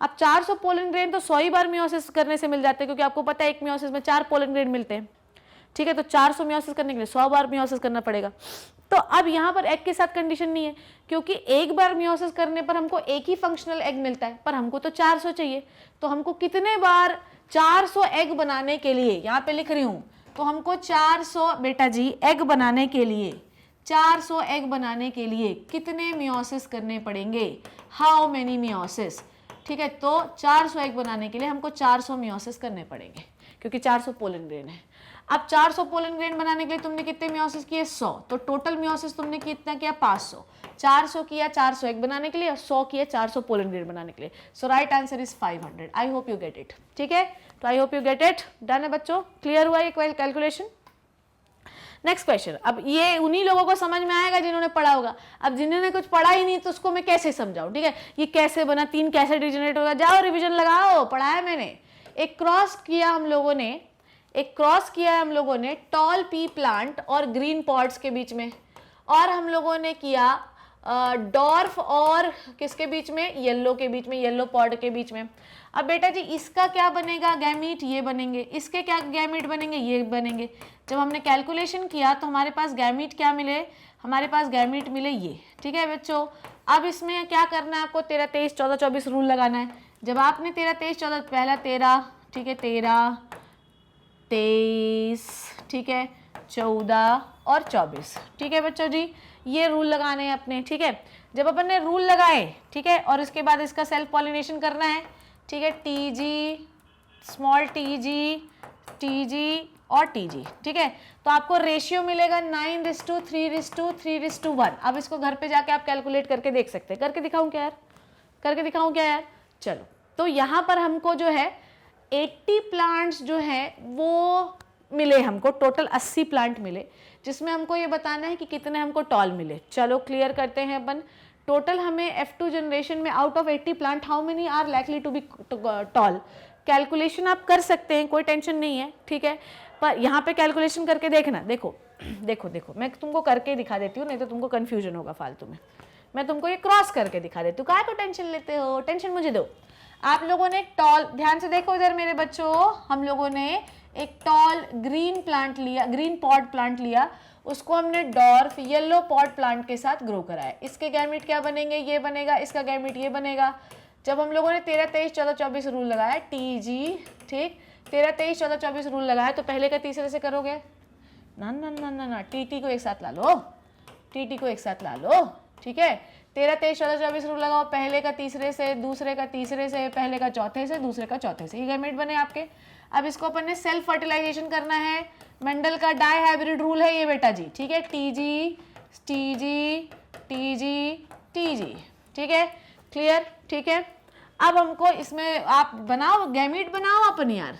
अब 400 पोलन ग्रेन तो 100 ही बार मियोसिस करने से मिल जाते हैं, क्योंकि आपको पता है एक मियोसिस में 4 पोलन ग्रेन मिलते हैं, ठीक है। तो 400 मियोसिस करने के लिए 100 बार मियोसिस करना पड़ेगा। तो अब यहाँ पर एग के साथ कंडीशन नहीं है, क्योंकि एक बार मियोसिस करने पर हमको एक ही फंक्शनल एग मिलता है, पर हमको तो 400 चाहिए। तो हमको कितने बार 400 एग बनाने के लिए, यहाँ पे लिख रही हूँ, तो हमको 400 बेटा जी एग बनाने के लिए, 400 एग बनाने के लिए कितने मियोसिस करने पड़ेंगे? हाउ मेनी मियोसिस, ठीक है। तो 400 एग बनाने के लिए हमको 400 मियोसिस करने पड़ेंगे, क्योंकि 400 पोलन ग्रेन है। अब 400 पोलन ग्रेन बनाने के लिए तुमने कितने मियोसिस किए? 100। तो टोटल मियोसिस तुमने कितना किया? 500। 400 किया 400 एग बनाने के लिए, 100 किया 400 पोलन ग्रेन बनाने के लिए। So right answer is 500। I hope you get it, ठीक है। तो I hope you get it, done है बच्चों, क्लियर हुआ ये कैलकुलेशन। Next question. अब ये उन्हीं लोगों को समझ में आएगा जिन्होंने पढ़ा होगा। अब जिन्होंने कुछ पढ़ा ही नहीं तो उसको मैं कैसे समझाऊं, ठीक है। ये कैसे बना, 3 कैसे डिजनरेट होगा, जाओ रिवीजन लगाओ, पढ़ाया मैंने। एक क्रॉस किया हम लोगों ने टॉल पी प्लांट और ग्रीन पॉट्स के बीच में, और हम लोगों ने किया डॉर्फ और किसके बीच में? येलो के बीच में, येलो पॉट के बीच में। अब बेटा जी इसका क्या बनेगा? गैमीट ये बनेंगे, इसके क्या गैमीट बनेंगे? ये बनेंगे। जब हमने कैलकुलेशन किया तो हमारे पास गैमीट क्या मिले? हमारे पास गैमीट मिले ये, ठीक है बच्चों। अब इसमें क्या करना है आपको? 13, 23, 14, 24 रूल लगाना है। जब आपने 13, 23, 14, पहला 13, ठीक है, 13, 23, ठीक है, 14 और 24। ठीक है बच्चों जी, ये रूल लगाने हैं अपने। ठीक है, जब अपन ने रूल लगाए, ठीक है, और इसके बाद इसका सेल्फ पॉलिनेशन करना है। ठीक है, T G, small T G और टी जी। ठीक है, तो आपको रेशियो मिलेगा 9:3:3:1। अब इसको घर पे जाके आप कैलकुलेट करके देख सकते हैं। करके दिखाऊं क्या यार, करके दिखाऊं क्या यार? चलो, तो यहाँ पर हमको जो है 80 प्लांट्स जो है वो मिले, हमको टोटल 80 प्लांट मिले, जिसमें हमको ये बताना है कि कितने हमको टॉल मिले। चलो क्लियर करते हैं अपन। टोटल हमें F2 जनरेशन में out of 80 plant how many are likely to be tall. Calculation आप कर सकते हैं, कोई टेंशन नहीं है। ठीक है, पर यहाँ पे कैलकुलेशन करके देखना। देखो देखो देखो, मैं तुमको करके दिखा देती हूँ, नहीं तो तुमको कन्फ्यूजन होगा फालतू में। मैं तुमको ये क्रॉस करके दिखा देती हूँ, काहे को टेंशन लेते हो? टेंशन मुझे दो। आप लोगों ने टॉल, ध्यान से देखो इधर मेरे बच्चों, हम लोगों ने एक टॉल ग्रीन प्लांट लिया, ग्रीन पॉट प्लांट लिया, उसको हमने डॉर्फ येलो पॉट प्लांट के साथ ग्रो कराया। इसके गैमेट क्या बनेंगे? ये बनेगा, इसका गैमेट ये बनेगा। जब हम लोगों ने 13, 23, 14, 24 रूल लगाया, टी जी, ठीक, 13, 23, 14, 24 रूल लगाया, तो पहले का तीसरे से करोगे ना ना ना ना ना, टी को एक साथ ला लो, टी को एक साथ ला लो। ठीक है, 13, 23, 14, 24 रूल लगाओ, पहले का तीसरे से, दूसरे का तीसरे से, पहले का चौथे से, दूसरे का चौथे से, ये गैमेट बने आपके। अब इसको अपन ने सेल्फ फर्टिलाइजेशन करना है। मेंडल का डाई हाइब्रिड रूल है ये बेटा जी। ठीक है, T G T G T G T G. ठीक है, क्लियर? ठीक है, अब हमको इसमें आप बनाओ, गैमेट बनाओ अपन यार,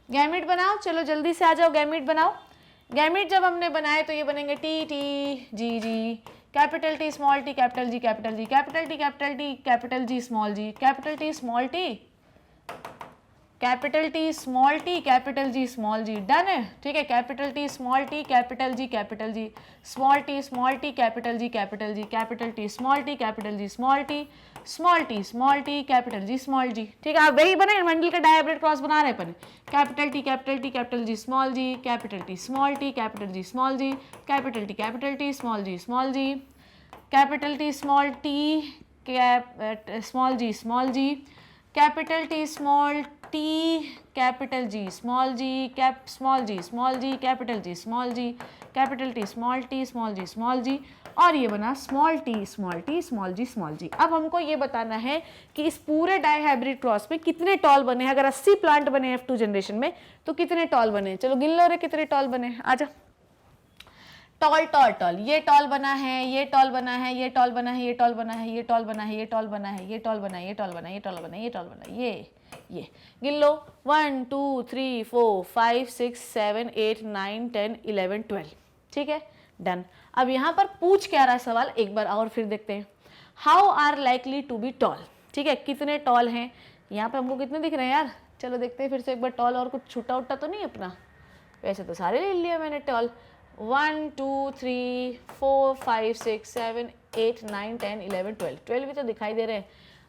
गैमेट बनाओ। चलो जल्दी से आ जाओ, गैमेट बनाओ। गैमेट जब हमने बनाए तो ये बनेंगे T G, capital T small T, capital G capital G, capital T capital G small G, capital T small T, capital T small T, capital G small G. Done है? ठीक है, capital T small T, capital G small T, capital G, capital T small T, capital G small T, capital G small G. ठीक है, आप वही बने, Mendel का dihybrid cross बना रहे अपन। Capital T capital G small G, capital T small T, capital G small G, capital T small G, capital T small T, small G, capital T small T, capital G small G, small G, capital G small G, capital T small G, और ये बना small T small जी। अब हमको ये बताना है कि इस पूरे डाई हाइब्रिड क्रॉस में कितने टॉल बने। अगर 80 प्लांट बने F2 जनरेशन में तो कितने टॉल बने? चलो गिन लो रे, कितने टॉल बने। आजा, टॉल टॉल टॉल, ये टॉल बना है, ये टॉल बना है, ये टॉल बना है, ये टॉल बना है, ये टॉल बना है, ये टॉल बना है, ये टॉल बना है, ये टॉल बना है, ये टॉल बना है, ये टॉल बना है, ये गिन लो। 1 2 3 4 5 6 7 8 9 10 11 12। ठीक है, डन। अब यहाँ पर पूछ क्या रहा है सवाल, एक बार और फिर देखते हैं। How are likely to be tall. ठीक है, कितने टॉल हैं यहाँ पे, हमको कितने दिख रहे हैं यार? चलो देखते हैं फिर से एक बार, टॉल और कुछ छूटा उटा तो नहीं अपना? वैसे तो सारे ले लिया मैंने टॉल। 1 2 3 4 5 6 7 8 9 10 11 12, 12 भी तो दिखाई दे रहे हैं।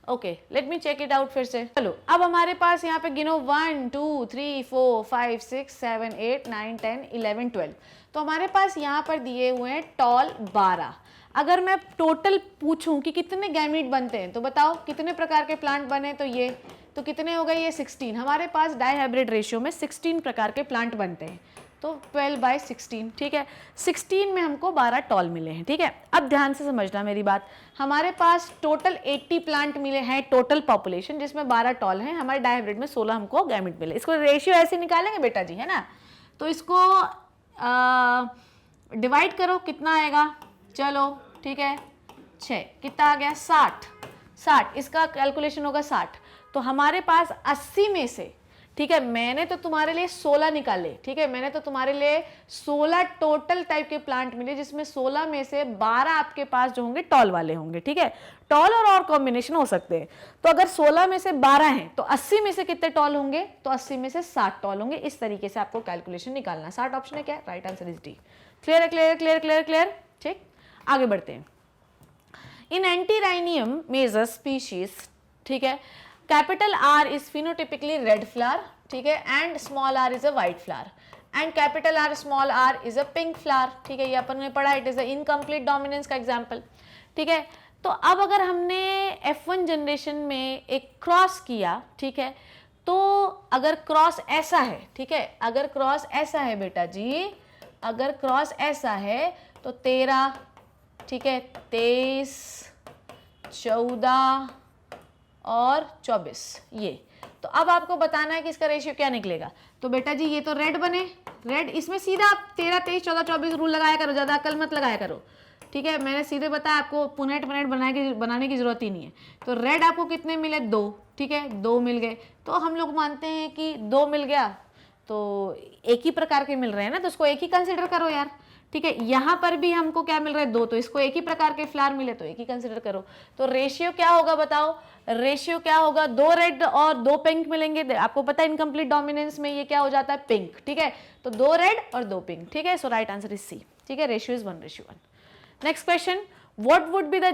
Okay, let me check it out फिर से। चलो अब हमारे पास यहाँ पे गिनो 1 2 3 4 5 6 7 8 9 10 11 12। तो हमारे पास यहाँ पर दिए हुए हैं टॉल 12। अगर मैं टोटल पूछूं कि कितने गैमीट बनते हैं तो बताओ कितने प्रकार के प्लांट बने, तो ये तो कितने हो गए? ये 16। हमारे पास डाई हाइब्रिड रेशियो में 16 प्रकार के प्लांट बनते हैं, तो 12/16। ठीक है, 16 में हमको 12 टॉल मिले हैं। ठीक है, अब ध्यान से समझना मेरी बात। हमारे पास टोटल 80 प्लांट मिले हैं, टोटल पॉपुलेशन, जिसमें 12 टॉल हैं। हमारे डाई हाइब्रिड में 16 हमको गैमेट मिले। इसको रेशियो ऐसे निकालेंगे बेटा जी, है ना? तो इसको डिवाइड करो, कितना आएगा? चलो ठीक है, 6, कितना आ गया? 60। इसका कैलकुलेशन होगा 60। तो हमारे पास 80 में से, ठीक है, मैंने तो तुम्हारे लिए 16 निकाले। ठीक है, मैंने तो तुम्हारे लिए 16 टोटल टाइप के प्लांट मिले, जिसमें 16 में से 12 आपके पास जो होंगे टॉल वाले होंगे। ठीक है, टॉल और कॉम्बिनेशन हो सकते हैं। तो अगर 16 में से 12 हैं तो 80 में से कितने टॉल होंगे? तो 80 में से 60 टॉल होंगे। इस तरीके से आपको कैलकुलेशन निकालना है। 60 ऑप्शन है क्या? Right answer is D. Clear है? Clear clear clear clear. ठीक, आगे बढ़ते हैं। इन एंटीराइनियम मेजर स्पीशीज, ठीक है, capital R is phenotypically red flower, ठीक है, and small r is a white flower, and capital R small r is a pink flower. ठीक है, ये अपन ने पढ़ा, it is a incomplete dominance का एग्जांपल। ठीक है, तो अब अगर हमने F1 जनरेशन में एक क्रॉस किया, ठीक है, तो अगर क्रॉस ऐसा है, ठीक है, अगर क्रॉस ऐसा है बेटा जी, अगर क्रॉस ऐसा है तो 13, ठीक है, 23, 14 और 24, ये। तो अब आपको बताना है कि इसका रेशियो क्या निकलेगा। तो बेटा जी ये तो रेड बने, रेड, इसमें सीधा आप 13, 23, 14, 24 रूल लगाया करो, ज़्यादा अकल मत लगाया करो, ठीक है। मैंने सीधे बताया, आपको पुनेट बनाने की जरूरत ही नहीं है। तो रेड आपको कितने मिले, 2, ठीक है, 2 मिल गए। तो हम लोग मानते हैं कि 2 मिल गया तो एक ही प्रकार के मिल रहे हैं ना, तो उसको एक ही कंसिडर करो यार, ठीक है। यहाँ पर भी हमको क्या मिल रहा है, 2, तो इसको एक ही प्रकार के फ्लावर मिले तो एक ही कंसिडर करो। तो रेशियो क्या होगा बताओ, रेशियो क्या होगा, 2 रेड और 2 पिंक मिलेंगे। आपको पता है इनकम्प्लीट डोमिनेंस में ये क्या हो जाता है, पिंक, ठीक है। तो 2 रेड और 2 पिंक, ठीक है। So right answer is C, ठीक है, ratio is 1:1। Next question, what would be the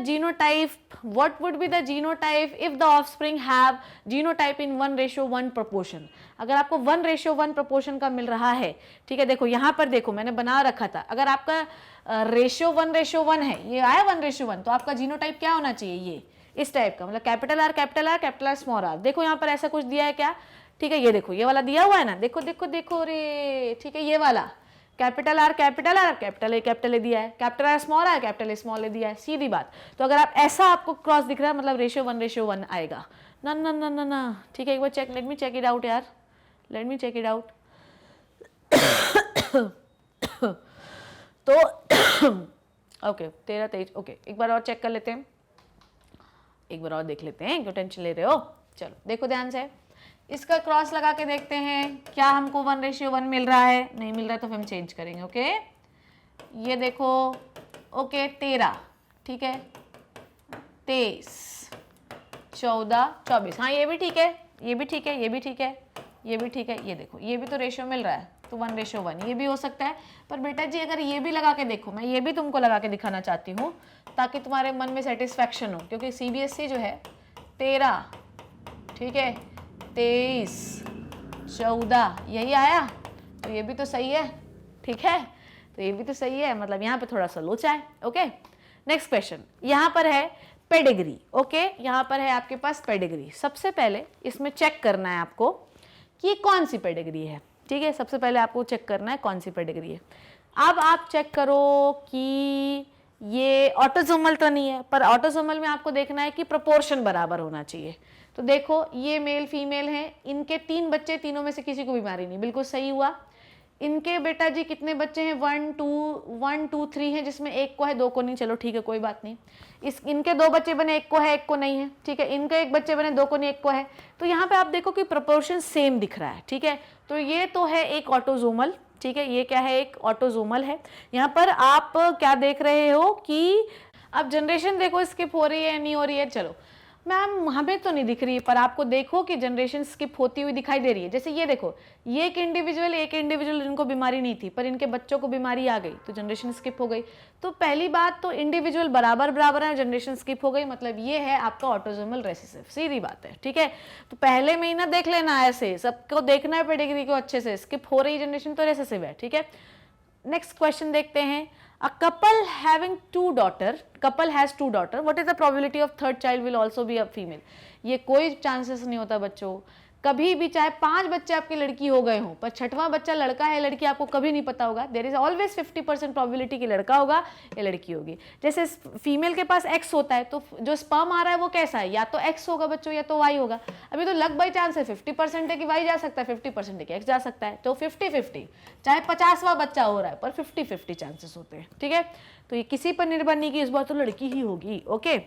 genotype if the offspring have genotype in 1:1 proportion। अगर आपको 1:1 proportion का मिल रहा है, ठीक है। देखो यहाँ पर देखो मैंने बना रखा था, अगर आपका रेशियो 1:1 है, ये आया 1:1, तो आपका जीनोटाइप क्या होना चाहिए, ये इस टाइप का, मतलब capital R capital R capital R small R. देखो यहाँ पर ऐसा कुछ दिया है क्या, ठीक है, ये देखो ये वाला दिया हुआ है ना, देखो देखो देखो रे, ठीक है, ये वाला capital R capital R capital A दिया है, capital R capital A small A दिया है, सीधी बात। तो अगर आप ऐसा आपको क्रॉस दिख रहा है मतलब रेशियो 1:1 आएगा ना ना ना ना ना, ठीक है। एक बार check, let me check it out यार, let me check it out. तो ओके 13, 23, ओके एक बार और चेक कर लेते हैं, एक बार और देख लेते हैं, क्यों टेंशन ले रहे हो। चलो देखो ध्यान से, इसका क्रॉस लगा के देखते हैं क्या हमको 1:1 मिल रहा है, नहीं मिल रहा है तो फिर हम चेंज करेंगे, ओके। ये देखो, ओके 13, ठीक है, 23, 14, 24, हाँ ये भी ठीक है, ये भी ठीक है, ये भी ठीक है, ये भी ठीक है, ये देखो ये भी तो रेशियो मिल रहा है, तो 1:1 ये भी हो सकता है। पर बेटा जी अगर ये भी लगा के देखो, मैं ये भी तुमको लगा के दिखाना चाहती हूँ ताकि तुम्हारे मन में सेटिस्फैक्शन हो, क्योंकि CBSE जो है 13, ठीक है, 23, 14 यही आया, तो ये भी तो सही है, ठीक है, तो ये भी तो सही है, मतलब यहाँ पे थोड़ा सा लोचा है, ओके। नेक्स्ट क्वेश्चन, यहाँ पर है पेडिग्री, ओके, यहाँ पर है आपके पास पेडिग्री। सबसे पहले इसमें चेक करना है आपको कि ये कौन सी पेडिग्री है, ठीक है। सबसे पहले आपको चेक करना है कौन सी पेडिग्री है। अब आप चेक करो कि ये ऑटोसोमल तो नहीं है, पर ऑटोसोमल में आपको देखना है कि प्रोपोर्शन बराबर होना चाहिए। तो देखो ये मेल फीमेल हैं, इनके 3 बच्चे, तीनों में से किसी को बीमारी नहीं, बिल्कुल सही हुआ। इनके बेटा जी कितने बच्चे हैं, 1 2 3 हैं, जिसमें एक को है 2 को नहीं, चलो ठीक है कोई बात नहीं। इनके 2 बच्चे बने, एक को है एक को नहीं है, ठीक है। इनके 1 बच्चे बने, 2 को नहीं, एक को है। तो यहाँ पे आप देखो कि प्रोपोर्शन सेम दिख रहा है, ठीक है। तो ये तो है एक ऑटोसोमल, ठीक है, ये क्या है, एक ऑटोसोमल है। यहाँ पर आप क्या देख रहे हो कि अब जनरेशन देखो स्किप हो रही है नहीं हो रही है, चलो मैम हमें तो नहीं दिख रही है, पर आपको देखो कि जनरेशन स्किप होती हुई दिखाई दे रही है। जैसे ये देखो, ये एक इंडिविजुअल जिनको बीमारी नहीं थी पर इनके बच्चों को बीमारी आ गई तो जनरेशन स्किप हो गई। तो पहली बात तो इंडिविजुअल बराबर है, जनरेशन स्किप हो गई, मतलब ये है आपका ऑटोसोमल रेसेसिव, सीधी बात है, ठीक है। तो पहले में ही ना देख लेना, ऐसे सबको देखना है पेडिग्री को अच्छे से, स्किप हो रही जनरेशन तो रेसेसिव है, ठीक है। नेक्स्ट क्वेश्चन देखते हैं, a couple having 2 daughters, couple has 2 daughters, what is the probability of third child will also be a female। ये कोई चांसेस नहीं होता बच्चों, कभी भी चाहे 5 बच्चे आपके लड़की हो गए हों पर 6वां बच्चा लड़का है लड़की आपको कभी नहीं पता होगा। देयर इज ऑलवेज 50% प्रोबेबिलिटी कि लड़का होगा या लड़की होगी। जैसे फीमेल के पास एक्स होता है तो जो स्पर्म आ रहा है वो कैसा है, या तो एक्स होगा बच्चों या तो वाई होगा। अभी तो लक बाई चांस है, 50% है कि वाई जा सकता है, 50% है कि एक्स जा सकता है, तो 50-50, चाहे 50वां बच्चा हो रहा है पर 50-50 चांसेस होते हैं, ठीक है। तो ये किसी पर निर्भर नहीं कि इस बार तो लड़की ही होगी, ओके।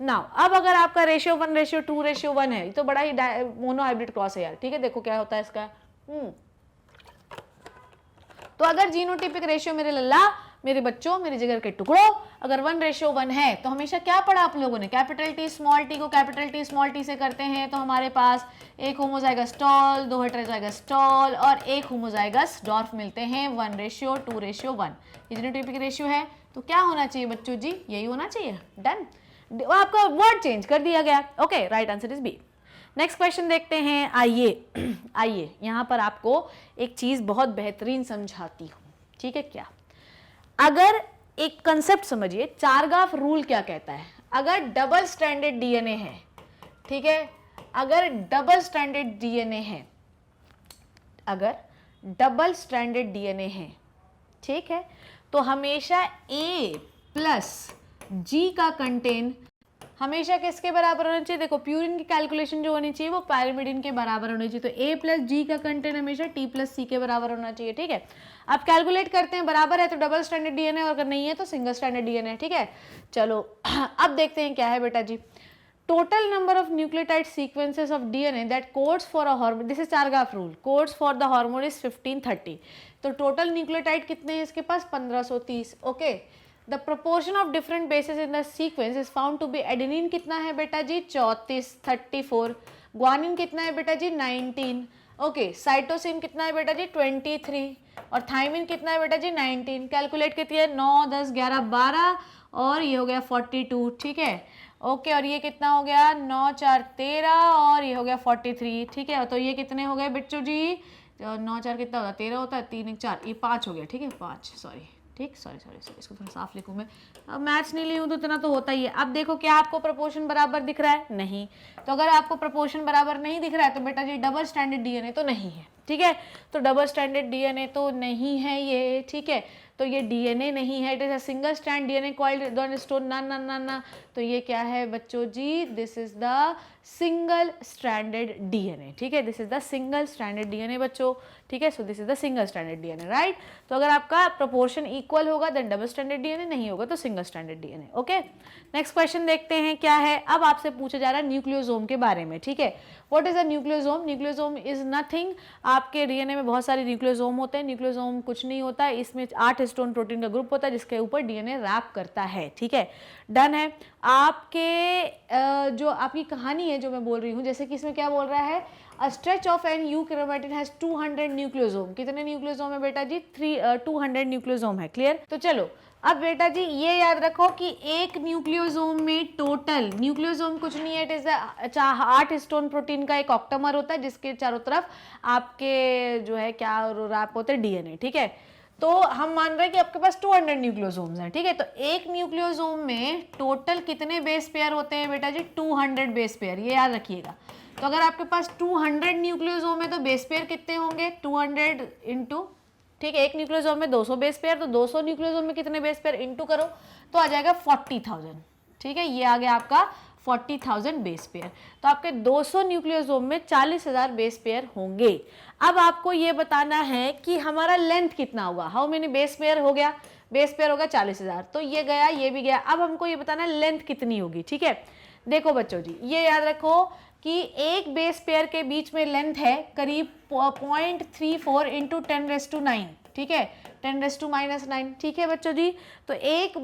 नाउ अब अगर आपका रेशियो 1:2:1 है, तो बड़ा ही मोनो हाइब्रिड क्रॉस है यार, ठीक है। देखो क्या होता है इसका, तो अगर जीनोटिपिक रेशियो मेरे लल्ला, मेरे बच्चों, मेरे जिगर के टुकड़ों, अगर 1:1 है तो हमेशा क्या पढ़ा आप लोगों ने, कैपिटल टी स्मॉल टी को कैपिटल टी स्मॉल टी से करते हैं तो हमारे पास एक होमोजाइगस टॉल, 2 हेटेरोजाइगस टॉल और एक होमोजाइगस डॉर्फ मिलते हैं 1:2:1। ये जीनोटिपिक रेशियो है, तो क्या होना चाहिए बच्चों जी, यही होना चाहिए, डन। आपका वर्ड चेंज कर दिया गया, okay, right answer is B. Next question देखते हैं, आइए यहाँ पर आपको एक चीज बहुत बेहतरीन समझाती हूँ, ठीक है। क्या, अगर एक कंसेप्ट समझिए, चारगाफ रूल क्या कहता है, अगर डबल स्ट्रैंडेड डीएनए है, ठीक है, अगर डबल स्ट्रैंडेड डीएनए है, अगर डबल स्ट्रैंडेड डीएनए है, ठीक है, तो हमेशा A प्लस G का कंटेन हमेशा किसके बराबर होना चाहिए? देखो प्यूरिन की कैलकुलेशन जो होनी चाहिए वो पैरामिडिन के बराबर होनी चाहिए, तो A प्लस जी का कंटेंट हमेशा T प्लस सी के बराबर होना चाहिए। ठीक है, आप कैलकुलेट करते हैं, बराबर है तो डबल स्टैंडर्ड डीएनए, और अगर नहीं है तो सिंगल स्टैंडर्ड डीएनए। ठीक है, चलो अब देखते हैं क्या है बेटा जी। Total number of nucleotide sequences of DNA that codes for a hormone, this is Chargaff rule, codes for the hormone is 1530। तो टोटल न्यूक्लियोटाइड कितने हैं इसके पास? 1530। Okay, the proportion of different bases in the sequence is found to be adenine कितना है बेटा जी? 34, 34। Guanine कितना है बेटा जी? 19। ओके, साइटोसिन कितना है बेटा जी? 23। और थाइमिन कितना है बेटा जी? 19। कैलकुलेट कितनी है? 9, 10, 11, 12 और ये हो गया 42। ठीक है, ओके, और ये कितना हो गया? 9, 4, 13 और ये हो गया 43। ठीक है, तो ये कितने हो गए बच्चों जी? 9, 4 कितना होता है? 13 होता है, 3, 1, 4, ये 5 हो गया। ठीक है, 5, सॉरी, ठीक, सॉरी, इसको थोड़ा साफ लिखूँ मैं। अब मैथ्स नहीं ली हूँ तो इतना तो होता ही है। अब देखो क्या आपको प्रोपोर्शन बराबर दिख रहा है? नहीं। तो अगर आपको प्रोपोर्शन बराबर नहीं दिख रहा है तो बेटा जी डबल स्टैंडर्ड डीएनए तो नहीं है। ठीक है, तो डबल स्टैंडर्ड डीएनए तो नहीं है ये। ठीक है, तो ये डीएनए नहीं है, it is a single strand DNA coiled down stone, ना ना ना ना, तो ये क्या है बच्चों जी? This is the single stranded DNA. ठीक है, this is the single stranded DNA बच्चों। ठीक है, so this is the single stranded DNA, right. तो अगर आपका प्रोपोर्शन इक्वल होगा देन डबल स्टैंडर्ड डीएनए, नहीं होगा तो single stranded DNA. Okay, next question देखते हैं क्या है। अब आपसे पूछा जा रहा है न्यूक्लियोसोम के बारे में। ठीक है, what is a nucleosome? Nucleosome is nothing, आपके डीएनए में बहुत सारे न्यूक्लियोसोम होते हैं। न्यूक्लियोसोम कुछ नहीं होता है, इसमें 8 हिस्टोन प्रोटीन का ग्रुप होता है जिसके ऊपर डीएनए रैप करता है। ठीक है, डन है। आपके जो आपकी कहानी है जो मैं बोल रही हूँ, जैसे कि इसमें क्या बोल रहा है? A stretch of an euchromatin has 200 nucleosome. कितने न्यूक्लियोसोम है बेटा जी? 200 न्यूक्लियोसोम है। क्लियर? तो चलो अब बेटा जी ये याद रखो कि एक न्यूक्लियोसोम में टोटल, न्यूक्लियोसोम कुछ नहीं है, इट इज 8 हिस्टोन प्रोटीन का एक ऑक्टामर होता है जिसके चारों तरफ आपके जो है क्या रैप होते हैं? डीएनए। ठीक है, तो हम मान रहे हैं कि आपके पास 200 न्यूक्लियोसोम्स हैं। ठीक है, तो एक न्यूक्लियोसोम में टोटल कितने बेस पेयर होते हैं बेटा जी? 200 बेस पेयर, ये याद रखिएगा। तो अगर आपके पास 200 न्यूक्लियोसोम है तो बेस पेयर कितने होंगे? 200 इंटू, ठीक है, एक न्यूक्लियोसोम में 200 बेस पेयर, तो 200 न्यूक्लियोसोम में कितने बेस पेयर इंटू करो तो आ जाएगा 40,000। ठीक है, ये आ गया आपका 40,000 बेस पेयर। तो आपके 200 न्यूक्लियोसोम में 40,000 बेस पेयर होंगे। अब आपको ये बताना है कि हमारा लेंथ कितना होगा। हाउ मेनी बेस पेयर हो गया? बेस पेयर होगा 40,000, तो ये गया, ये भी गया। अब हमको ये बताना है लेंथ कितनी होगी। ठीक है, देखो बच्चों जी ये याद रखो कि एक बेस पेयर के बीच में लेंथ है करीब 0.34 इंटू 10⁻⁹। ठीक है, 10⁻⁹। ठीक है बच्चों जी, तो एक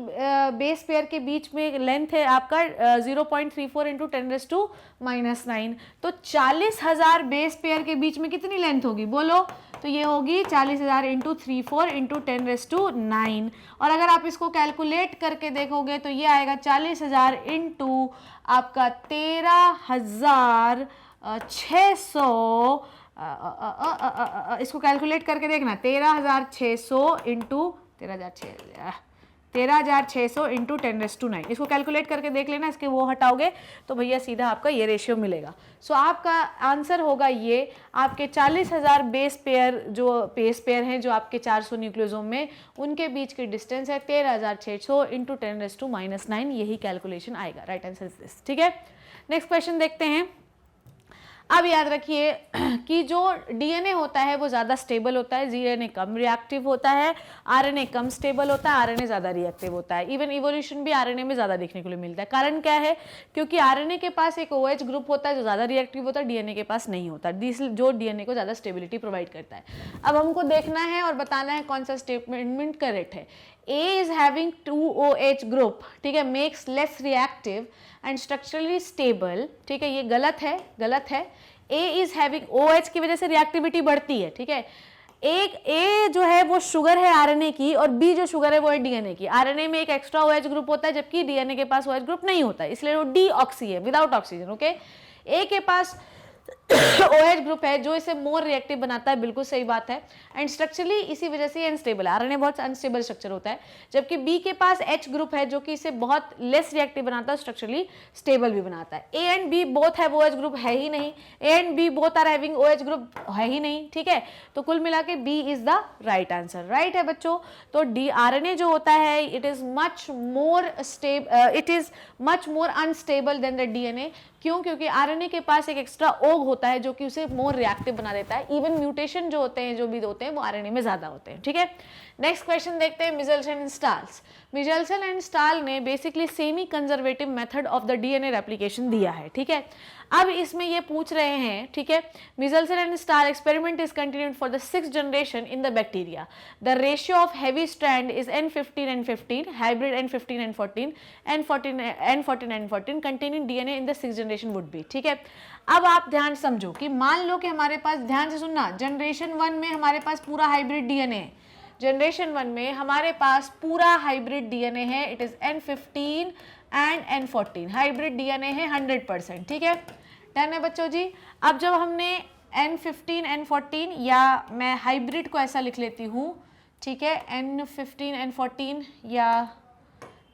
बेस पेयर के बीच में लेंथ है आपका 0.34 इंटू 10⁻⁹। तो 40,000 बेस पेयर के बीच में कितनी लेंथ होगी बोलो? तो ये होगी 40,000 इंटू 34 इंटू 10⁻⁹। और अगर आप इसको कैलकुलेट करके देखोगे तो ये आएगा 40,000 इंटू आपका 13,600, इसको कैलकुलेट करके देखना, 13,600 इंटू 13,600 इंटू 10⁻⁹। इसको कैलकुलेट करके देख लेना, इसके वो हटाओगे तो भैया सीधा आपका ये रेशियो मिलेगा। सो आपका आंसर होगा ये, आपके 40,000 बेस पेयर जो बेस पेयर हैं जो आपके 400 न्यूक्लियोसोम में, उनके बीच की डिस्टेंस है 13,600 इंटू 10⁻⁹। यही कैलकुलेशन आएगा, राइट आंसर इज दिस। ठीक है, नेक्स्ट क्वेश्चन देखते हैं। अब याद रखिए कि जो डीएनए होता है वो ज़्यादा स्टेबल होता है, डीएनए कम रिएक्टिव होता है, आरएनए कम स्टेबल होता है, आरएनए ज़्यादा रिएक्टिव होता है। इवन इवोल्यूशन भी आरएनए में ज़्यादा देखने को मिलता है। कारण क्या है? क्योंकि आरएनए के पास एक OH ग्रुप होता है जो ज़्यादा रिएक्टिव होता है, डीएनए के पास नहीं होता, जो डीएनए को ज़्यादा स्टेबिलिटी प्रोवाइड करता है। अब हमको देखना है और बताना है कौन सा स्टेटमेंट करेक्ट है। A is having 2 OH group, ठीक है, makes less reactive and structurally stable। ठीक है, ये गलत है, गलत है। A is having OH की वजह से रिएक्टिविटी बढ़ती है। ठीक है, एक A जो है वो शुगर है आरएनए की, और B जो शुगर है वो है डीएनए की। आरएनए में एक एक्स्ट्रा OH ग्रुप होता है जबकि डीएनए के पास OH ग्रुप नहीं होता है, इसलिए वो डीऑक्सी है, विदाउट ऑक्सीजन। ओके, A के पास OH ग्रुप है जो इसे मोर रिएक्टिव बनाता है, बिल्कुल सही बात है। एंड स्ट्रक्चरली इसी वजह से ये अनस्टेबल है, आरएनए बहुत अनस्टेबल स्ट्रक्चर होता है, जबकि बी के पास H ग्रुप है जो कि इसे बहुत लेस रिएक्टिव बनाता है, स्ट्रक्चरली स्टेबल भी बनाता है। A and B both have OH group है ही नहीं, A and B both are having OH group है ही नहीं, ठीक है। तो कुल मिला के B is the right answer, right है बच्चों। तो डी आरएनए जो होता है it is much more unstable than the DNA. क्यों? क्योंकि आरएनए के पास एक एक्स्ट्रा ओग होता है जो कि उसे मोर रिएक्टिव बना देता है। इवन म्यूटेशन जो होते हैं, जो भी होते हैं, वो आरएनए में ज्यादा होते हैं, ठीक है। नेक्स्ट क्वेश्चन देखते हैं, मिचेल्सन एंड स्टाल्स। मिचेल्सन एंड स्टाल ने basically semi conservative method of the DNA replication दिया है, ठीक है। अब इसमें ये पूछ रहे हैं, ठीक है, Meselson and Stahl experiment is continued for the 6th generation in the bacteria. The ratio of heavy strand is N15 N15, hybrid N15 N14, N14 N14 containing DNA in the 6th generation would be, ठीक है। अब आप ध्यान समझो कि मान लो कि हमारे पास, ध्यान से सुनना, जनरेशन 1 में हमारे पास पूरा हाइब्रिड डीएनए है। जनरेशन 1 में हमारे पास पूरा हाइब्रिड डीएनए है, it is N15 and N14, hybrid DNA है 100%, ठीक है। डन है बच्चों जी। अब जब हमने N15 N14, या मैं हाइब्रिड को ऐसा लिख लेती हूँ, ठीक है, N15 N14, या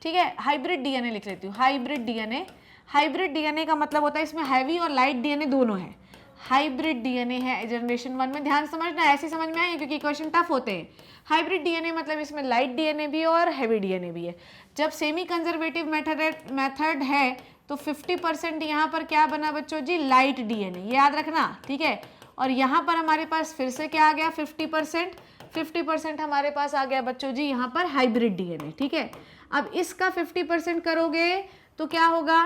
ठीक है हाइब्रिड डीएनए लिख लेती हूँ, हाइब्रिड डीएनए। हाइब्रिड डीएनए का मतलब होता है इसमें हैवी और लाइट डीएनए दोनों है। हाइब्रिड डीएनए है जनरेशन 1 में, ध्यान समझना, ऐसे समझ में आए क्योंकि क्वेश्चन टफ होते हैं। हाइब्रिड डीएनए मतलब इसमें लाइट डीएनए भी है और हैवी डीएनए भी है। जब सेमी कंजर्वेटिव मेथड है तो 50% यहाँ पर क्या बना बच्चों जी, लाइट डीएनए, ये याद रखना, ठीक है। और यहाँ पर हमारे पास फिर से क्या आ गया, 50% हमारे पास आ गया बच्चों जी यहाँ पर हाइब्रिड डीएनए, ठीक है। अब इसका 50% करोगे तो क्या होगा,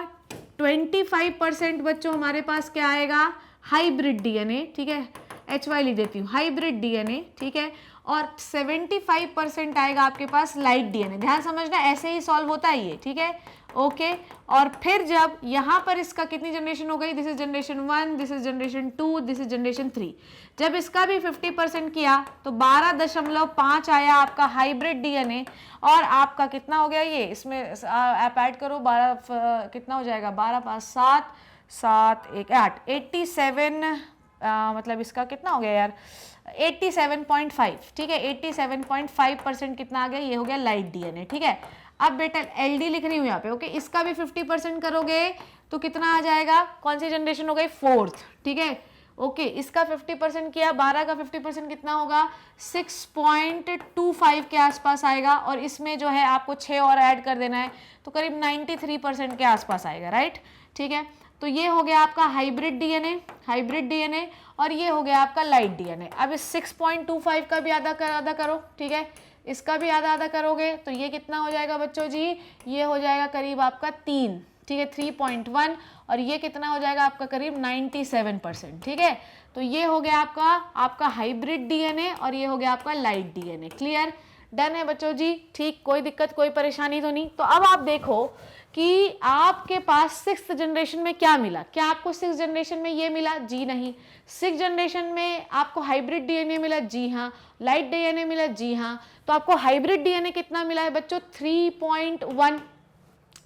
25% बच्चों हमारे पास क्या आएगा, हाइब्रिड डीएनए, ठीक है, HY लिख देती हूँ, हाइब्रिड डीएनए, ठीक है। और 75% आएगा आपके पास लाइट डीएनए। ध्यान समझना, ऐसे ही सॉल्व होता है ये, ठीक है, ओके। और फिर जब यहाँ पर इसका कितनी जनरेशन हो गई, this is generation 1, this is generation 2, this is generation 3। जब इसका भी 50% किया तो 12.5 आया आपका हाइब्रिड डीएनए। और आपका कितना हो गया ये, इसमें आप ऐड करो, 12 कितना हो जाएगा, 12 5 7 7 1 8, 87, मतलब इसका कितना हो गया यार, 87.5, ठीक है, 87.5% कितना आ गया, ये हो गया लाइट डीएनए, ठीक है। अब बेटा LD लिख रही हूँ यहाँ पे, ओके। इसका भी 50% करोगे तो कितना आ जाएगा, कौन सी जनरेशन हो गई, 4th, ठीक है, ओके। इसका 50% किया, 12 का 50% कितना होगा, 6.25 के आसपास आएगा। और इसमें जो है आपको 6 और ऐड कर देना है तो करीब 93% के आसपास आएगा, राइट, ठीक है। तो ये हो गया आपका हाइब्रिड डीएनए, और ये हो गया आपका लाइट डीएनए। अब इस 6.25 का भी आधा करो, ठीक है, इसका भी आधा करोगे तो ये कितना हो जाएगा बच्चों जी, ये हो जाएगा करीब आपका 3, ठीक है, 3.1। और ये कितना हो जाएगा आपका करीब 97%, ठीक है। तो ये हो गया आपका हाइब्रिड डीएनए और ये हो गया आपका लाइट डीएनए। क्लियर, डन है बच्चों जी, ठीक, कोई दिक्कत कोई परेशानी तो नहीं। तो अब आप देखो कि आपके पास 6th जनरेशन में क्या मिला, क्या आपको 6th जनरेशन में ये मिला, जी नहीं। 6th जनरेशन में आपको हाइब्रिड डीएनए मिला, जी हाँ। लाइट डीएनए मिला, जी हाँ। तो आपको हाइब्रिड डीएनए कितना मिला है बच्चों, 3.1,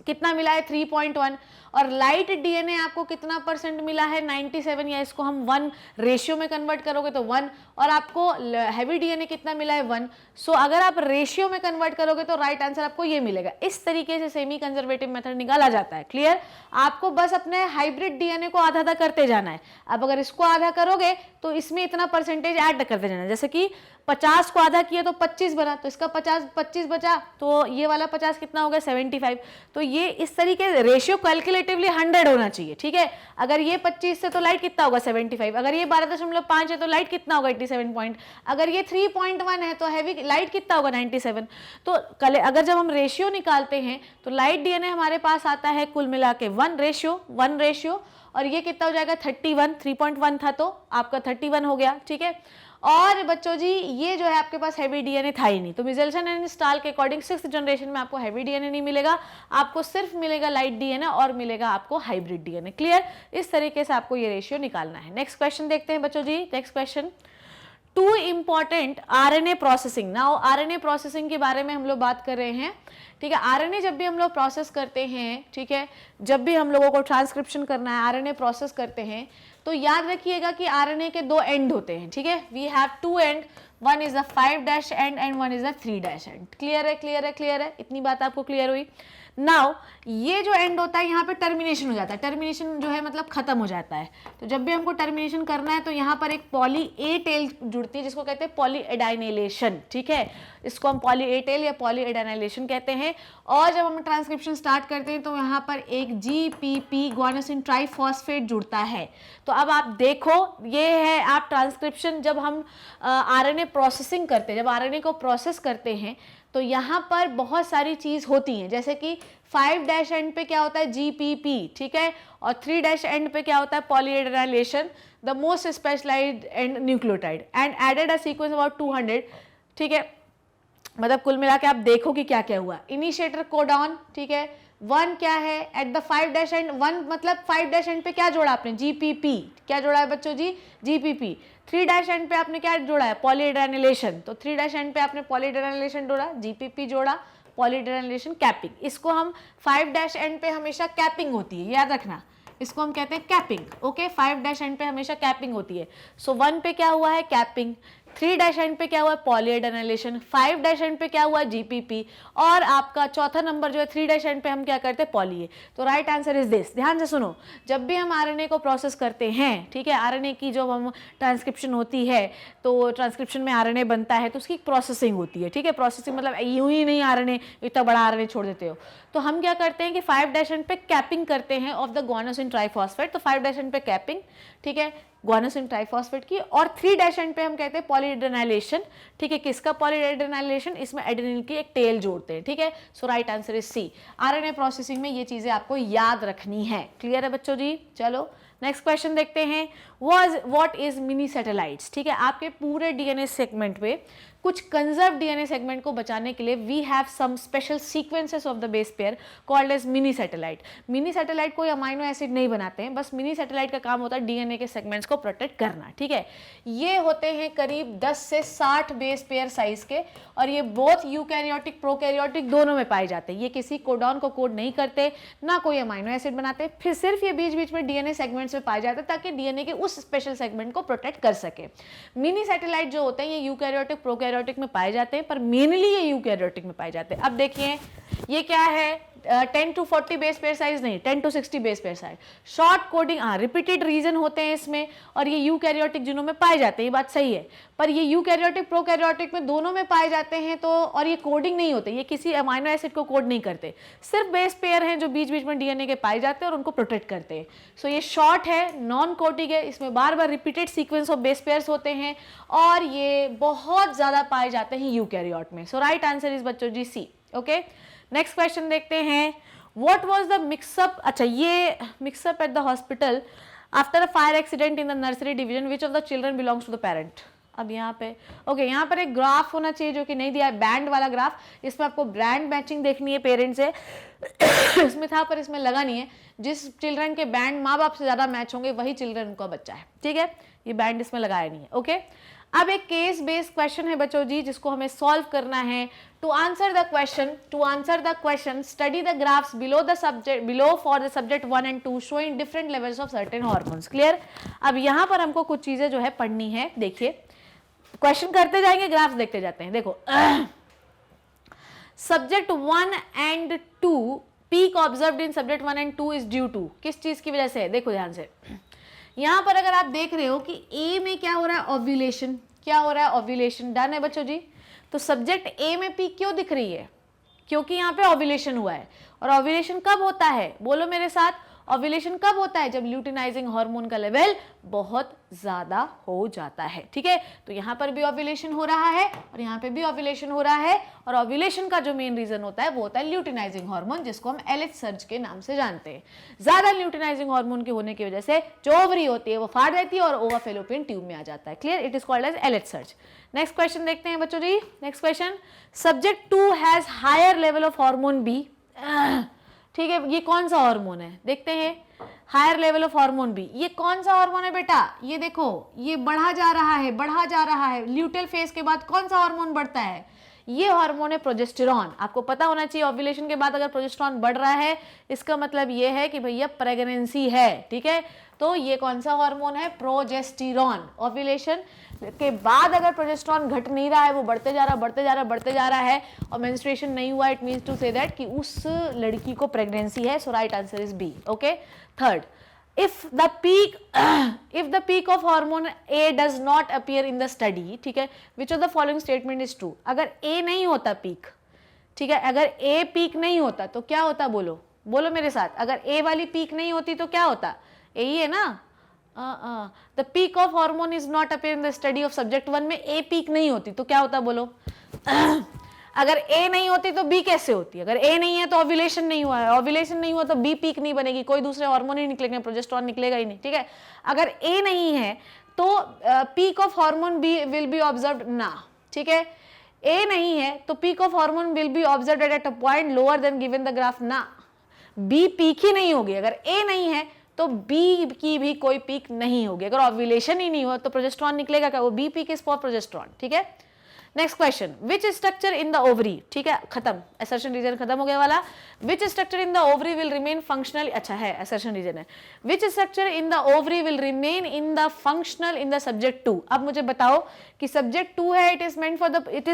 कितना मिला है, 3.1। और लाइट डीएनए आपको कितना % मिला है, 97, या इसको हम 1 रेशियो में कन्वर्ट करोगे तो 1। और आपको हैवी डीएनए कितना मिला है, 1। सो अगर आप रेशियो में कन्वर्ट करोगे तो राइट आंसर आपको ये मिलेगा। इस तरीके से सेमी कंजर्वेटिव मेथड निकाला जाता है। क्लियर, आपको बस अपने हाइब्रिड डीएनए को आधा आधा करते जाना है। अब अगर इसको आधा करोगे तो इसमें इतना % ऐड करते जाना है। जैसे कि 50 को आधा किया तो 25 बना, तो इसका 25 बचा, तो ये वाला 50 कितना हो गया, 75। तो ये इस तरीके से रेशियो कैलकुलेटिवली 100 होना चाहिए, ठीक है। अगर ये 25 से तो लाइट कितना होगा, 75। अगर ये 12.5 है तो लाइट कितना होगा, 87 पॉइंट। अगर ये 3.1 है तो हैवी लाइट कितना होगा, 97। तो अगर जब हम रेशियो निकालते हैं तो लाइट डीएनए हमारे पास आता है कुल मिला के 1 रेशियो, और ये कितना हो जाएगा, 31। 3.1 था तो आपका 31 हो गया, ठीक है। और बच्चों जी ये जो है आपके पास हैवी डीएनए था ही नहीं, तो मिचेल्सन एंड स्टाल के अकॉर्डिंग 6th जनरेशन में आपको हैवी डीएनए नहीं मिलेगा, आपको सिर्फ मिलेगा लाइट डीएनए और मिलेगा आपको हाइब्रिड डीएनए। क्लियर, इस तरीके से आपको ये रेशियो निकालना है। नेक्स्ट क्वेश्चन देखते हैं बच्चों जी। Next question, two important RNA processing. Now RNA processing के बारे में हम लोग बात कर रहे हैं, ठीक है। आरएनए जब भी हम लोग प्रोसेस करते हैं, ठीक है, जब भी हम लोगों को ट्रांसक्रिप्शन करना है, आरएनए प्रोसेस करते हैं, तो याद रखिएगा कि आरएनए के 2 एंड होते हैं, ठीक है। We have 2 end, one is the 5' end and one is the 3' end. Clear है, क्लियर है, क्लियर है, इतनी बात आपको क्लियर हुई। नाउ ये जो एंड होता है यहाँ पे टर्मिनेशन हो जाता है, टर्मिनेशन जो है मतलब खत्म हो जाता है। तो जब भी हमको टर्मिनेशन करना है तो यहाँ पर एक पॉली ए टेल जुड़ती है जिसको कहते हैं पॉली एडाइनेलेशन, ठीक है। इसको हम पॉली ए टेल या पॉली एडाइनेलेशन कहते हैं। और जब हम ट्रांसक्रिप्शन स्टार्ट करते हैं तो यहाँ पर एक GPP गुआनोसिन ट्राइफॉस्फेट जुड़ता है। तो अब आप देखो, ये है आप ट्रांसक्रिप्शन जब हम आरएनए प्रोसेसिंग करते हैं, जब आरएनए को प्रोसेस करते हैं तो यहाँ पर बहुत सारी चीज़ होती हैं, जैसे कि 5' एंड पे क्या होता है GPP, ठीक है, और 3' एंड पे क्या होता है polyadenylation, the most specialized end nucleotide end added a sequence about 200, ठीक है। मतलब कुल मिला के आप देखो कि क्या क्या हुआ। इनिशिएटर कोडॉन, ठीक है, 1 क्या है एट द 5' एंड, 1 मतलब 5' एंड पे क्या जोड़ा आपने GPP, क्या जोड़ा है बच्चों जी GPP। 3' एंड पे आपने क्या जोड़ा है पॉलीएडेनाइलेशन, तो 3' एंड पे आपने पॉलीएडेनाइलेशन जोड़ा, GPP जोड़ा, पॉलीएडेनाइलेशन कैपिंग। इसको हम 5' एंड पे हमेशा कैपिंग होती है, याद रखना, इसको हम कहते हैं कैपिंग, ओके। 5' एंड पे हमेशा कैपिंग होती है। सो 1 पे क्या हुआ है कैपिंग, 3' एंड पे क्या हुआ है पॉलीएडेनाइलेशन, 5' एंड पे क्या हुआ GPP, और आपका चौथा नंबर जो है 3' एंड पे हम क्या करते हैं पॉली ए। तो राइट आंसर इज दिस। ध्यान से सुनो, जब भी हम आरएनए को प्रोसेस करते हैं, ठीक है, आरएनए की जब हम ट्रांसक्रिप्शन होती है तो ट्रांसक्रिप्शन में आरएनए बनता है तो उसकी प्रोसेसिंग होती है, ठीक है। प्रोसेसिंग मतलब यूं ही नहीं आरएनए इतना बड़ा आरएनए छोड़ देते हो। तो हम क्या करते हैं कि 5' एंड पे कैपिंग करते हैं ऑफ द गुआनोसिन ट्राइफॉस्फेट, तो 5' एंड पे कैपिंग, ठीक है, गुआनोसिन ट्राइफॉस्फेट की। और 3' एंड पे हम कहते हैं पॉलीएडेनाइलेशन, ठीक है। किसका पॉलीएडेनाइलेशन, इसमें एडेनिन की एक टेल जोड़ते हैं, ठीक है। So right answer is C. RNA processing में ये चीजें आपको याद रखनी है। क्लियर है बच्चों जी? चलो नेक्स्ट क्वेश्चन देखते हैं। व्हाट इज मिनी सैटेलाइट्स, ठीक है। आपके पूरे डीएनए सेगमेंट पे कुछ कंजर्व डीएनए सेगमेंट को बचाने के लिए we have some special sequences of the base pair called as mini satellite. Mini satellite कोई अमाइनो एसिड नहीं बनाते हैं, बस मिनी सैटेलाइट का काम होता है डीएनए के सेगमेंट्स को प्रोटेक्ट करना, ठीक है। ये होते हैं करीब 10 से 60 बेस पेयर साइज के, और ये बोथ यूकैरियोटिक प्रोकैरियोटिक दोनों में पाए जाते हैं। ये किसी कोडॉन को कोड नहीं करते, ना कोई अमाइनो एसिड बनाते, फिर सिर्फ ये बीच बीच में डीएनए सेगमेंट्स में पाए जाते हैं ताकि डीएनए के उस स्पेशल सेगमेंट को प्रोटेक्ट कर सके। मिनी सैटेलाइट जो होते हैं ये यूकैरियोटिक प्रोकैरियोटिक में पाए जाते हैं, पर मेनली ये यूकैरियोटिक में पाए जाते हैं। अब देखिए ये क्या है, 10 to 40 बेस पेयर साइज नहीं, 10 to 60 base pair size. Short coding, repeated region होते हैं इसमें, और ये यूकैरियोटिक जिनों में पाए जाते हैं, ये बात सही है। पर ये यूकैरियोटिक प्रोकैरियोटिक में दोनों में पाए जाते हैं, तो और ये कोडिंग नहीं होते, ये किसी अमाइनो एसिड को कोड नहीं करते, सिर्फ बेस पेयर हैं जो बीच बीच में डीएनए के पाए जाते हैं और उनको प्रोटेक्ट करते हैं। सो ये शॉर्ट है, नॉन कोडिंग है, इसमें बार बार repeated sequence of base pairs होते हैं, और ये बहुत ज्यादा पाए जाते हैं यूकैरियोट में। सो राइट आंसर इज बच्चों जी सी, ओके। नेक्स्ट क्वेश्चन देखते हैं। What was the mix-up? अच्छा, ये mix-up at the hospital after a fire accident in the nursery division. Which of the children belongs to the parent? अब यहाँ पे okay, यहाँ पर एक ग्राफ होना चाहिए जो कि नहीं दिया है, बैंड वाला ग्राफ। इसमें आपको ब्रांड मैचिंग देखनी है पेरेंट्स से इसमें था पर इसमें लगा नहीं है। जिस चिल्ड्रन के बैंड माँ बाप से ज्यादा मैच होंगे वही चिल्ड्रन उनका बच्चा है, ठीक है। ये बैंड इसमें लगाया नहीं है, ओके। अब एक केस बेस्ड क्वेश्चन है बच्चों जी जिसको हमें सॉल्व करना है। To answer the question study the graphs below the subject below for the subject 1 and 2 showing different levels of certain hormones. Clear? अब यहाँ पर हमको कुछ चीजें जो है पढ़नी है। देखिए क्वेश्चन करते जाएंगे, ग्राफ्स देखते जाते हैं। देखो subject 1 and 2 peak observed in subject 1 and 2 is due to, किस चीज की वजह से है? देखो ध्यान से, यहां पर अगर आप देख रहे हो कि ए में क्या हो रहा है, ओव्यूलेशन। क्या हो रहा है? ओव्यूलेशन। डन है बच्चों जी। तो सब्जेक्ट ए में पीक क्यों दिख रही है? क्योंकि यहाँ पे ओव्यूलेशन हुआ है। और ओव्यूलेशन कब होता है? बोलो मेरे साथ, ओव्यूलेशन कब होता है? जब ल्यूटिनाइजिंग हार्मोन का लेवल बहुत ज्यादा हो जाता है, ठीक है। तो यहाँ पर भी ओव्यूलेशन हो रहा है और यहाँ पे भी ओव्यूलेशन हो रहा है, और ओव्यूलेशन का जो मेन रीजन होता है वो होता है ल्यूटिनाइजिंग हार्मोन, जिसको हम एलएच सर्ज के नाम से जानते हैं। ज्यादा ल्यूटिनाइजिंग हार्मोन के होने की वजह से जो ओवरी होती है वो फाड़ देती है और ओवा फेलोपियन ट्यूब में आ जाता है। Clear? It is called as LH surge. Next question देखते हैं बच्चों जी। Next question, subject 2 has higher level of hormone B ठीक है, ये कौन सा हार्मोन है देखते हैं, higher level of hormone B, ये कौन सा हार्मोन है बेटा, ये देखो ये बढ़ा जा रहा है, बढ़ा जा रहा है, ल्यूटेल फेज के बाद कौन सा हार्मोन बढ़ता है, ये हार्मोन है प्रोजेस्टेरॉन। आपको पता होना चाहिए ओव्यूलेशन के बाद अगर प्रोजेस्टेरॉन बढ़ रहा है इसका मतलब ये है कि भैया प्रेगनेंसी है, ठीक है। तो ये कौन सा हार्मोन है, प्रोजेस्टेरॉन। ओव्यूलेशन के बाद अगर प्रोजेस्टेरॉन घट नहीं रहा है, वो बढ़ते जा रहा बढ़ते जा रहा बढ़ते जा रहा है और मेंस्ट्रुएशन नहीं हुआ, it means to say that कि उस लड़की को प्रेगनेंसी है। So right answer is B. Okay, third, if the peak of hormone A does not appear in the study, ठीक है, which of the following statement is true? अगर A नहीं होता पीक, ठीक है, अगर A पीक नहीं होता तो क्या होता, बोलो बोलो मेरे साथ, अगर A वाली पीक नहीं होती तो क्या होता, यही है ना, the peak of hormone is not appear in the study of subject 1 में A पीक नहीं होती तो क्या होता, बोलो अगर A नहीं होती तो B कैसे होती, अगर A नहीं है तो ओव्यूलेशन नहीं हुआ है, ओव्यूलेशन नहीं हुआ तो B पीक नहीं बनेगी, कोई दूसरे हार्मोन ही निकलेंगे, प्रोजेस्टेरॉन निकलेगा ही नहीं, ठीक है। अगर A नहीं है तो peak of hormone B will be observed ना, ठीक है, A नहीं है तो peak of hormone will be observed at a point lower than given the graph ना, B पीक ही नहीं होगी, अगर A नहीं है तो B की भी कोई पीक नहीं होगी, अगर ओव्यूलेशन ही नहीं हुआ तो प्रोजेस्टेरॉन निकलेगा क्या, वो B peak is for progesterone, ठीक है। Next question, which structure in the ovary, ठीक है, खत्म, असर्शन रीजन खत्म हो गया वाला। Which structure in the ovary will remain functional, अच्छा है असर्शन रीजन है, which structure in the ovary will remain in the functional in the subject 2। अब मुझे बताओ कि सब्जेक्ट 2 है, it is meant for the, it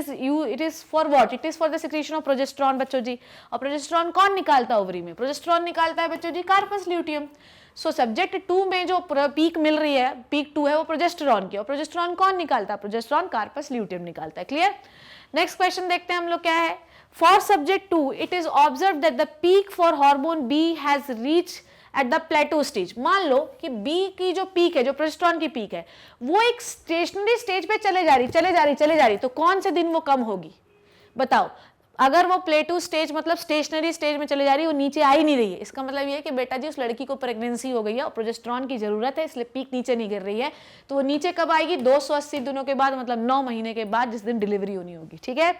is for what, it is for the secretion of progesterone बच्चों जी, और progesterone कौन निकालता है ओवरी में, प्रोजेस्टेरॉन निकालता है बच्चों जी कार्पस ल्यूटियम। सो सब्जेक्ट 2 में जो पीक मिल रही है, पीक 2 है वो प्रोजेस्टेरॉन की, और प्रोजेस्टेरॉन कौन निकालता है, प्रोजेस्टेरॉन कार्पस ल्यूटियम निकालता है, क्लियर। नेक्स्ट क्वेश्चन देखते हैं हम लोग क्या है, for subject 2 it is observe that the peak for hormone B has reach at the plateau stage. मान लो कि बी की जो पीक है, जो प्रोजेस्टेरॉन की पीक है, वो एक स्टेशनरी स्टेज पे चले जा रही, तो कौन से दिन वो कम होगी, बताओ। अगर वो प्लेटू स्टेज मतलब स्टेशनरी स्टेज में चले जा रही है, वो नीचे आ ही नहीं रही है, इसका मतलब ये है कि बेटा जी उस लड़की को प्रेगनेंसी हो गई है और प्रोजेस्टेरॉन की जरूरत है, इसलिए पीक नीचे नहीं गिर रही है, तो वो नीचे कब आएगी, 280 दिनों के बाद, मतलब 9 महीने के बाद, जिस दिन डिलीवरी होनी होगी, ठीक है।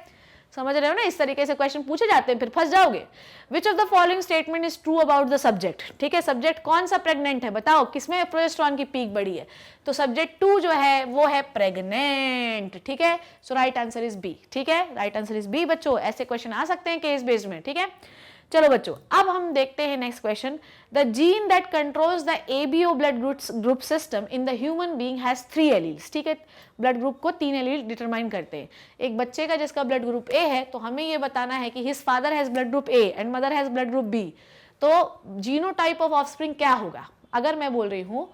समझ रहे हो ना, इस तरीके से क्वेश्चन पूछे जाते हैं, फिर फंस जाओगे। विच of the following statement is true about the subject, ठीक है, सब्जेक्ट कौन सा प्रेग्नेंट है, बताओ किसमें प्रोजेस्टेरॉन की पीक बढ़ी है, तो सब्जेक्ट 2 जो है वो है प्रेग्नेंट, ठीक है। So right answer is B, ठीक है, राइट आंसर इज बी बच्चों। ऐसे क्वेश्चन आ सकते हैं केस बेस्ड में, ठीक है। चलो बच्चों, अब हम देखते हैं next question, the gene that controls the ABO blood group system in the human being has 3 alleles, ठीक है, ब्लड ग्रुप को 3 एलील डिटरमाइन करते हैं। एक बच्चे का जिसका ब्लड ग्रुप ए है, तो हमें ये बताना है कि his father has blood group A and mother has blood group B, तो जीनोटाइप ऑफ ऑफस्प्रिंग क्या होगा। अगर मैं बोल रही हूँ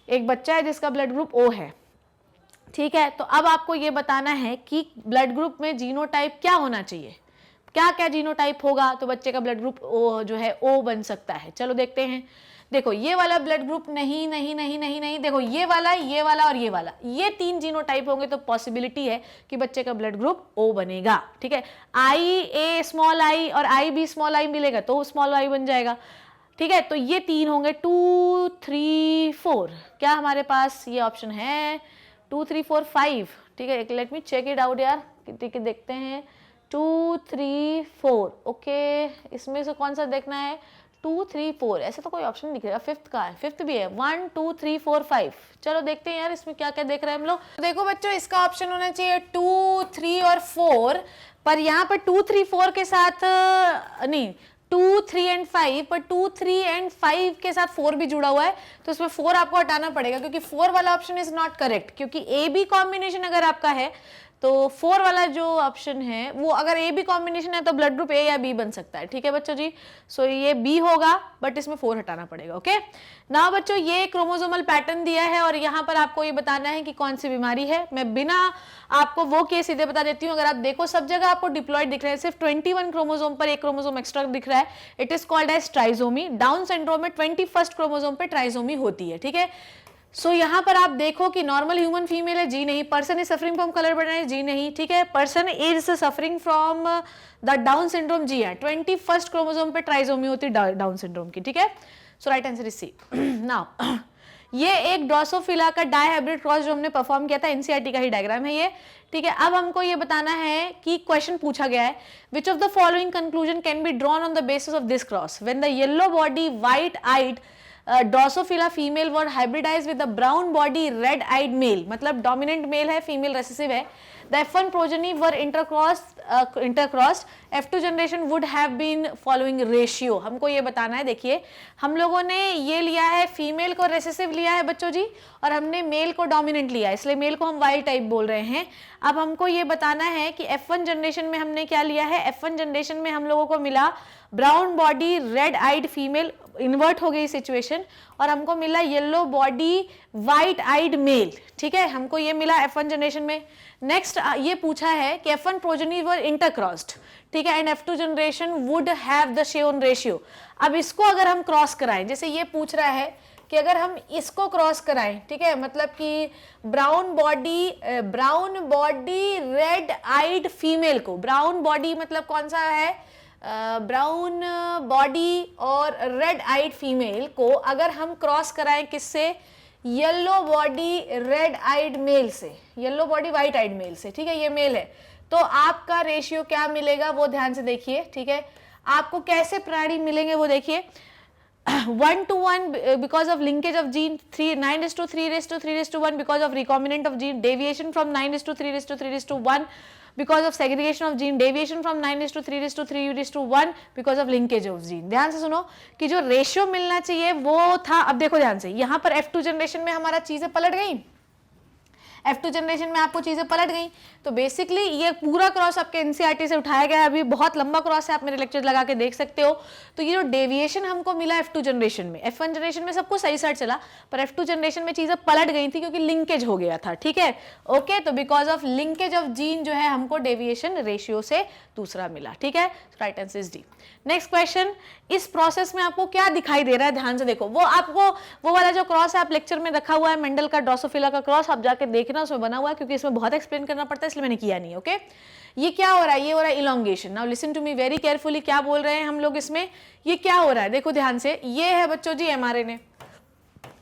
एक बच्चा है जिसका ब्लड ग्रुप ओ है, ठीक है, तो अब आपको ये बताना है कि ब्लड ग्रुप में जीनोटाइप क्या होना चाहिए, क्या क्या जीनोटाइप होगा, तो बच्चे का ब्लड ग्रुप ओ जो है ओ बन सकता है। चलो देखते हैं, देखो ये वाला ब्लड ग्रुप नहीं नहीं नहीं नहीं नहीं, देखो ये वाला और ये वाला, ये 3 जीनोटाइप होंगे तो पॉसिबिलिटी है कि बच्चे का ब्लड ग्रुप ओ बनेगा, ठीक है। आई ए स्मॉल आई और आई बी स्मॉल आई मिलेगा तो स्मॉल आई बन जाएगा, ठीक है। तो ये 3 होंगे, 2 3 4, क्या हमारे पास ये ऑप्शन है 2 3 4 5, ठीक है। Let me check it out यार, देखते हैं 2 3 4, ओके, इसमें से कौन सा देखना है, 2 3 4, ऐसा तो कोई ऑप्शन नहीं दिख रहा, फिफ्थ का है, फिफ्थ भी है, 1 2 3 4 5। चलो देखते हैं यार इसमें क्या क्या देख रहे हैं हम लोग। देखो बच्चों, इसका ऑप्शन होना चाहिए 2 3 और 4, पर यहाँ पर 2 3 4 के साथ नहीं, 2 3 एंड 5, पर 2 3 एंड 5 के साथ 4 भी जुड़ा हुआ है, तो इसमें 4 आपको हटाना पड़ेगा, क्योंकि 4 वाला ऑप्शन इज नॉट करेक्ट, क्योंकि ए बी कॉम्बिनेशन अगर आपका है तो 4 वाला जो ऑप्शन है वो अगर ए बी कॉम्बिनेशन है तो ब्लड ग्रुप ए या बी बन सकता है, ठीक है बच्चों जी। सो ये बी होगा, बट इसमें 4 हटाना पड़ेगा, ओके। ना बच्चों, ये क्रोमोसोमल पैटर्न दिया है और यहाँ पर आपको ये बताना है कि कौन सी बीमारी है। मैं बिना आपको वो केस सीधे बता देती हूँ। अगर आप देखो सब जगह आपको डिप्लॉयड दिख रहे हैं, सिर्फ 21 क्रोमोसोम पर एक क्रोमोसोम एक्स्ट्रा दिख रहा है, it is called as trisomy. Down syndrome में 21st क्रोमोसोम पे ट्राइजोमी होती है, ठीक है। सो यहाँ पर आप देखो कि नॉर्मल ह्यूमन फीमेल है, जी नहीं। Person is suffering from colour blindness, जी नहीं, ठीक है। Person is suffering from the Down syndrome, जी है। 21st क्रोमोसोम पे ट्राइजोमी होती है डाउन सिंड्रोम की, ठीक है। So right answer is C. Now ये एक ड्रोसोफिला का डायहाइब्रिड क्रॉस जो हमने परफॉर्म किया था, एनसीईआरटी का ही डायग्राम है ये, ठीक है। अब हमको ये बताना है कि क्वेश्चन पूछा गया है, which of the following conclusion can be drawn on the basis of this cross when the yellow body white eyed drosophila female were hybridize with the brown body red eyed male, मतलब dominant male है, female recessive है। The F1 progeny were intercrossed. F2 generation would have been following ratio. हमको ये बताना है, देखिए हम लोगों ने ये लिया है, फीमेल को रेसेसिव लिया है बच्चों जी, और हमने मेल को डोमिनेंट लिया है, इसलिए मेल को हम वाइल्ड टाइप बोल रहे हैं। अब हमको ये बताना है कि F1 जनरेशन में हमने क्या लिया है, F1 जनरेशन में हम लोगों को मिला brown body red eyed female, invert हो गई सिचुएशन, और हमको मिला yellow body white eyed male, ठीक है, हमको ये मिला F1 जनरेशन में। नेक्स्ट ये पूछा है कि F1 प्रोजेनी वर इंटरक्रॉस्ड, ठीक है, and F2 generation would have the shown ratio. अब इसको अगर हम क्रॉस कराएं, जैसे ये पूछ रहा है कि अगर हम इसको क्रॉस कराएं, ठीक है, मतलब कि brown body red eyed female को, ब्राउन बॉडी मतलब कौन सा है, ब्राउन बॉडी और रेड आइड फीमेल को अगर हम क्रॉस कराएं किससे, yellow body red eyed male से, yellow body white eyed male से, ठीक है, ये मेल है, तो आपका रेशियो क्या मिलेगा वो ध्यान से देखिए, ठीक है। आपको कैसे प्राणी मिलेंगे वो देखिए, 1:1 because of linkage of gene, 9:3:3:1 because of recombinant of gene, deviation from 9:3:3:1 because of segregation of gene, deviation from 9:3:3:1 because of linkage of gene। ध्यान से सुनो कि जो रेशियो मिलना चाहिए वो था, अब देखो ध्यान से, यहाँ पर F2 जनरेशन में हमारा चीजें पलट गई, F2 जनरेशन में आपको चीजें पलट गई, तो बेसिकली ये पूरा क्रॉस आपके एनसीईआरटी से उठाया गया है, अभी बहुत लंबा क्रॉस है, आप मेरे लेक्चर लगा के देख सकते हो। तो ये जो डेविएशन हमको मिला F2 जनरेशन में, F1 जनरेशन में सब कुछ सही साइड चला, पर F2 जनरेशन में चीजें पलट गई थी क्योंकि लिंकेज हो गया था, ठीक है, ओके। तो because of linkage of gene जो है हमको डेविएशन रेशियो से दूसरा मिला, ठीक है, right answer is D. Next question, इस प्रोसेस में आपको क्या दिखाई दे रहा है, ध्यान से देखो, वो आपको वो वाला जो क्रॉस है आप लेक्चर में रखा हुआ है, मेंडल का ड्रोसोफिला का क्रॉस, आप जाके देखना उसमें बना हुआ है, क्योंकि इसमें बहुत एक्सप्लेन करना पड़ता है इसलिए मैंने किया नहीं, ओके। ये क्या हो रहा है, ये हो रहा है elongation. Now listen to me very carefully, क्या बोल रहे हैं हम लोग इसमें, ये क्या हो रहा है, देखो ध्यान से, ये है बच्चों जी एमआरएनए,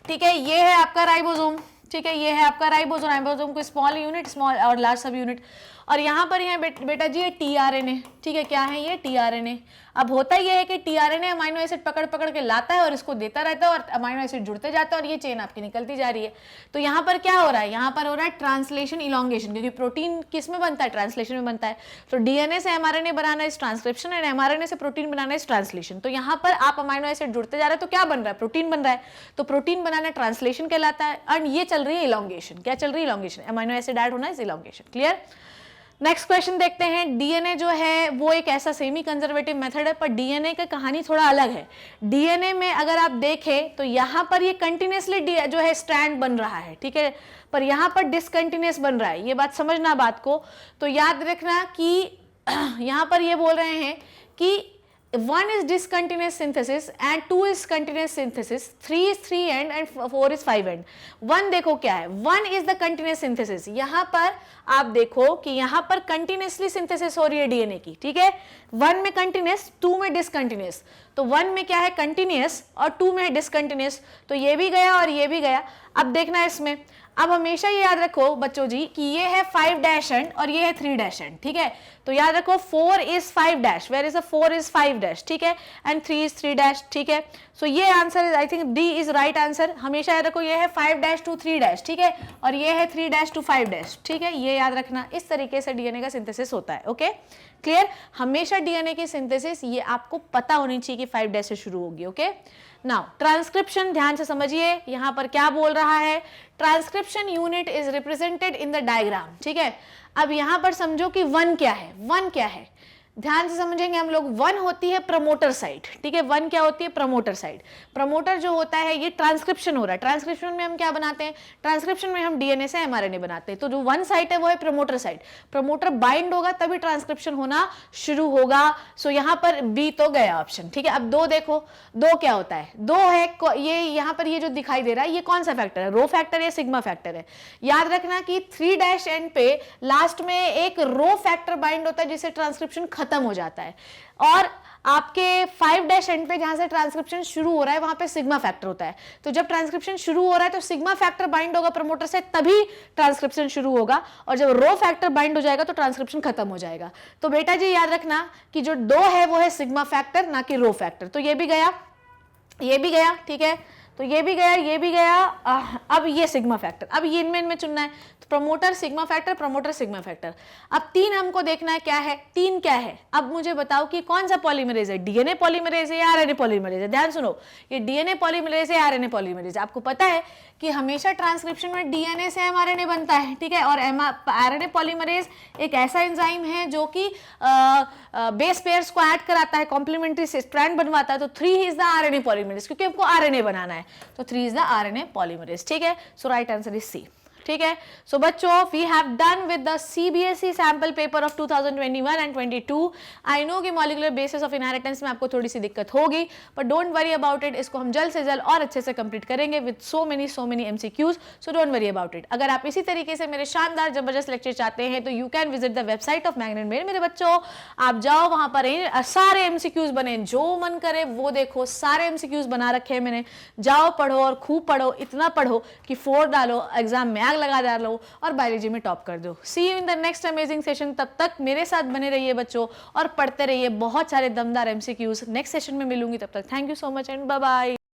ठीक है, ये है आपका राइबोसोम, ठीक है, ये है आपका राइबोसोम, राइबोसोम को स्मॉल यूनिट, स्मॉल और लार्ज सब यूनिट, और यहाँ पर ये बेटा जी ये टीआरएनए, ठीक है, क्या है ये टीआरएनए। अब होता ये है कि टीआरएनए अमाइनो एसिड पकड़ पकड़ के लाता है और इसको देता रहता है और अमाइनो एसिड जुड़ते जाते हैं और ये चेन आपकी निकलती जा रही है। तो यहाँ पर क्या हो रहा है, यहाँ पर हो रहा है ट्रांसलेशन इलोंगेशन, क्योंकि प्रोटीन किस में बनता है, ट्रांसलेशन में बनता है। तो डीएनए से एमआरएनए बनाना इस ट्रांसक्रिप्शन एंड एमआरएनए से प्रोटीन बनाना इस ट्रांसलेशन। तो यहाँ पर आप अमाइनो एसिड जुड़ते जा रहे हैं तो क्या बन रहा है, प्रोटीन बन रहा है, तो प्रोटीन बनाना ट्रांसलेशन कहलाता है, एंड ये चल रही है इलोंगेशन। क्या चल रही है, इलोंगेशन, अमाइनो एसिड ऐड होना is elongation, clear. Next question देखते हैं, डीएनए जो है वो एक ऐसा सेमी कंजर्वेटिव मेथड है, पर डीएनए की कहानी थोड़ा अलग है। डीएनए में अगर आप देखें तो यहाँ पर ये कंटिन्यूसली जो है स्ट्रैंड बन रहा है, ठीक है, पर यहाँ पर डिसकंटिन्यूस बन रहा है, ये बात समझना बात को। तो याद रखना कि यहाँ पर ये बोल रहे हैं कि 1 is discontinuous synthesis and 2 is continuous synthesis, 3 is 3 end and 4 is 5 end। 1 देखो क्या है, 1 is the continuous synthesis। यहाँ पर आप देखो कि यहाँ पर कंटिन्यूसली सिंथेसिस हो रही है डीएनए की, ठीक है, 1 में कंटिन्यूस, 2 में डिसकंटिन्यूस। तो 1 में क्या है कंटिन्यूस और 2 में है डिसकंटिन्यूस, तो ये भी गया और ये भी गया। अब देखना इसमें, अब हमेशा ये याद रखो बच्चों जी कि ये है 5' एंड और ये है 3' एंड, ठीक है, तो याद रखो 4 is 5', वेयर इज 4 is 5', ठीक है, एंड 3 is 3', ठीक है। सो ये answer is, I think D is right answer. हमेशा याद रखो ये है 5' to 3', ठीक है, और ये है 3' to 5', ठीक है, ये याद रखना। इस तरीके से डीएनए का सिंथेसिस होता है, ओके, क्लियर। हमेशा डीएनए की सिंथेसिस ये आपको पता होनी चाहिए कि 5' से शुरू होगी, ओके। नाउ ट्रांसक्रिप्शन, ध्यान से समझिए, यहाँ पर क्या बोल रहा है, transcription unit is represented in the diagram, ठीक है। अब यहाँ पर समझो कि 1 क्या है, 1 क्या है, ध्यान से समझेंगे हम लोग। 1 होती है प्रमोटर साइट, ठीक है, 1 क्या होती है, प्रमोटर साइट। प्रमोटर जो होता है ये ट्रांसक्रिप्शन हो रहा है, ट्रांसक्रिप्शन में हम क्या बनाते हैं, ट्रांसक्रिप्शन में हम डीएनए से एमआरएनए बनाते हैं। तो जो 1 साइट है वो है प्रमोटर साइट, प्रमोटर बाइंड होगा तभी ट्रांसक्रिप्शन होना शुरू होगा। सो यहाँ पर बी तो गया ऑप्शन, ठीक है। अब 2 देखो, 2 क्या होता है, 2 है ये, यहाँ पर ये जो दिखाई दे रहा है ये कौन सा फैक्टर है, रो फैक्टर या सिग्मा फैक्टर है। याद रखना कि 3' एंड पे लास्ट में एक रो फैक्टर बाइंड होता है जिससे ट्रांसक्रिप्शन खत्म हो जाता है। और आपके 5 एंड पे जहां से ट्रांसक्रिप्शन शुरू हो रहा है वहां पे सिग्मा फैक्टर होता है। तो जब ट्रांसक्रिप्शन शुरू हो रहा है तो सिग्मा फैक्टर बाइंड होगा प्रमोटर से, तभी ट्रांसक्रिप्शन शुरू होगा, और जब रो फैक्टर बाइंड हो जाएगा तो ट्रांसक्रिप्शन खत्म हो जाएगा। तो बेटा जी याद रखना कि जो 2 है वो है सिग्मा फैक्टर, ना कि रो फैक्टर। तो ये भी गया, ये भी गया, ठीक है, तो ये भी गया, ये भी गया। अब ये सिग्मा फैक्टर, अब ये इनमें चुनना है, तो promoter sigma factor, promoter sigma factor. अब 3 हमको देखना है क्या है, 3 क्या है। अब मुझे बताओ कि कौन सा पॉलीमरेज है, डीएनए पॉलीमरेज है या आरएनए पॉलीमरेज है। ध्यान सुनो, ये डीएनए पॉलीमरेज है, आरएनए पॉलीमरेज है। आपको पता है कि हमेशा ट्रांसक्रिप्शन में डीएनए से एमआरएनए बनता है, ठीक है, और आरएनए पॉलीमरेज एक ऐसा एंजाइम है जो कि बेस पेयर्स को ऐड कराता है, कॉम्प्लीमेंट्री स्ट्रैंड बनवाता है। तो 3 इज द आरएनए पॉलीमरेज, क्योंकि हमको आरएनए बनाना है, तो 3 इज द आरएनए पॉलीमरेज, ठीक है। So right answer is C, ठीक है। सो बच्चों, we have done with the CBSE sample paper of 2021 and 22। I know कि मॉलिक्यूलर बेसिस ऑफ इनहेरिटेंस में आपको थोड़ी सी दिक्कत होगी, but don't worry about it. इसको हम जल्द से जल्द और अच्छे से कंप्लीट करेंगे with so many MCQs, so don't worry about it. अगर आप इसी तरीके से मेरे शानदार जबरदस्त लेक्चर चाहते हैं तो you can visit the website of magnet brain. मेरे बच्चों, आप जाओ, वहां पर सारे एमसीक्यूज बने, जो मन करे वो देखो, सारे एमसीक्यूज बना रखे हैं मैंने। जाओ पढ़ो और खूब पढ़ो, इतना पढ़ो कि 4 डालो, एग्जाम में आग लगा डालो और बायोलॉजी में टॉप कर दो। See you in the next amazing session. तब तक मेरे साथ बने रहिए बच्चों और पढ़ते रहिए बहुत सारे दमदार एमसीक्यूज। नेक्स्ट सेशन में मिलूंगी, तब तक thank you so much and bye bye.